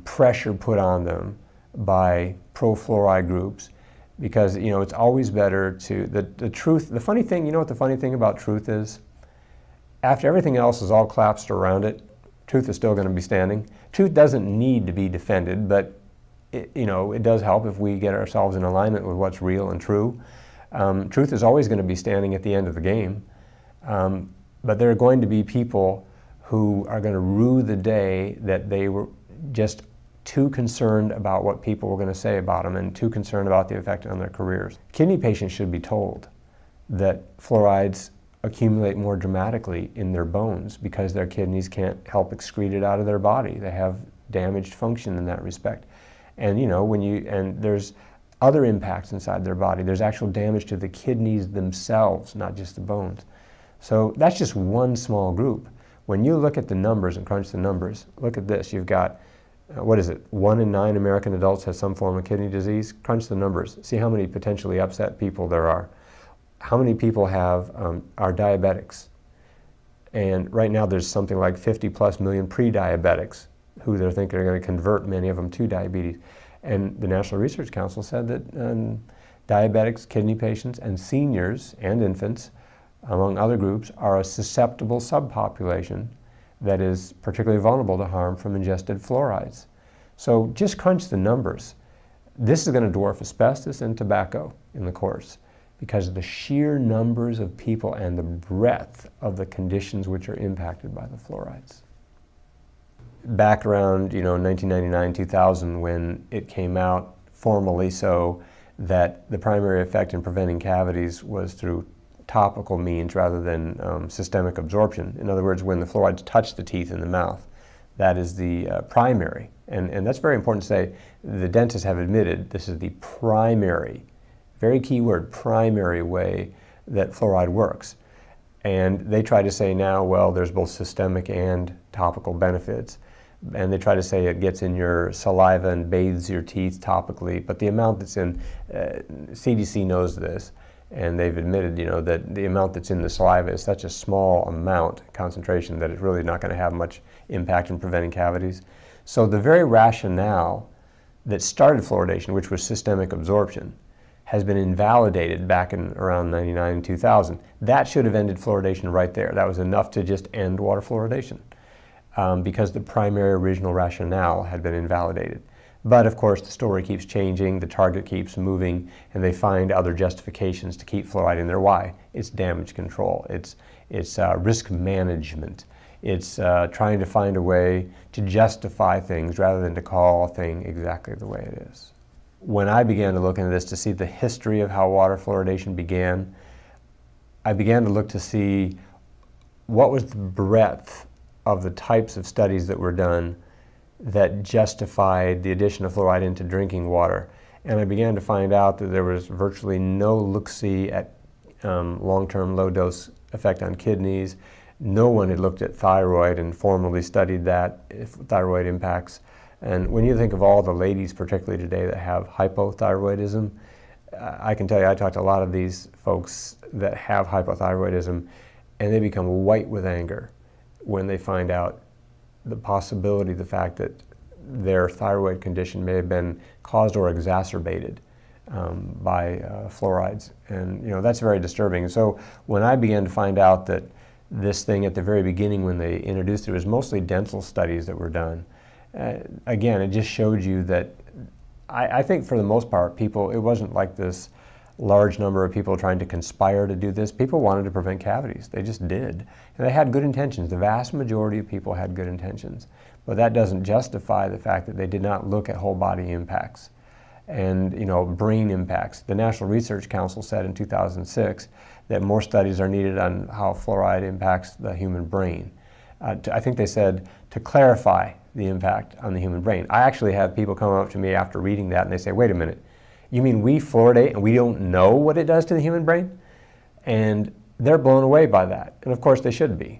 pressure put on them by pro-fluoride groups, because, you know, it's always better to, the truth, the funny thing, you know what the funny thing about truth is? After everything else is all collapsed around it, truth is still going to be standing. Truth doesn't need to be defended, but you know, it does help if we get ourselves in alignment with what's real and true. Truth is always going to be standing at the end of the game, but there are going to be people who are going to rue the day that they were just too concerned about what people were going to say about them and too concerned about the effect on their careers. Kidney patients should be told that fluorides accumulate more dramatically in their bones because their kidneys can't help excrete it out of their body. They have damaged function in that respect. And, you know, and there's other impacts inside their body. There's actual damage to the kidneys themselves, not just the bones. So that's just one small group. When you look at the numbers and crunch the numbers, look at this. You've got, what is it, 1 in 9 American adults has some form of kidney disease. Crunch the numbers. See how many potentially upset people there are. How many people are diabetics? And right now there's something like 50+ million pre-diabetics who they're thinking are going to convert many of them to diabetes. And the National Research Council said that diabetics, kidney patients, and seniors and infants, among other groups, are a susceptible subpopulation that is particularly vulnerable to harm from ingested fluorides. So just crunch the numbers. This is going to dwarf asbestos and tobacco in the course because of the sheer numbers of people and the breadth of the conditions which are impacted by the fluorides. Back around 1999, 2000, when it came out formally so that the primary effect in preventing cavities was through topical means rather than systemic absorption. In other words, when the fluorides touch the teeth in the mouth, that is the primary. And that's very important to say. The dentists have admitted this is the primary, very key word, primary way that fluoride works. And they try to say now, well, there's both systemic and topical benefits. And they try to say it gets in your saliva and bathes your teeth topically, but the amount that's in, CDC knows this, and they've admitted, that the amount that's in the saliva is such a small amount, concentration, that it's really not going to have much impact in preventing cavities. So the very rationale that started fluoridation, which was systemic absorption, has been invalidated back in around 99, 2000. That should have ended fluoridation right there. That was enough to just end water fluoridation. Because the primary original rationale had been invalidated. But of course the story keeps changing, the target keeps moving, and they find other justifications to keep fluoride in there. Why? It's damage control, it's risk management, it's trying to find a way to justify things rather than to call a thing exactly the way it is. When I began to look into this to see the history of how water fluoridation began, I began to look to see what was the breadth of the types of studies that were done that justified the addition of fluoride into drinking water. And I began to find out that there was virtually no look-see at long-term low-dose effect on kidneys. No one had looked at thyroid and formally studied that, if thyroid impacts. And when you think of all the ladies, particularly today, that have hypothyroidism, I can tell you I talked to a lot of these folks that have hypothyroidism, and they become white with anger when they find out the possibility, the fact that their thyroid condition may have been caused or exacerbated by fluorides. And that's very disturbing. So when I began to find out that this thing at the very beginning when they introduced it was mostly dental studies that were done, again, it just showed you that I think for the most part people, it wasn't like this large number of people trying to conspire to do this. People wanted to prevent cavities. They just did. And they had good intentions. The vast majority of people had good intentions. But that doesn't justify the fact that they did not look at whole body impacts and brain impacts. The National Research Council said in 2006 that more studies are needed on how fluoride impacts the human brain. I think they said to clarify the impact on the human brain. I actually have people come up to me after reading that and they say, wait a minute, you mean we fluoridate and we don't know what it does to the human brain? And they're blown away by that. And of course they should be.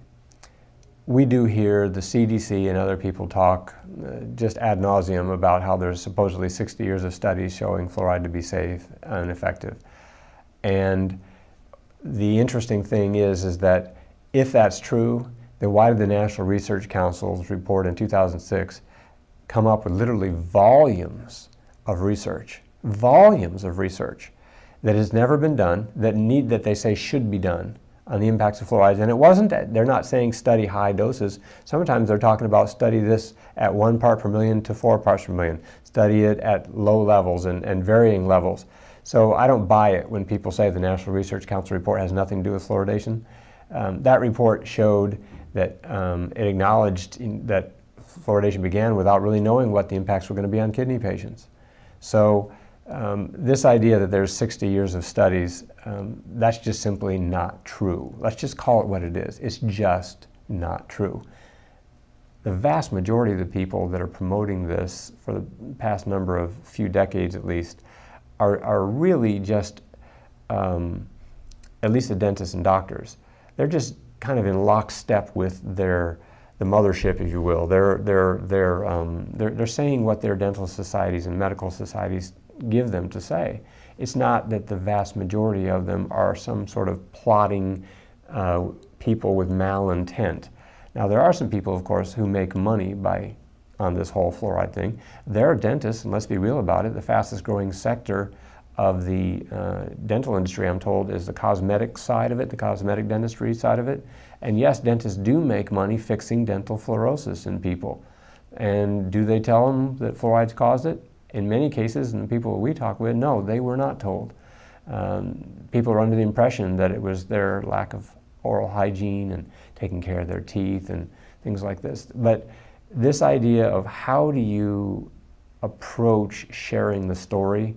We do hear the CDC and other people talk just ad nauseum about how there's supposedly 60 years of studies showing fluoride to be safe and effective. And the interesting thing is that if that's true, then why did the National Research Council's report in 2006 come up with literally volumes of research that has never been done, that they say should be done on the impacts of fluorides? And it wasn't that they're not saying study high doses. Sometimes they're talking about study this at 1 part per million to 4 parts per million. Study it at low levels and varying levels. So I don't buy it when people say the National Research Council report has nothing to do with fluoridation. That report showed that it acknowledged that fluoridation began without really knowing what the impacts were going to be on kidney patients. So this idea that there's 60 years of studies, that's just simply not true. Let's just call it what it is. It's just not true. The vast majority of the people that are promoting this for the past number of few decades at least are really just, at least the dentists and doctors, they're just kind of in lockstep with the mothership, if you will. They're saying what their dental societies and medical societies give them to say. It's not that the vast majority of them are some sort of plotting people with malintent. Now, there are some people, of course, who make money on this whole fluoride thing. There are dentists, and let's be real about it, the fastest growing sector of the dental industry, I'm told, is the cosmetic side of it, the cosmetic dentistry side of it. And yes, dentists do make money fixing dental fluorosis in people. And do they tell them that fluoride's caused it? In many cases, and the people we talk with, no, they were not told. People are under the impression that it was their lack of oral hygiene and taking care of their teeth and things like this. But this idea of how do you approach sharing the story,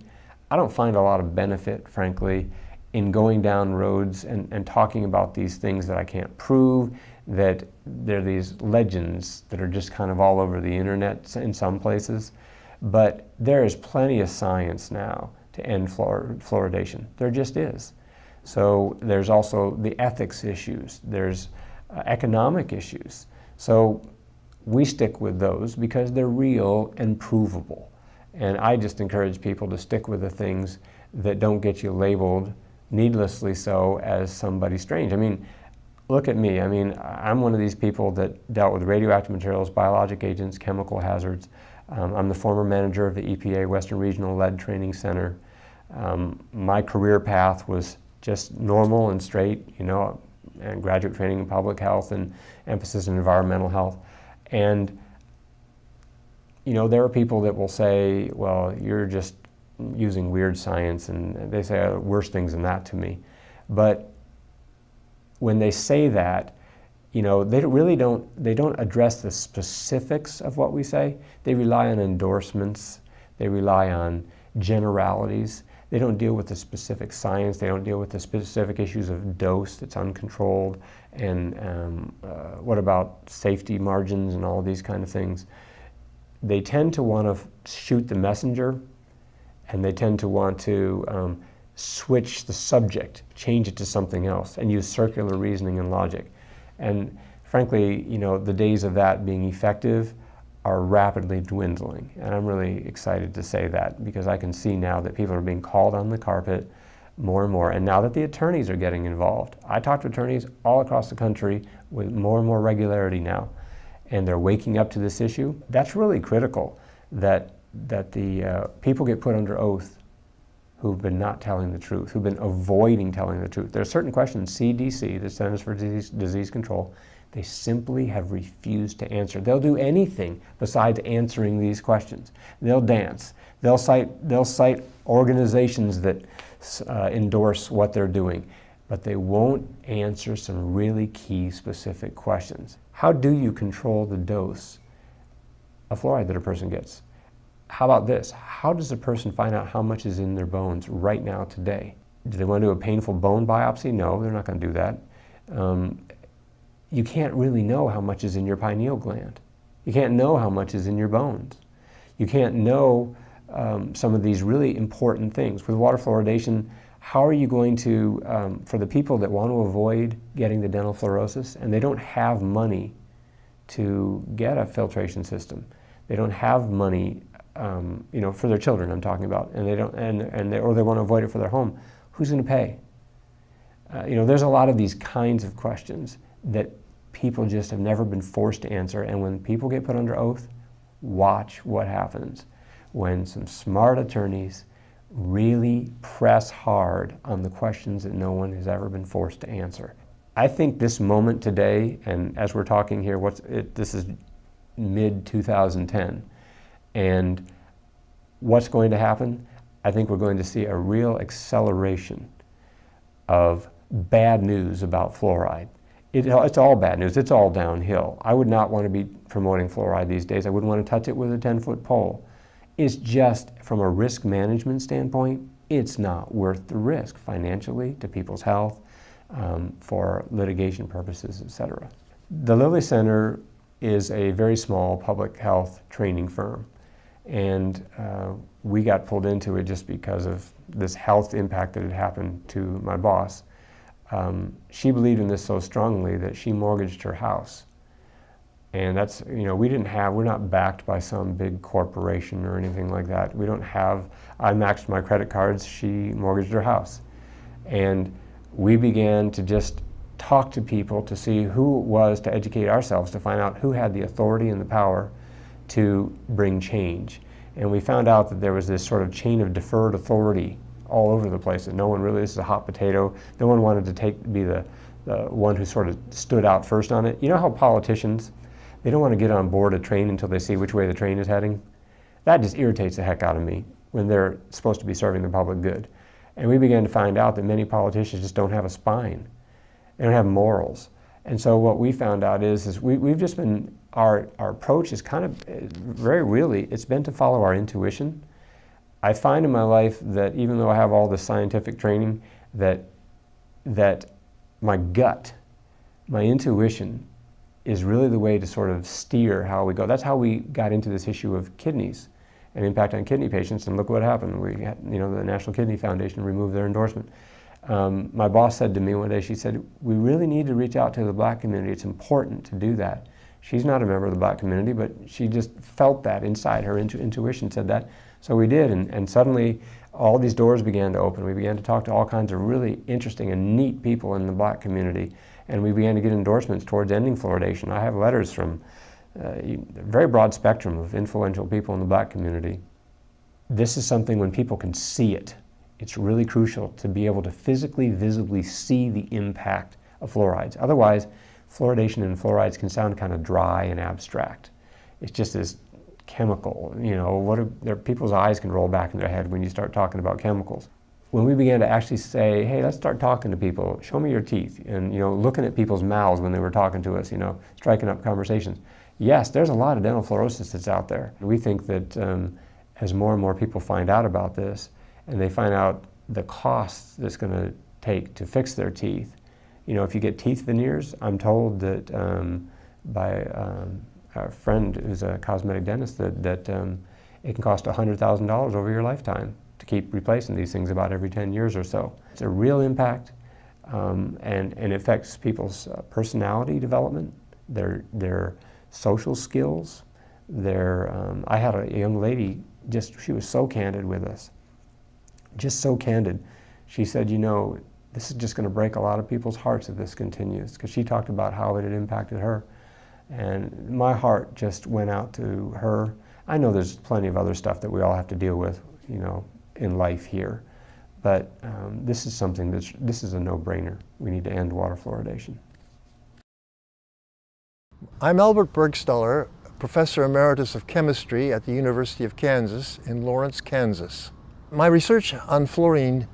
I don't find a lot of benefit, frankly, in going down roads and talking about these things that I can't prove, that they're these legends that are just kind of all over the internet in some places. But there is plenty of science now to end fluoridation. There just is. So there's also the ethics issues. There's economic issues. So we stick with those because they're real and provable. And I just encourage people to stick with the things that don't get you labeled, needlessly so, as somebody strange. I mean, look at me. I mean, I'm one of these people that dealt with radioactive materials, biologic agents, chemical hazards. I'm the former manager of the EPA Western Regional Lead Training Center. My career path was just normal and straight, you know, and graduate training in public health and emphasis in environmental health. And, you know, there are people that will say, well, you're just using weird science, and they say worse things than that to me. But when they say that, you know, they don't address the specifics of what we say. They rely on endorsements. They rely on generalities. They don't deal with the specific science. They don't deal with the specific issues of dose that's uncontrolled, and what about safety margins and all these kind of things. They tend to want to shoot the messenger, and they tend to want to switch the subject, change it to something else, and use circular reasoning and logic. And frankly, you know, the days of that being effective are rapidly dwindling. And I'm really excited to say that, because I can see now that people are being called on the carpet more and more. And now that the attorneys are getting involved, I talk to attorneys all across the country with more and more regularity now, and they're waking up to this issue. That's really critical, that the people get put under oath who've been not telling the truth, who've been avoiding telling the truth. There are certain questions CDC, the Centers for Disease Control, they simply have refused to answer. They'll do anything besides answering these questions. They'll dance. They'll cite organizations that endorse what they're doing, but they won't answer some really key specific questions. How do you control the dose of fluoride that a person gets? How about this? How does a person find out how much is in their bones right now, today? Do they want to do a painful bone biopsy? No, they're not going to do that. You can't really know how much is in your pineal gland. You can't know how much is in your bones. You can't know some of these really important things. With water fluoridation, how are you going to, for the people that want to avoid getting the dental fluorosis and they don't have money to get a filtration system, they don't have money, you know, for their children I'm talking about, and they don't, or they want to avoid it for their home, who's going to pay? You know, there's a lot of these kinds of questions that people just have never been forced to answer, and when people get put under oath, watch what happens when some smart attorneys really press hard on the questions that no one has ever been forced to answer. I think this moment today, and as we're talking here, this is mid-2010, and what's going to happen? I think we're going to see a real acceleration of bad news about fluoride. It's all bad news. It's all downhill. I would not want to be promoting fluoride these days. I wouldn't want to touch it with a 10-foot pole. It's just, from a risk management standpoint, it's not worth the risk financially, to people's health, for litigation purposes, etc. The Lilly Center is a very small public health training firm, and we got pulled into it just because of this health impact that had happened to my boss. She believed in this so strongly that she mortgaged her house. And that's, you know, we're not backed by some big corporation or anything like that. I maxed my credit cards, she mortgaged her house. And we began to just talk to people to see who it was, to educate ourselves, to find out who had the authority and the power to bring change. And we found out that there was this sort of chain of deferred authority all over the place, that no one really, this is a hot potato, no one wanted to be the one who sort of stood out first on it. You know how politicians, they don't want to get on board a train until they see which way the train is heading? That just irritates the heck out of me when they're supposed to be serving the public good. And we began to find out that many politicians just don't have a spine. They don't have morals. And so what we found out is we've just been, our approach is kind of very really, it's been to follow our intuition. I find in my life that even though I have all this scientific training, that my gut, my intuition, is really the way to sort of steer how we go. That's how we got into this issue of kidneys and impact on kidney patients, and look what happened. We had, you know, the National Kidney Foundation removed their endorsement. My boss said to me one day, she said, we really need to reach out to the black community. It's important to do that. She's not a member of the black community, but she just felt that inside her, intuition said that. So we did, and suddenly all these doors began to open. We began to talk to all kinds of really interesting and neat people in the black community, and we began to get endorsements towards ending fluoridation. I have letters from a very broad spectrum of influential people in the black community. This is something when people can see it. It's really crucial to be able to physically, visibly see the impact of fluorides. Otherwise, fluoridation and fluorides can sound kind of dry and abstract. It's just this chemical, you know, people's eyes can roll back in their head when you start talking about chemicals. When we began to actually say, hey, let's start talking to people, show me your teeth, and, you know, looking at people's mouths when they were talking to us, you know, striking up conversations. Yes, there's a lot of dental fluorosis that's out there. We think that as more and more people find out about this, and they find out the costs that's going to take to fix their teeth. You know, if you get teeth veneers, I'm told that by a friend who's a cosmetic dentist that it can cost $100,000 over your lifetime to keep replacing these things about every 10 years or so. It's a real impact, and it affects people's personality development, their social skills. I had a young lady, she was so candid with us. Just so candid. She said, you know, this is just going to break a lot of people's hearts if this continues, because she talked about how it had impacted her. And my heart just went out to her. I know there's plenty of other stuff that we all have to deal with, you know, in life here. But this is something this is a no-brainer. We need to end water fluoridation. I'm Albert Bergsteller, Professor Emeritus of Chemistry at the University of Kansas in Lawrence, Kansas. My research on fluorine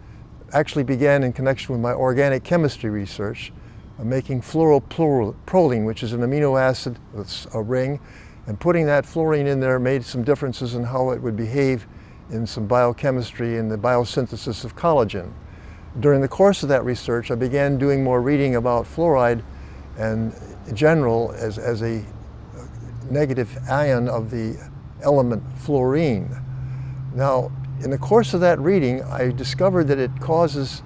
actually began in connection with my organic chemistry research, making fluoroproline, which is an amino acid with a ring, and putting that fluorine in there made some differences in how it would behave in some biochemistry and the biosynthesis of collagen. During the course of that research, I began doing more reading about fluoride and in general as a negative ion of the element fluorine. Now, in the course of that reading, I discovered that it causes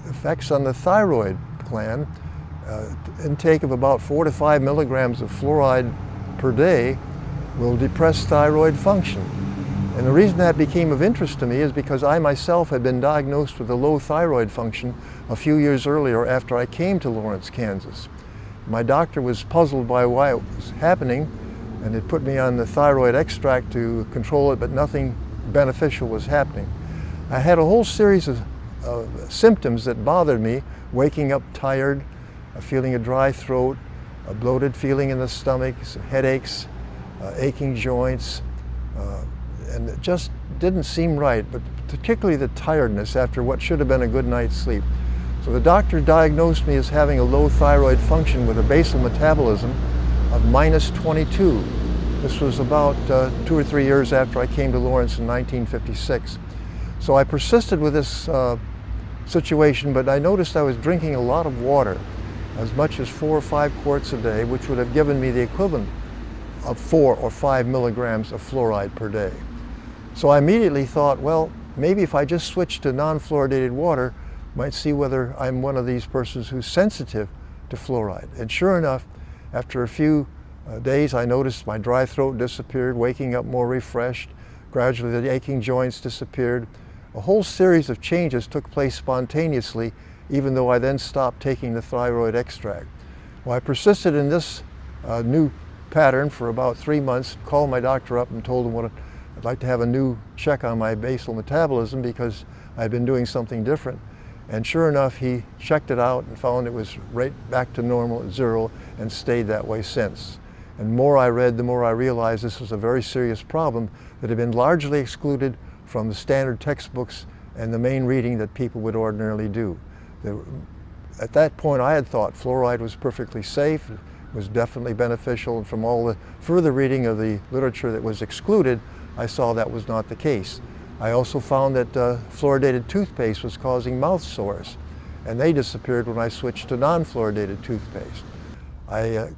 effects on the thyroid gland. Intake of about 4 to 5 milligrams of fluoride per day will depress thyroid function. And the reason that became of interest to me is because I myself had been diagnosed with a low thyroid function a few years earlier after I came to Lawrence, Kansas. My doctor was puzzled by why it was happening, and it put me on the thyroid extract to control it, but nothing beneficial was happening. I had a whole series of symptoms that bothered me: waking up tired, feeling a dry throat, a bloated feeling in the stomach, some headaches, aching joints, and it just didn't seem right, but particularly the tiredness after what should have been a good night's sleep. So the doctor diagnosed me as having a low thyroid function with a basal metabolism of -22. This was about 2 or 3 years after I came to Lawrence in 1956. So I persisted with this situation, but I noticed I was drinking a lot of water, as much as 4 or 5 quarts a day, which would have given me the equivalent of 4 or 5 milligrams of fluoride per day. So I immediately thought, well, maybe if I just switch to non-fluoridated water, might see whether I'm one of these persons who's sensitive to fluoride. And sure enough, after a few days, I noticed my dry throat disappeared, waking up more refreshed. Gradually, the aching joints disappeared. A whole series of changes took place spontaneously, even though I then stopped taking the thyroid extract. Well, I persisted in this new pattern for about 3 months, called my doctor up and told him I'd like to have a new check on my basal metabolism because I'd been doing something different. And sure enough, he checked it out and found it was right back to normal at 0 and stayed that way since. And the more I read, the more I realized this was a very serious problem that had been largely excluded from the standard textbooks and the main reading that people would ordinarily do. At that point, I had thought fluoride was perfectly safe, was definitely beneficial, and from all the further reading of the literature that was excluded, I saw that was not the case. I also found that fluoridated toothpaste was causing mouth sores, and they disappeared when I switched to non-fluoridated toothpaste. I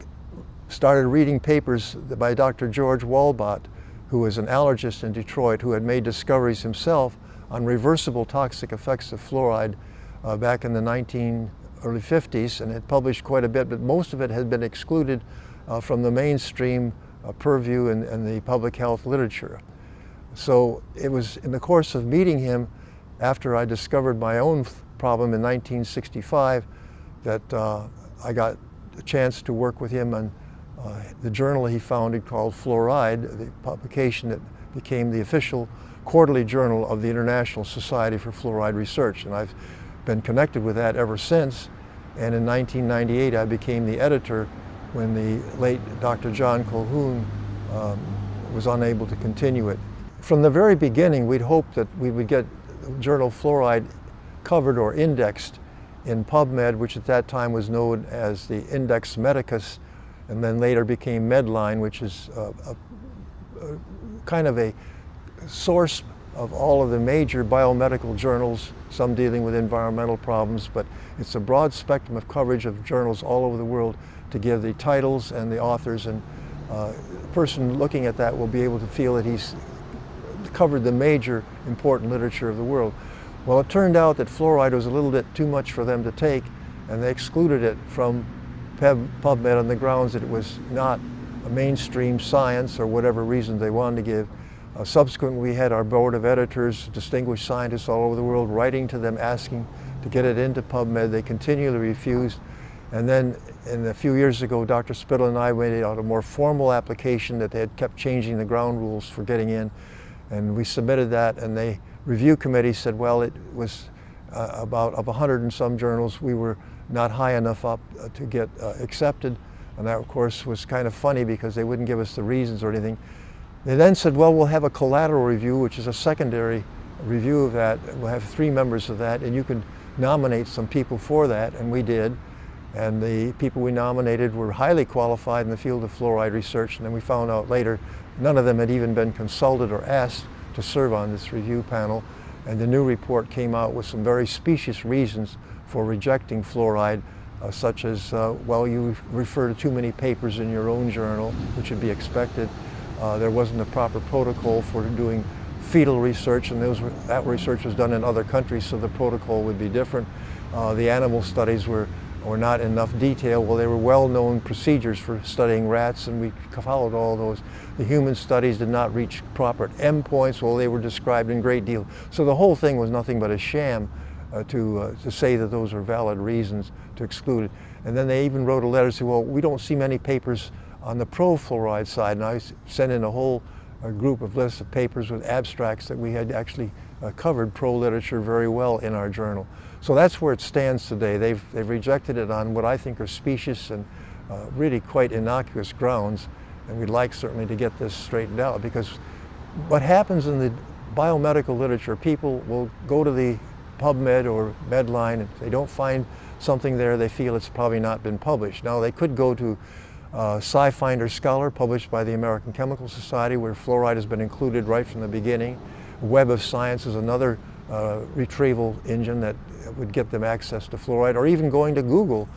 started reading papers by Dr. George Walbot, who was an allergist in Detroit, who had made discoveries himself on reversible toxic effects of fluoride back in the early 50s, and had published quite a bit, but most of it had been excluded from the mainstream purview and the public health literature. So it was in the course of meeting him after I discovered my own problem in 1965 that I got a chance to work with him on the journal he founded called Fluoride, the publication that became the official quarterly journal of the International Society for Fluoride Research. And I've been connected with that ever since. And in 1998, I became the editor when the late Dr. John Colquhoun was unable to continue it. From the very beginning, we'd hoped that we would get the journal Fluoride covered or indexed in PubMed, which at that time was known as the Index Medicus, and then later became Medline, which is kind of a source of all of the major biomedical journals, some dealing with environmental problems, but it's a broad spectrum of coverage of journals all over the world to give the titles and the authors, and the person looking at that will be able to feel that he's covered the major important literature of the world. Well, it turned out that fluoride was a little bit too much for them to take, and they excluded it from PubMed on the grounds that it was not a mainstream science or whatever reason they wanted to give. Subsequently, we had our board of editors, distinguished scientists all over the world, writing to them asking to get it into PubMed. They continually refused. And then a few years ago, Dr. Spittle and I made out a more formal application that they had kept changing the ground rules for getting in. And we submitted that, and the review committee said, well, it was about of 100 and some journals, we were not high enough up to get accepted. And that, of course, was kind of funny because they wouldn't give us the reasons or anything. They then said, well, we'll have a collateral review, which is a secondary review of that. We'll have 3 members of that, and you can nominate some people for that, and we did. And the people we nominated were highly qualified in the field of fluoride research, and then we found out later none of them had even been consulted or asked to serve on this review panel. And the new report came out with some very specious reasons for rejecting fluoride, such as, well, you refer to too many papers in your own journal, which would be expected. There wasn't a proper protocol for doing fetal research, and that research was done in other countries, so the protocol would be different. The animal studies were not in enough detail. Well, they were well-known procedures for studying rats, and we followed all those. The human studies did not reach proper endpoints. Well, they were described in great deal. So the whole thing was nothing but a sham to say that those are valid reasons to exclude it. And then they even wrote a letter saying, well, we don't see many papers on the pro-fluoride side, and I sent in a whole group of lists of papers with abstracts that we had actually covered pro-literature very well in our journal. So that's where it stands today. They've rejected it on what I think are specious and really quite innocuous grounds, and we'd like certainly to get this straightened out, because what happens in the biomedical literature, people will go to the PubMed or Medline, and if they don't find something there, they feel it's probably not been published. Now, they could go to SciFinder Scholar, published by the American Chemical Society, where fluoride has been included right from the beginning. Web of Science is another retrieval engine that would get them access to fluoride, or even going to Google,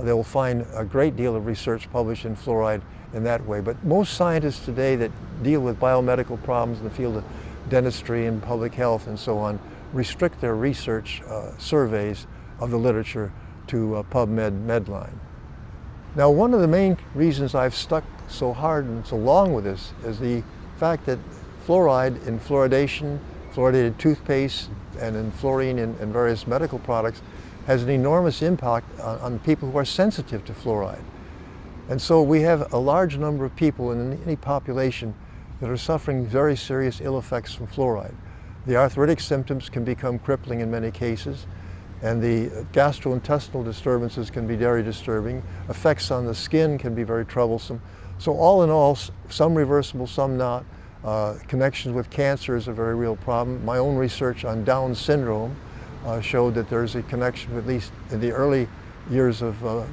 they'll find a great deal of research published in fluoride in that way. But most scientists today that deal with biomedical problems in the field of dentistry and public health and so on, restrict their research surveys of the literature to PubMed, Medline. Now, one of the main reasons I've stuck so hard and so long with this is the fact that fluoride in fluoridation, fluoridated toothpaste, and in fluorine in various medical products has an enormous impact on people who are sensitive to fluoride. And so we have a large number of people in any population that are suffering very serious ill effects from fluoride. The arthritic symptoms can become crippling in many cases, and the gastrointestinal disturbances can be very disturbing. Effects on the skin can be very troublesome. So all in all, some reversible, some not. Connections with cancer is a very real problem. My own research on Down syndrome showed that there's a connection, at least in the early years of a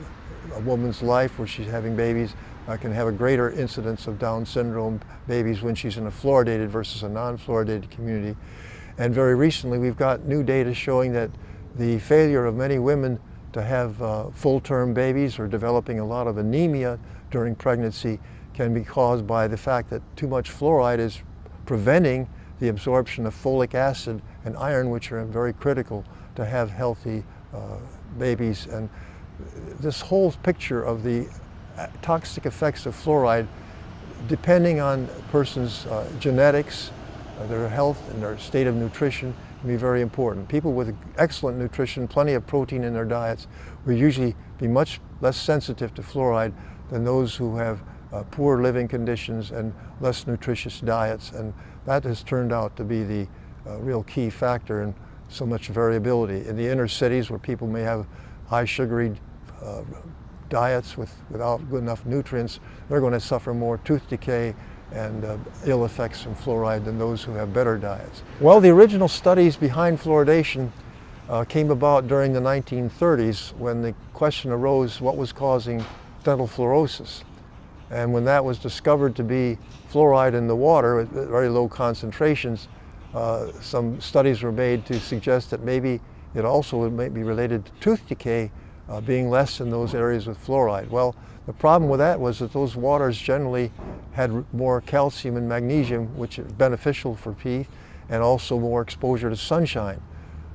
woman's life where she's having babies, can have a greater incidence of Down syndrome babies when she's in a fluoridated versus a non-fluoridated community. And very recently we've got new data showing that the failure of many women to have full-term babies or developing a lot of anemia during pregnancy can be caused by the fact that too much fluoride is preventing the absorption of folic acid and iron, which are very critical to have healthy babies. And this whole picture of the toxic effects of fluoride, depending on a person's genetics, their health, and their state of nutrition, can be very important. People with excellent nutrition, plenty of protein in their diets, will usually be much less sensitive to fluoride than those who have poor living conditions and less nutritious diets. And that has turned out to be the real key factor in so much variability. In the inner cities where people may have high sugary diets without good enough nutrients, they're going to suffer more tooth decay and ill effects from fluoride than those who have better diets. Well, the original studies behind fluoridation came about during the 1930s when the question arose what was causing dental fluorosis. And when that was discovered to be fluoride in the water at very low concentrations, some studies were made to suggest that maybe it also may be related to tooth decay being less in those areas with fluoride. Well, the problem with that was that those waters generally had more calcium and magnesium, which is beneficial for teeth, and also more exposure to sunshine.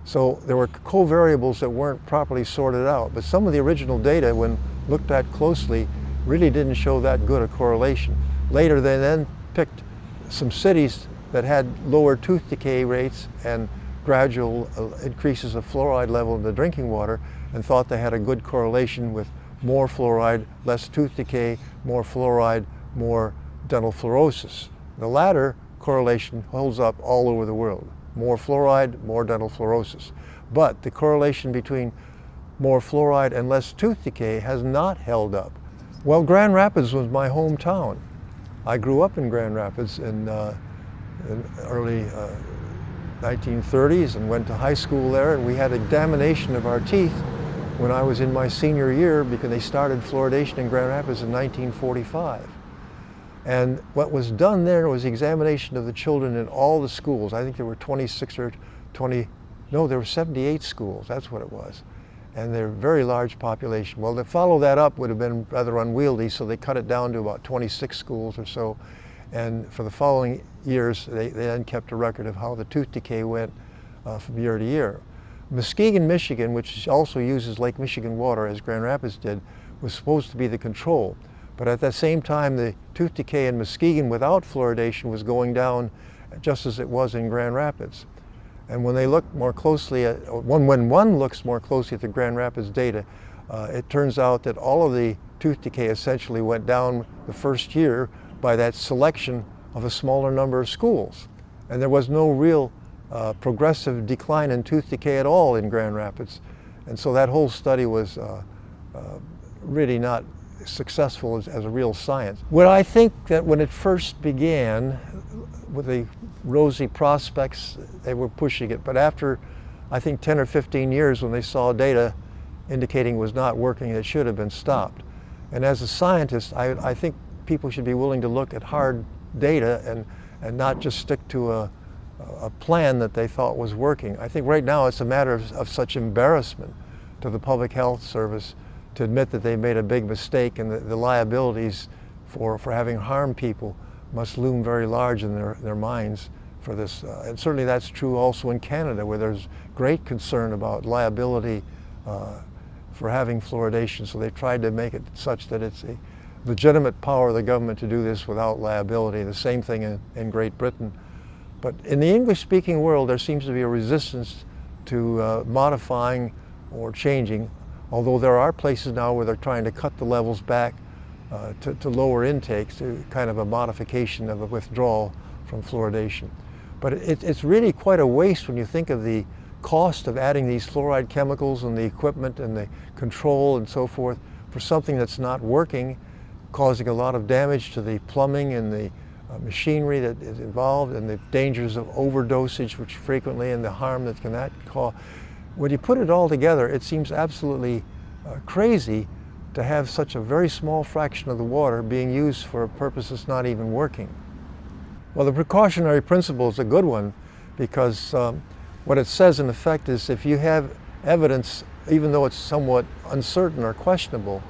So there were covariables that weren't properly sorted out. But some of the original data, when looked at closely, really didn't show that good a correlation. Later they then picked some cities that had lower tooth decay rates and gradual increases of fluoride level in the drinking water and thought they had a good correlation with more fluoride, less tooth decay, more fluoride, more dental fluorosis. The latter correlation holds up all over the world. More fluoride, more dental fluorosis. But the correlation between more fluoride and less tooth decay has not held up. Well, Grand Rapids was my hometown. I grew up in Grand Rapids in early 1930s and went to high school there, and we had examination of our teeth when I was in my senior year because they started fluoridation in Grand Rapids in 1945. And what was done there was examination of the children in all the schools. I think there were 26 or 20, no, there were 78 schools, that's what it was. And they're a very large population. Well, to follow that up would have been rather unwieldy, so they cut it down to about 26 schools or so. And for the following years, they then kept a record of how the tooth decay went from year to year. Muskegon, Michigan, which also uses Lake Michigan water as Grand Rapids did, was supposed to be the control. But at the same time, the tooth decay in Muskegon without fluoridation was going down just as it was in Grand Rapids. And when they look more closely at, when one looks more closely at the Grand Rapids data, it turns out that all of the tooth decay essentially went down the first year by that selection of a smaller number of schools. And there was no real progressive decline in tooth decay at all in Grand Rapids. And so that whole study was really not successful as a real science. Well, I think that when it first began with the rosy prospects, they were pushing it. But after, I think, 10 or 15 years, when they saw data indicating it was not working, it should have been stopped. And as a scientist, I think people should be willing to look at hard data and not just stick to a plan that they thought was working. I think right now it's a matter of such embarrassment to the Public Health Service to admit that they made a big mistake, and the liabilities for having harmed people must loom very large in their minds for this. And certainly that's true also in Canada, where there's great concern about liability for having fluoridation. So they tried to make it such that it's a legitimate power of the government to do this without liability. The same thing in Great Britain. But in the English-speaking world, there seems to be a resistance to modifying or changing, although there are places now where they're trying to cut the levels back to lower intakes, to kind of a modification of a withdrawal from fluoridation. But it's really quite a waste when you think of the cost of adding these fluoride chemicals and the equipment and the control and so forth for something that's not working, causing a lot of damage to the plumbing and the machinery that is involved, and the dangers of overdosage, which frequently, and the harm that can cause. When you put it all together, it seems absolutely crazy to have such a very small fraction of the water being used for a purpose that's not even working. Well, the precautionary principle is a good one, because what it says in effect is if you have evidence, even though it's somewhat uncertain or questionable,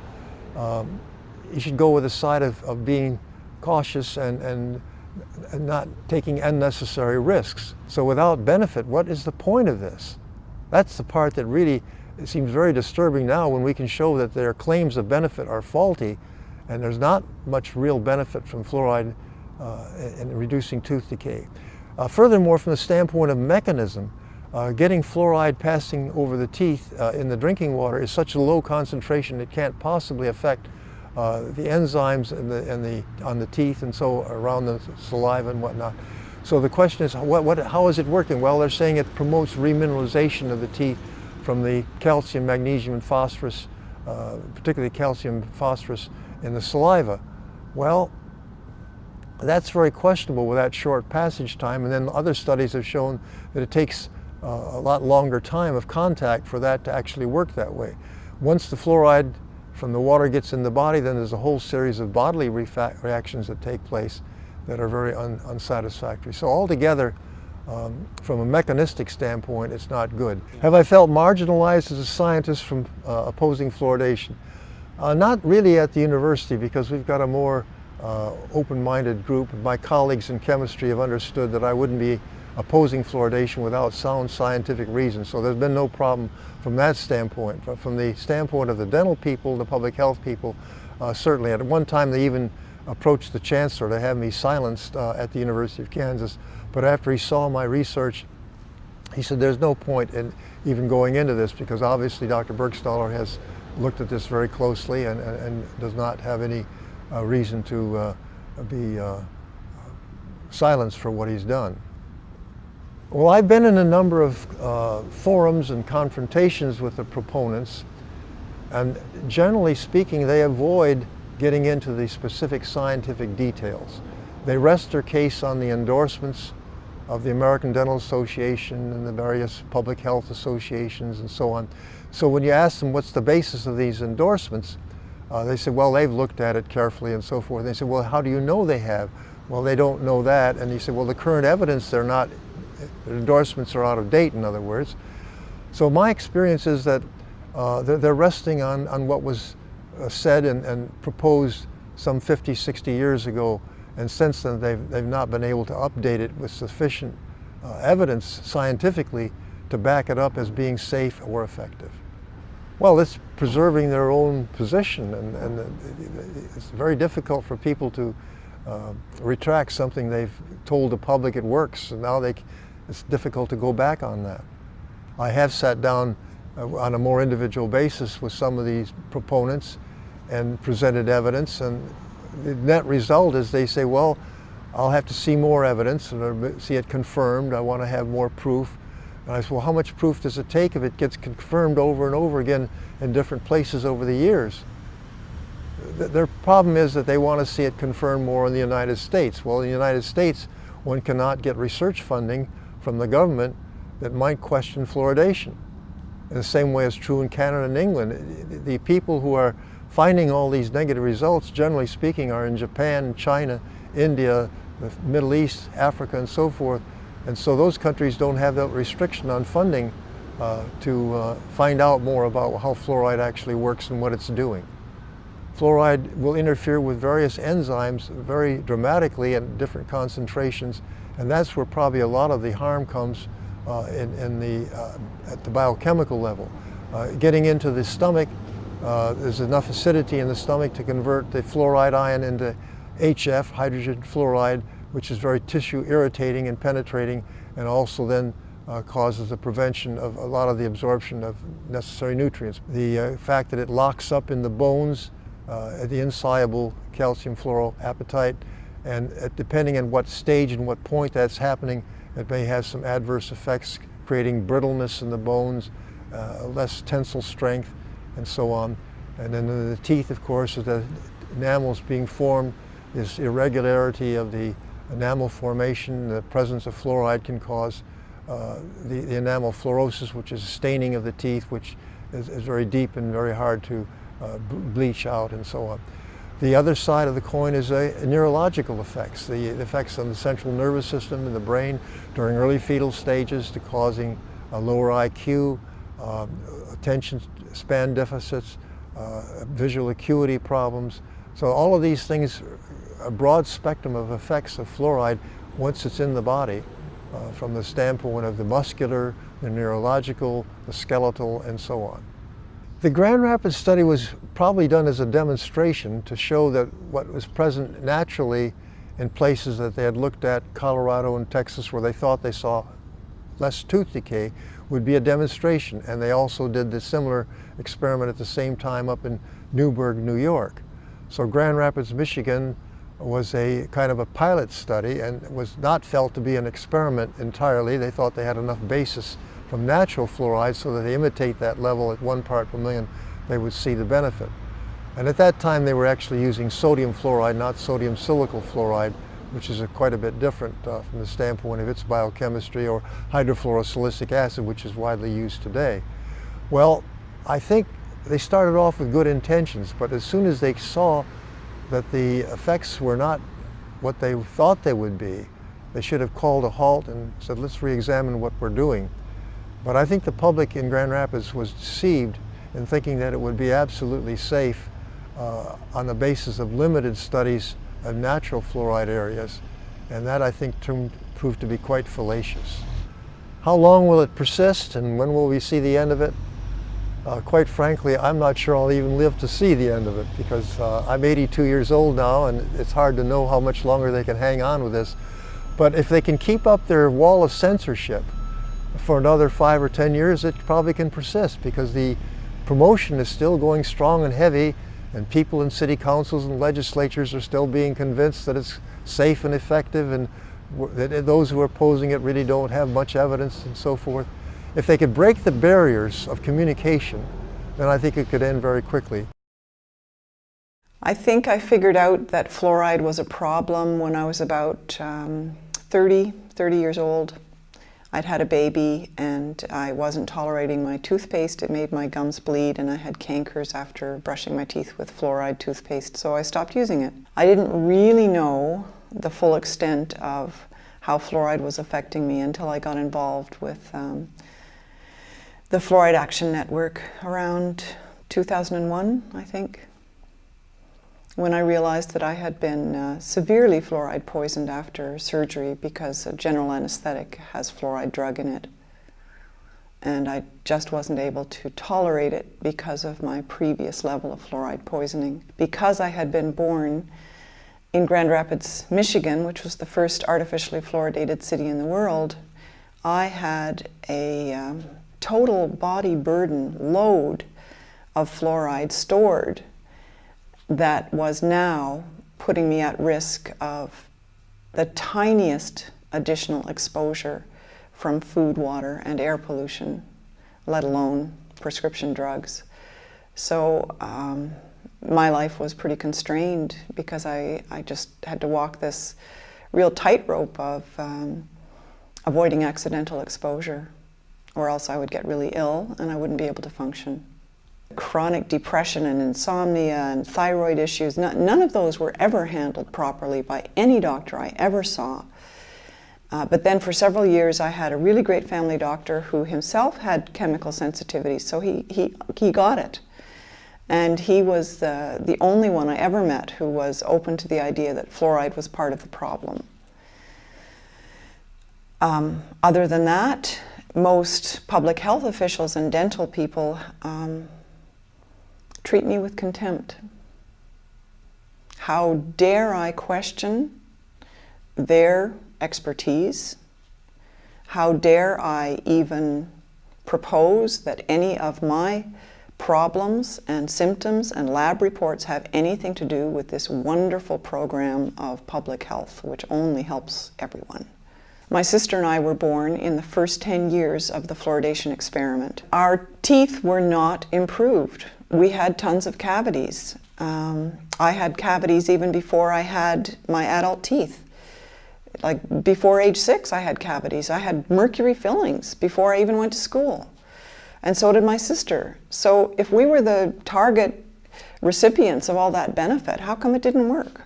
you should go with the side of being cautious and not taking unnecessary risks. So without benefit, what is the point of this? That's the part that really seems very disturbing now, when we can show that their claims of benefit are faulty and there's not much real benefit from fluoride in reducing tooth decay. Furthermore, from the standpoint of mechanism, getting fluoride passing over the teeth in the drinking water is such a low concentration it can't possibly affect the enzymes on the teeth and so around the saliva and whatnot. So the question is, how is it working? Well, they're saying it promotes remineralization of the teeth from the calcium, magnesium, and phosphorus, particularly calcium, phosphorus in the saliva. Well, that's very questionable with that short passage time, and then other studies have shown that it takes a lot longer time of contact for that to actually work that way. Once the fluoride from the water gets in the body, then there's a whole series of bodily reactions that take place that are very unsatisfactory. So altogether, from a mechanistic standpoint, it's not good. Have I felt marginalized as a scientist from opposing fluoridation? Not really at the university, because we've got a more open-minded group. My colleagues in chemistry have understood that I wouldn't be opposing fluoridation without sound scientific reasons. So there's been no problem from that standpoint. But from the standpoint of the dental people, the public health people, certainly. At one time they even approached the chancellor to have me silenced at the University of Kansas. But after he saw my research, he said there's no point in even going into this, because obviously Dr. Bergstaller has looked at this very closely and does not have any reason to be silenced for what he's done. Well, I've been in a number of forums and confrontations with the proponents, and generally speaking, they avoid getting into the specific scientific details. They rest their case on the endorsements of the American Dental Association and the various public health associations and so on. So when you ask them what's the basis of these endorsements, they say, well, they've looked at it carefully and so forth. And they say, well, how do you know they have? Well, they don't know that. And you say, well, the current evidence, their endorsements are out of date, in other words. So my experience is that they're resting on what was said and proposed some 50, 60 years ago, and since then they've not been able to update it with sufficient evidence scientifically to back it up as being safe or effective. Well, it's preserving their own position, and it's very difficult for people to retract something they've told the public it works, and now it's difficult to go back on that. I have sat down on a more individual basis with some of these proponents and presented evidence, and the net result is they say, well, I'll have to see more evidence and see it confirmed. I want to have more proof. And I said, well, how much proof does it take if it gets confirmed over and over again in different places over the years? Their problem is that they want to see it confirmed more in the United States. Well, in the United States, one cannot get research funding from the government that might question fluoridation. In the same way as true in Canada and England. The people who are finding all these negative results, generally speaking, are in Japan, China, India, the Middle East, Africa, and so forth. And so those countries don't have that restriction on funding to find out more about how fluoride actually works and what it's doing. Fluoride will interfere with various enzymes very dramatically at different concentrations And that's where probably a lot of the harm comes at the biochemical level. Getting into the stomach, there's enough acidity in the stomach to convert the fluoride ion into HF, hydrogen fluoride, which is very tissue irritating and penetrating, and also then causes the prevention of a lot of the absorption of necessary nutrients. The fact that it locks up in the bones, the insoluble calcium fluoroapatite, and depending on what stage and what point that's happening, it may have some adverse effects, creating brittleness in the bones, less tensile strength, and so on. And then in the teeth, of course, as the enamels being formed, this irregularity of the enamel formation, the presence of fluoride can cause the enamel fluorosis, which is staining of the teeth, which is very deep and very hard to bleach out, and so on. The other side of the coin is neurological effects, the effects on the central nervous system in the brain during early fetal stages, to causing a lower IQ, attention span deficits, visual acuity problems. So all of these things, a broad spectrum of effects of fluoride once it's in the body, from the standpoint of the muscular, the neurological, the skeletal, and so on. The Grand Rapids study was probably done as a demonstration to show that what was present naturally in places that they had looked at, Colorado and Texas, where they thought they saw less tooth decay, would be a demonstration. And they also did the similar experiment at the same time up in Newburgh, New York. So Grand Rapids, Michigan was a kind of a pilot study and was not felt to be an experiment entirely. They thought they had enough basis from natural fluoride so that they imitate that level at 1 part per million, they would see the benefit. And at that time they were actually using sodium fluoride, not sodium silicate fluoride, which is quite a bit different from the standpoint of its biochemistry, or hydrofluorosilicic acid, which is widely used today. Well, I think they started off with good intentions, but as soon as they saw that the effects were not what they thought they would be, they should have called a halt and said, let's re-examine what we're doing. But I think the public in Grand Rapids was deceived in thinking that it would be absolutely safe on the basis of limited studies of natural fluoride areas, and that I think proved to be quite fallacious. How long will it persist, and when will we see the end of it? Quite frankly, I'm not sure I'll even live to see the end of it, because I'm 82 years old now, and it's hard to know how much longer they can hang on with this. But if they can keep up their wall of censorship for another 5 or 10 years, it probably can persist, because the promotion is still going strong and heavy, and people in city councils and legislatures are still being convinced that it's safe and effective, and that those who are opposing it really don't have much evidence, and so forth. If they could break the barriers of communication, then I think it could end very quickly. I think I figured out that fluoride was a problem when I was about 30 years old. I'd had a baby and I wasn't tolerating my toothpaste. It made my gums bleed, and I had cankers after brushing my teeth with fluoride toothpaste, so I stopped using it. I didn't really know the full extent of how fluoride was affecting me until I got involved with the Fluoride Action Network around 2001, I think, when I realized that I had been severely fluoride poisoned after surgery because a general anesthetic has fluoride drug in it. And I just wasn't able to tolerate it because of my previous level of fluoride poisoning. Because I had been born in Grand Rapids, Michigan, which was the first artificially fluoridated city in the world, I had a total body burden load of fluoride stored that was now putting me at risk of the tiniest additional exposure from food, water, and air pollution, let alone prescription drugs. So my life was pretty constrained because I just had to walk this real tightrope of avoiding accidental exposure, or else I would get really ill and I wouldn't be able to function. Chronic depression and insomnia and thyroid issues, none of those were ever handled properly by any doctor I ever saw. But then for several years I had a really great family doctor who himself had chemical sensitivity, so he got it. And he was the only one I ever met who was open to the idea that fluoride was part of the problem. Other than that, most public health officials and dental people treat me with contempt. How dare I question their expertise? How dare I even propose that any of my problems and symptoms and lab reports have anything to do with this wonderful program of public health, which only helps everyone. My sister and I were born in the first 10 years of the fluoridation experiment. Our teeth were not improved. We had tons of cavities. I had cavities even before I had my adult teeth. Like before age 6, I had cavities. I had mercury fillings before I even went to school. And so did my sister. So if we were the target recipients of all that benefit, how come it didn't work?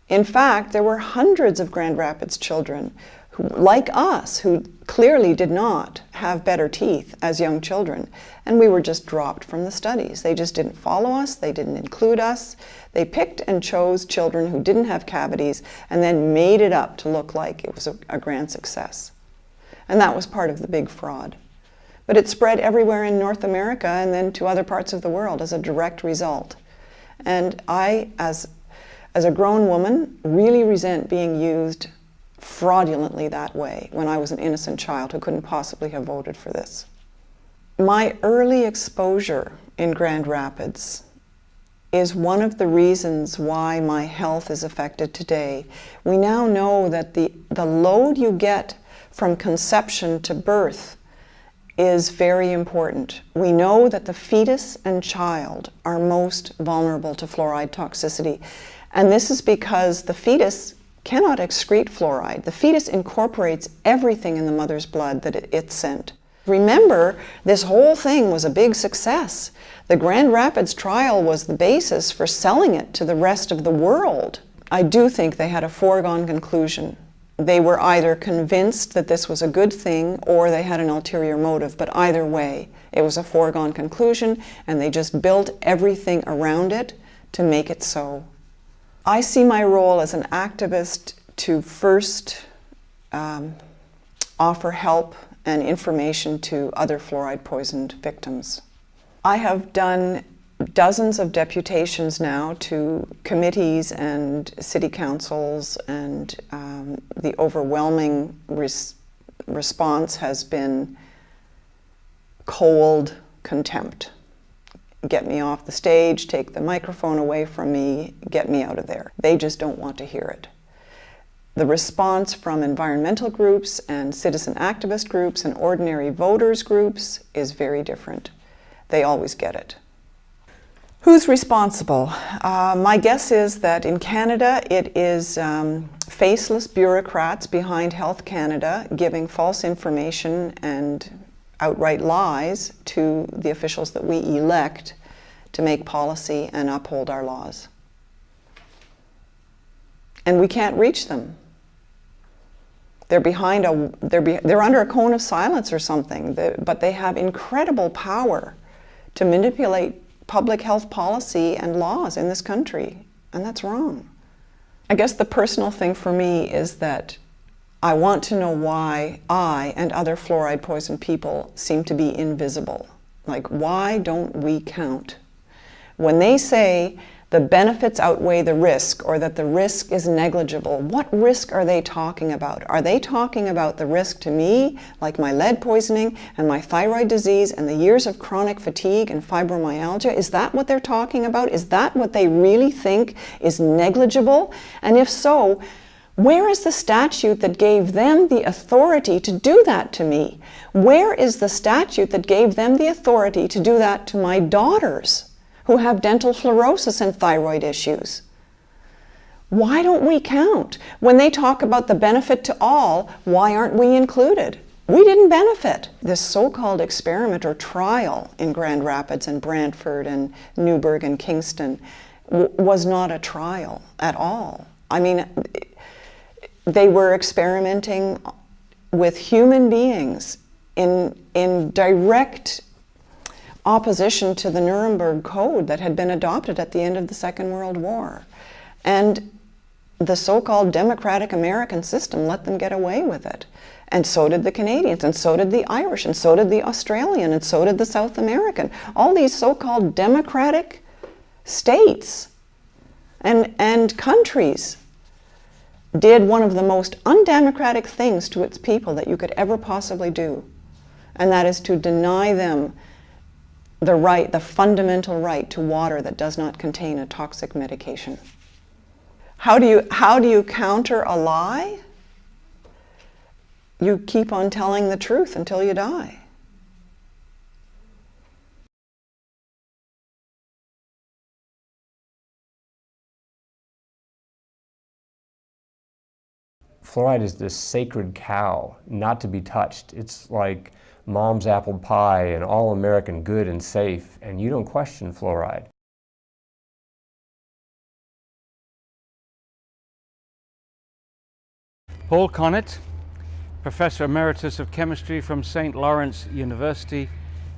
In fact, there were hundreds of Grand Rapids children who, like us, who clearly did not have better teeth as young children, and we were just dropped from the studies. They just didn't follow us, they didn't include us. They picked and chose children who didn't have cavities and then made it up to look like it was a grand success. And that was part of the big fraud. But it spread everywhere in North America and then to other parts of the world as a direct result. And I, as a grown woman, really resent being used fraudulently that way when I was an innocent child who couldn't possibly have voted for this. My early exposure in Grand Rapids is one of the reasons why my health is affected today. We now know that the load you get from conception to birth is very important. We know that the fetus and child are most vulnerable to fluoride toxicity. And this is because the fetus cannot excrete fluoride. The fetus incorporates everything in the mother's blood that it sent. Remember, this whole thing was a big success. The Grand Rapids trial was the basis for selling it to the rest of the world. I do think they had a foregone conclusion. They were either convinced that this was a good thing or they had an ulterior motive, but either way, it was a foregone conclusion and they just built everything around it to make it so. I see my role as an activist to first offer help and information to other fluoride poisoned victims. I have done dozens of deputations now to committees and city councils, and the overwhelming response has been cold contempt. Get me off the stage, take the microphone away from me, get me out of there. They just don't want to hear it. The response from environmental groups and citizen activist groups and ordinary voters groups is very different. They always get it. Who's responsible? My guess is that in Canada it is faceless bureaucrats behind Health Canada giving false information and outright lies to the officials that we elect to make policy and uphold our laws. And we can't reach them. They're they're under a cone of silence or something, but they have incredible power to manipulate public health policy and laws in this country, and that's wrong. I guess the personal thing for me is that I want to know why I and other fluoride poisoned people seem to be invisible. Like, why don't we count? When they say the benefits outweigh the risk or that the risk is negligible, what risk are they talking about? Are they talking about the risk to me, like my lead poisoning and my thyroid disease and the years of chronic fatigue and fibromyalgia? Is that what they're talking about? Is that what they really think is negligible? And if so, where is the statute that gave them the authority to do that to me? Where is the statute that gave them the authority to do that to my daughters who have dental fluorosis and thyroid issues? Why don't we count? When they talk about the benefit to all, why aren't we included? We didn't benefit. This so-called experiment or trial in Grand Rapids and Brantford and Newburgh and Kingston was not a trial at all. I mean, they were experimenting with human beings in direct opposition to the Nuremberg Code that had been adopted at the end of the Second World War. And the so-called democratic American system let them get away with it. And so did the Canadians, and so did the Irish, and so did the Australian, and so did the South American. All these so-called democratic states and countries did one of the most undemocratic things to its people that you could ever possibly do. And that is to deny them the right, the fundamental right to water that does not contain a toxic medication. How do you counter a lie? You keep on telling the truth until you die. Fluoride is this sacred cow, not to be touched. It's like mom's apple pie and all American good and safe, and you don't question fluoride. Paul Connett, Professor Emeritus of Chemistry from St. Lawrence University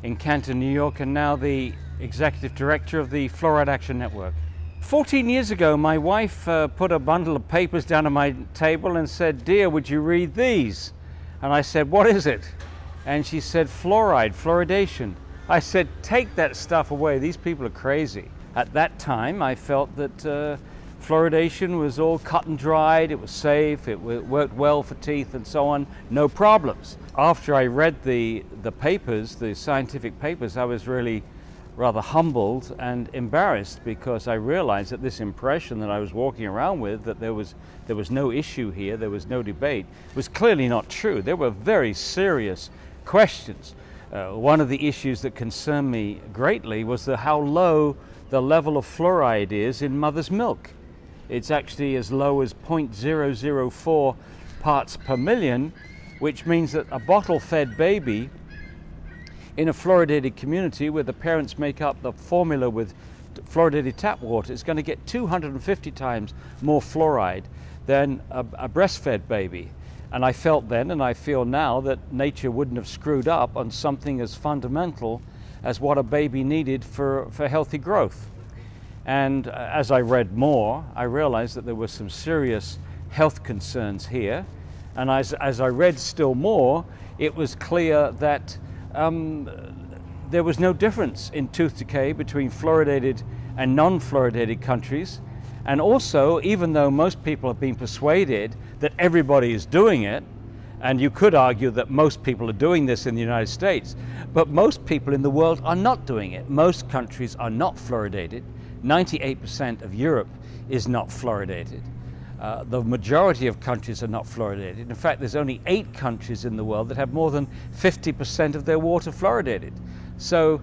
in Canton, New York, and now the Executive Director of the Fluoride Action Network. 14 years ago, my wife put a bundle of papers down on my table and said, "Dear, would you read these?" And I said, "What is it?" And she said, "Fluoride, fluoridation." I said, "Take that stuff away. These people are crazy." At that time, I felt that fluoridation was all cut and dried, it was safe, it worked well for teeth and so on, no problems. After I read the papers, the scientific papers, I was really rather humbled and embarrassed, because I realized that this impression that I was walking around with, that there was no issue here, there was no debate, was clearly not true. There were very serious questions. One of the issues that concerned me greatly was how low the level of fluoride is in mother's milk. It's actually as low as 0.004 parts per million, which means that a bottle-fed baby in a fluoridated community where the parents make up the formula with fluoridated tap water is going to get 250 times more fluoride than a breastfed baby. And I felt then, and I feel now, that nature wouldn't have screwed up on something as fundamental as what a baby needed for healthy growth. And as I read more, I realized that there were some serious health concerns here. And as I read still more, it was clear that there was no difference in tooth decay between fluoridated and non-fluoridated countries. And also, even though most people have been persuaded that everybody is doing it, and you could argue that most people are doing this in the United States, but most people in the world are not doing it. Most countries are not fluoridated. 98% of Europe is not fluoridated. The majority of countries are not fluoridated. In fact, there's only 8 countries in the world that have more than 50% of their water fluoridated. So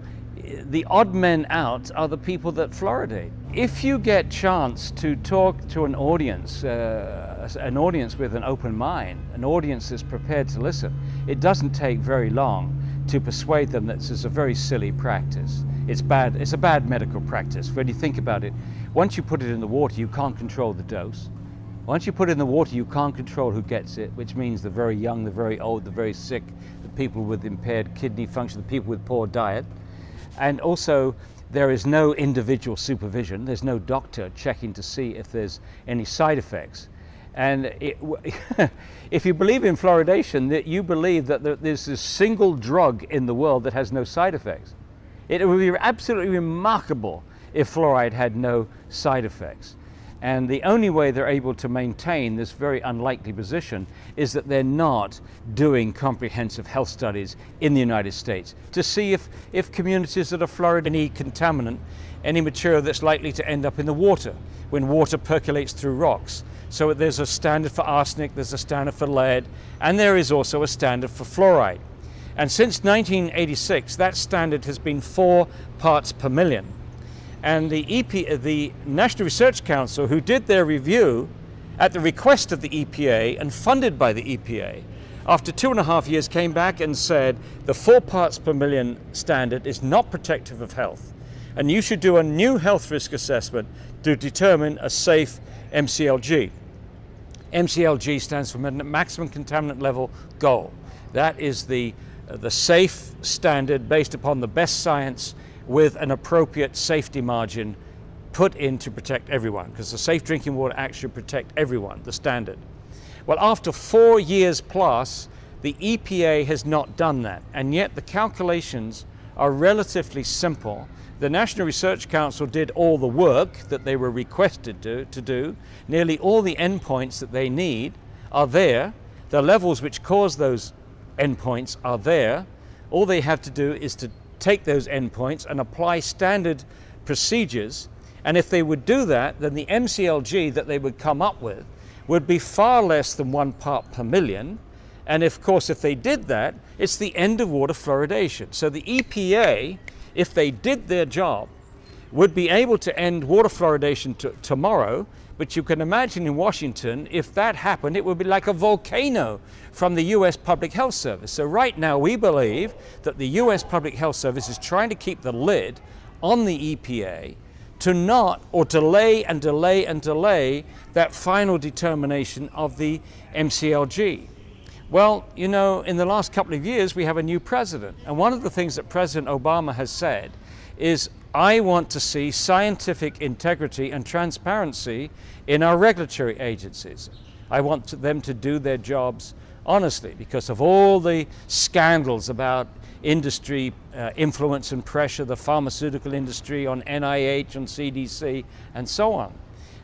the odd men out are the people that fluoridate. If you get chance to talk to an audience with an open mind, an audience that's prepared to listen, it doesn't take very long to persuade them that this is a very silly practice. It's bad. It's a bad medical practice. When you think about it, once you put it in the water, you can't control the dose. Once you put it in the water, you can't control who gets it, which means the very young, the very old, the very sick, the people with impaired kidney function, the people with poor diet. And also, there is no individual supervision. There's no doctor checking to see if there's any side effects. And if you believe in fluoridation, that you believe that there's this single drug in the world that has no side effects. It would be absolutely remarkable if fluoride had no side effects. And the only way they're able to maintain this very unlikely position is that they're not doing comprehensive health studies in the United States to see if communities that are fluoridated any contaminant, any material that's likely to end up in the water when water percolates through rocks. So there's a standard for arsenic, there's a standard for lead, and there is also a standard for fluoride. And since 1986, that standard has been 4 parts per million. And the National Research Council, who did their review at the request of the EPA and funded by the EPA, after 2.5 years came back and said the 4 parts per million standard is not protective of health, and you should do a new health risk assessment to determine a safe MCLG. MCLG stands for maximum contaminant level goal. That is the safe standard based upon the best science with an appropriate safety margin put in to protect everyone, because the Safe Drinking Water Act should protect everyone, the standard. Well, after 4 years plus, The EPA has not done that, and yet the calculations are relatively simple. The National Research Council did all the work that they were requested to do. Nearly all the endpoints that they need are there. The levels which cause those endpoints are there. All they have to do is to take those endpoints and apply standard procedures, and if they would do that, then the MCLG that they would come up with would be far less than 1 part per million. And of course, if they did that, it's the end of water fluoridation. So the EPA, if they did their job, would be able to end water fluoridation tomorrow. But you can imagine in Washington, if that happened, it would be like a volcano from the US Public Health Service. So right now we believe that the US Public Health Service is trying to keep the lid on the EPA to not, or delay and delay and delay that final determination of the MCLG. Well, you know, in the last couple of years, we have a new president. And one of the things that President Obama has said is, I want to see scientific integrity and transparency in our regulatory agencies. I want them to do their jobs honestly because of all the scandals about industry influence and pressure, the pharmaceutical industry on NIH, on CDC, and so on.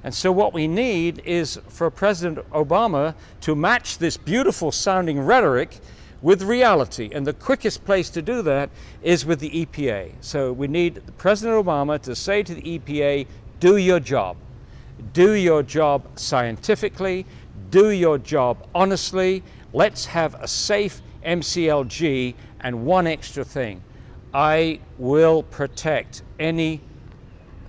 And so what we need is for President Obama to match this beautiful sounding rhetoric with reality. And the quickest place to do that is with the EPA. So we need President Obama to say to the EPA, do your job. Do your job scientifically. Do your job honestly. Let's have a safe MCLG. And one extra thing, I will protect any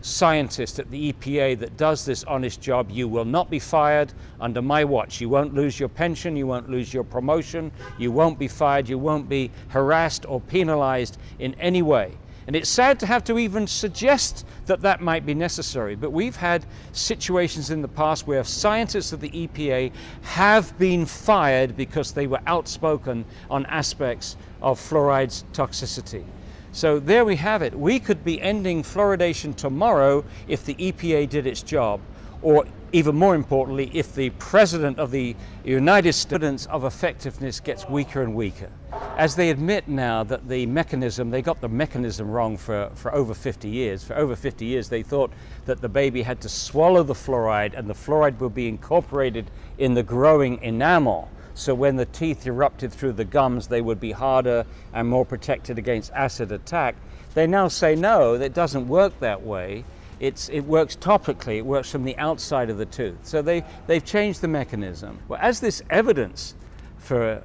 scientist at the EPA that does this honest job. You will not be fired under my watch. You won't lose your pension, you won't lose your promotion, you won't be fired, you won't be harassed or penalized in any way. And it's sad to have to even suggest that that might be necessary, but we've had situations in the past where scientists of the EPA have been fired because they were outspoken on aspects of fluoride's toxicity. So there we have it. We could be ending fluoridation tomorrow if the EPA did its job, or even more importantly, if the President of the United States' evidence of effectiveness gets weaker and weaker. As they admit now that the mechanism, they got the mechanism wrong for over 50 years. For over 50 years they thought that the baby had to swallow the fluoride and the fluoride would be incorporated in the growing enamel. So when the teeth erupted through the gums, they would be harder and more protected against acid attack. They now say, no, that doesn't work that way. It works topically, it works from the outside of the tooth. So they've changed the mechanism. Well, as this evidence for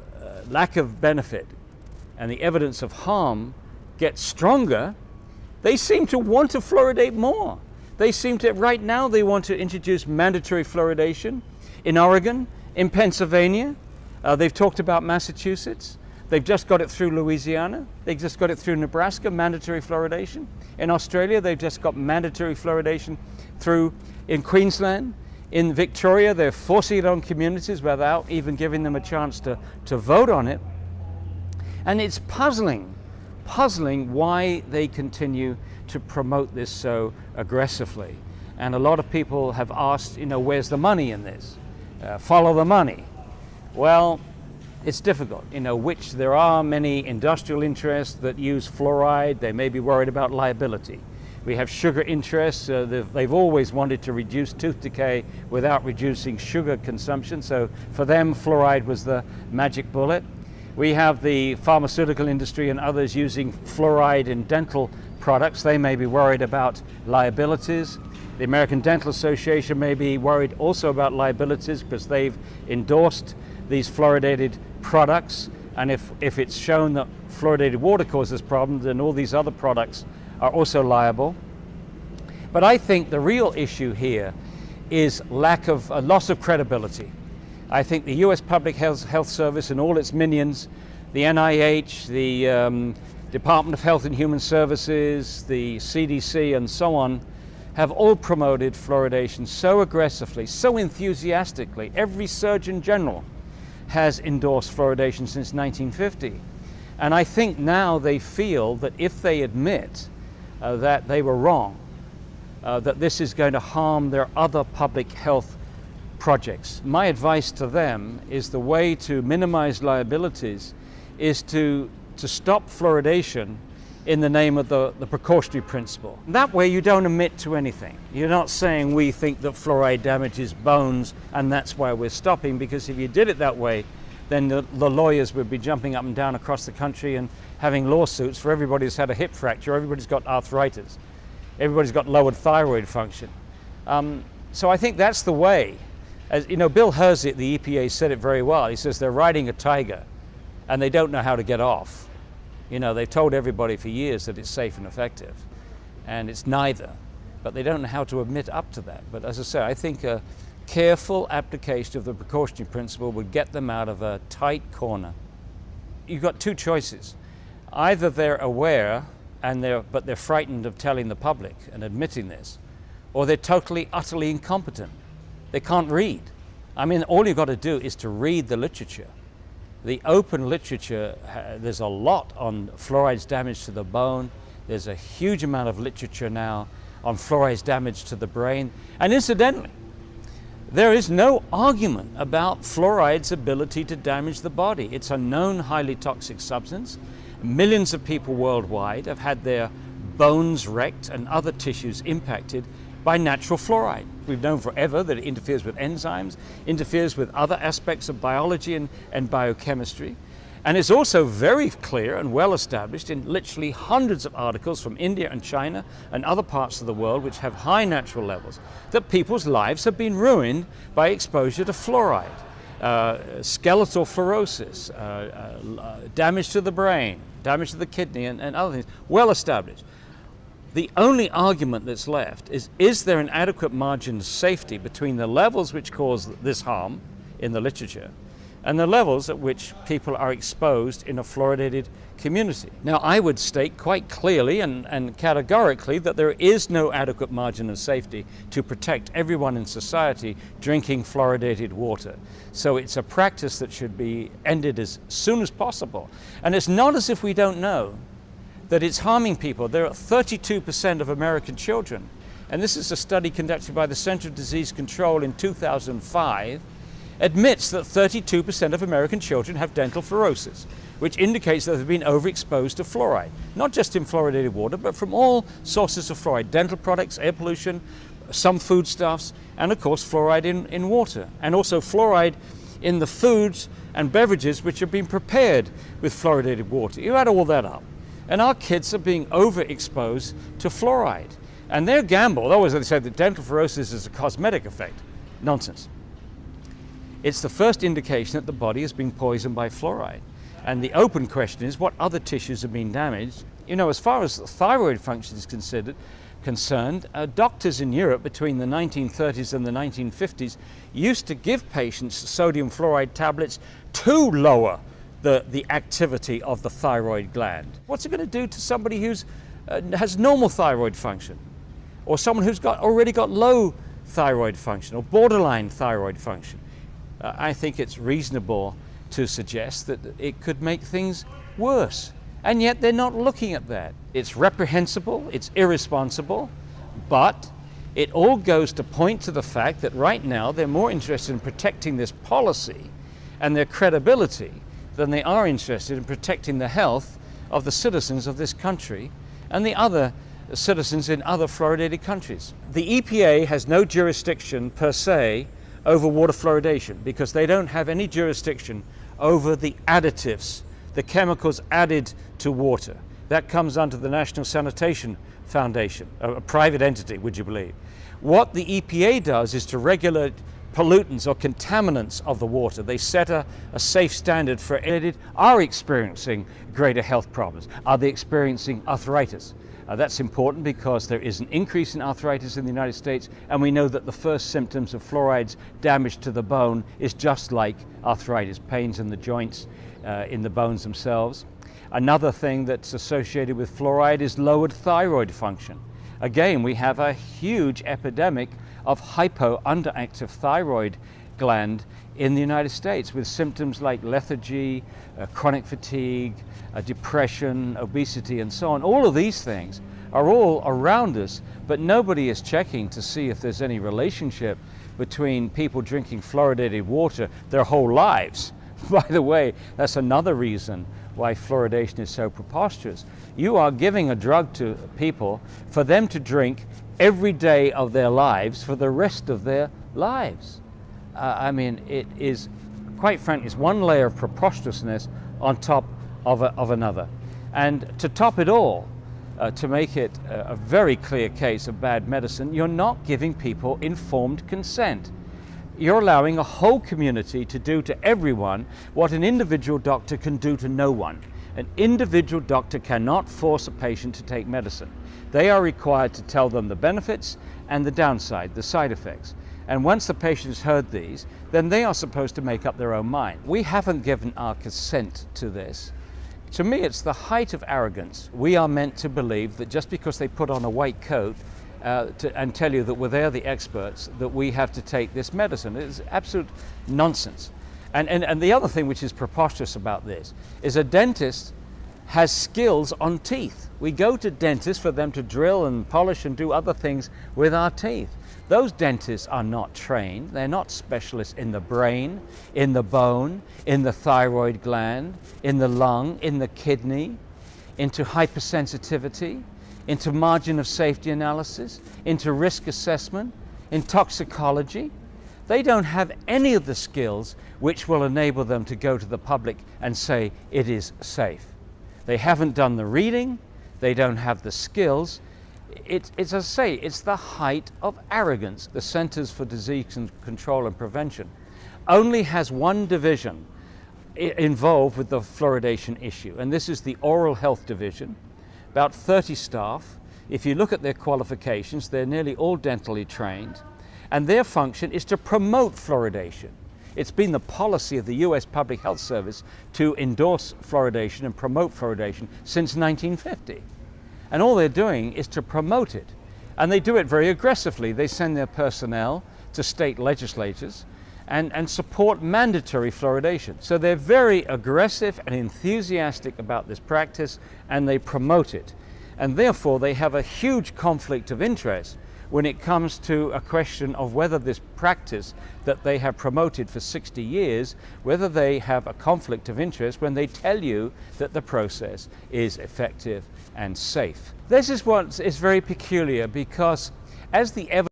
lack of benefit and the evidence of harm gets stronger, they seem to want to fluoridate more. They seem to, right now, they want to introduce mandatory fluoridation in Oregon, in Pennsylvania. They've talked about Massachusetts. They've just got it through Louisiana. They've just got it through Nebraska, mandatory fluoridation. In Australia, they've just got mandatory fluoridation through in Queensland. In Victoria, they're forcing it on communities without even giving them a chance to vote on it. And it's puzzling why they continue to promote this so aggressively. And a lot of people have asked, you know, where's the money in this? Follow the money. Well, it's difficult, you know, which there are many industrial interests that use fluoride. They may be worried about liability. We have sugar interests. They've always wanted to reduce tooth decay without reducing sugar consumption. So for them, fluoride was the magic bullet. We have the pharmaceutical industry and others using fluoride in dental products. They may be worried about liabilities. The American Dental Association may be worried also about liabilities because they've endorsed these fluoridated products, and if it's shown that fluoridated water causes problems, then all these other products are also liable. But I think the real issue here is loss of credibility. I think the US Public Health Service and all its minions, the NIH, the Department of Health and Human Services, the CDC, and so on, have all promoted fluoridation so aggressively, so enthusiastically. Every Surgeon General has endorsed fluoridation since 1950. And I think now they feel that if they admit that they were wrong, that this is going to harm their other public health projects. My advice to them is the way to minimize liabilities is to stop fluoridation in the name of the precautionary principle. That way you don't admit to anything. You're not saying we think that fluoride damages bones and that's why we're stopping, because if you did it that way, then the lawyers would be jumping up and down across the country and having lawsuits for everybody who's had a hip fracture, everybody's got arthritis, everybody's got lowered thyroid function. So I think that's the way. As you know, Bill Hersey at the EPA said it very well. He says they're riding a tiger and they don't know how to get off. You know, they've told everybody for years that it's safe and effective, and it's neither, but they don't know how to admit up to that. But as I say, I think a careful application of the precautionary principle would get them out of a tight corner. You've got two choices. Either they're aware but they're frightened of telling the public and admitting this, or they're totally, utterly incompetent. They can't read. I mean, all you've got to do is to read the literature. The open literature, there's a lot on fluoride's damage to the bone. There's a huge amount of literature now on fluoride's damage to the brain. And incidentally, there is no argument about fluoride's ability to damage the body. It's a known highly toxic substance. Millions of people worldwide have had their bones wrecked and other tissues impacted by natural fluoride. We've known forever that it interferes with enzymes, interferes with other aspects of biology and biochemistry. And it's also very clear and well established in literally hundreds of articles from India and China and other parts of the world which have high natural levels that people's lives have been ruined by exposure to fluoride. Skeletal fluorosis, damage to the brain, damage to the kidney and other things, well established. The only argument that's left is there an adequate margin of safety between the levels which cause this harm in the literature and the levels at which people are exposed in a fluoridated community. Now, I would state quite clearly and categorically that there is no adequate margin of safety to protect everyone in society drinking fluoridated water. So it's a practice that should be ended as soon as possible. And it's not as if we don't know that it's harming people. There are 32% of American children, and this is a study conducted by the Center of Disease Control in 2005, admits that 32% of American children have dental fluorosis, which indicates that they've been overexposed to fluoride, not just in fluoridated water, but from all sources of fluoride, dental products, air pollution, some foodstuffs, and of course fluoride in water, and also fluoride in the foods and beverages which have been prepared with fluoridated water. You add all that up, and our kids are being overexposed to fluoride. And their gamble, always they say that dental fluorosis is a cosmetic effect. Nonsense. It's the first indication that the body is being poisoned by fluoride. And the open question is what other tissues have been damaged. You know, as far as thyroid function is concerned, doctors in Europe between the 1930s and the 1950s used to give patients sodium fluoride tablets to lower the activity of the thyroid gland. What's it going to do to somebody who's has normal thyroid function, or someone who's already got low thyroid function or borderline thyroid function? I think it's reasonable to suggest that it could make things worse, and yet they're not looking at that. It's reprehensible, it's irresponsible, but it all goes to point to the fact that right now they're more interested in protecting this policy and their credibility than they are interested in protecting the health of the citizens of this country and the other citizens in other fluoridated countries. The EPA has no jurisdiction per se over water fluoridation because they don't have any jurisdiction over the additives, the chemicals added to water. That comes under the National Sanitation Foundation, a private entity, would you believe. What the EPA does is to regulate pollutants or contaminants of the water. They set a safe standard for it. Are experiencing greater health problems? Are they experiencing arthritis? That's important because there is an increase in arthritis in the United States, and we know that the first symptoms of fluoride's damage to the bone is just like arthritis, pains in the joints, in the bones themselves. Another thing that's associated with fluoride is lowered thyroid function. Again, we have a huge epidemic of underactive thyroid gland in the United States with symptoms like lethargy, chronic fatigue, depression, obesity, and so on. All of these things are all around us, but nobody is checking to see if there's any relationship between people drinking fluoridated water their whole lives. By the way, that's another reason why fluoridation is so preposterous. You are giving a drug to people for them to drink every day of their lives for the rest of their lives. I mean, it is, quite frankly, it's one layer of preposterousness on top of another. And to top it all, to make it a very clear case of bad medicine, you're not giving people informed consent. You're allowing a whole community to do to everyone what an individual doctor can do to no one. An individual doctor cannot force a patient to take medicine. They are required to tell them the benefits and the downside, the side effects. And once the patient has heard these, then they are supposed to make up their own mind. We haven't given our consent to this. To me, it's the height of arrogance. We are meant to believe that just because they put on a white coat and tell you that they're the experts, that we have to take this medicine. It's absolute nonsense. And the other thing which is preposterous about this is a dentist has skills on teeth. We go to dentists for them to drill and polish and do other things with our teeth. Those dentists are not trained. They're not specialists in the brain, in the bone, in the thyroid gland, in the lung, in the kidney, into hypersensitivity, into margin of safety analysis, into risk assessment, in toxicology. They don't have any of the skills which will enable them to go to the public and say it is safe. They haven't done the reading, they don't have the skills. It's, as I say, it's the height of arrogance. The Centers for Disease Control and Prevention only has one division involved with the fluoridation issue, and this is the Oral Health Division. About 30 staff. If you look at their qualifications, they're nearly all dentally trained, and their function is to promote fluoridation. It's been the policy of the US Public Health Service to endorse fluoridation and promote fluoridation since 1950. And all they're doing is to promote it. And they do it very aggressively. They send their personnel to state legislatures and support mandatory fluoridation. So they're very aggressive and enthusiastic about this practice, and they promote it. And therefore they have a huge conflict of interest when it comes to a question of whether this practice that they have promoted for 60 years, whether they have a conflict of interest when they tell you that the process is effective and safe. This is what is very peculiar, because as the evidence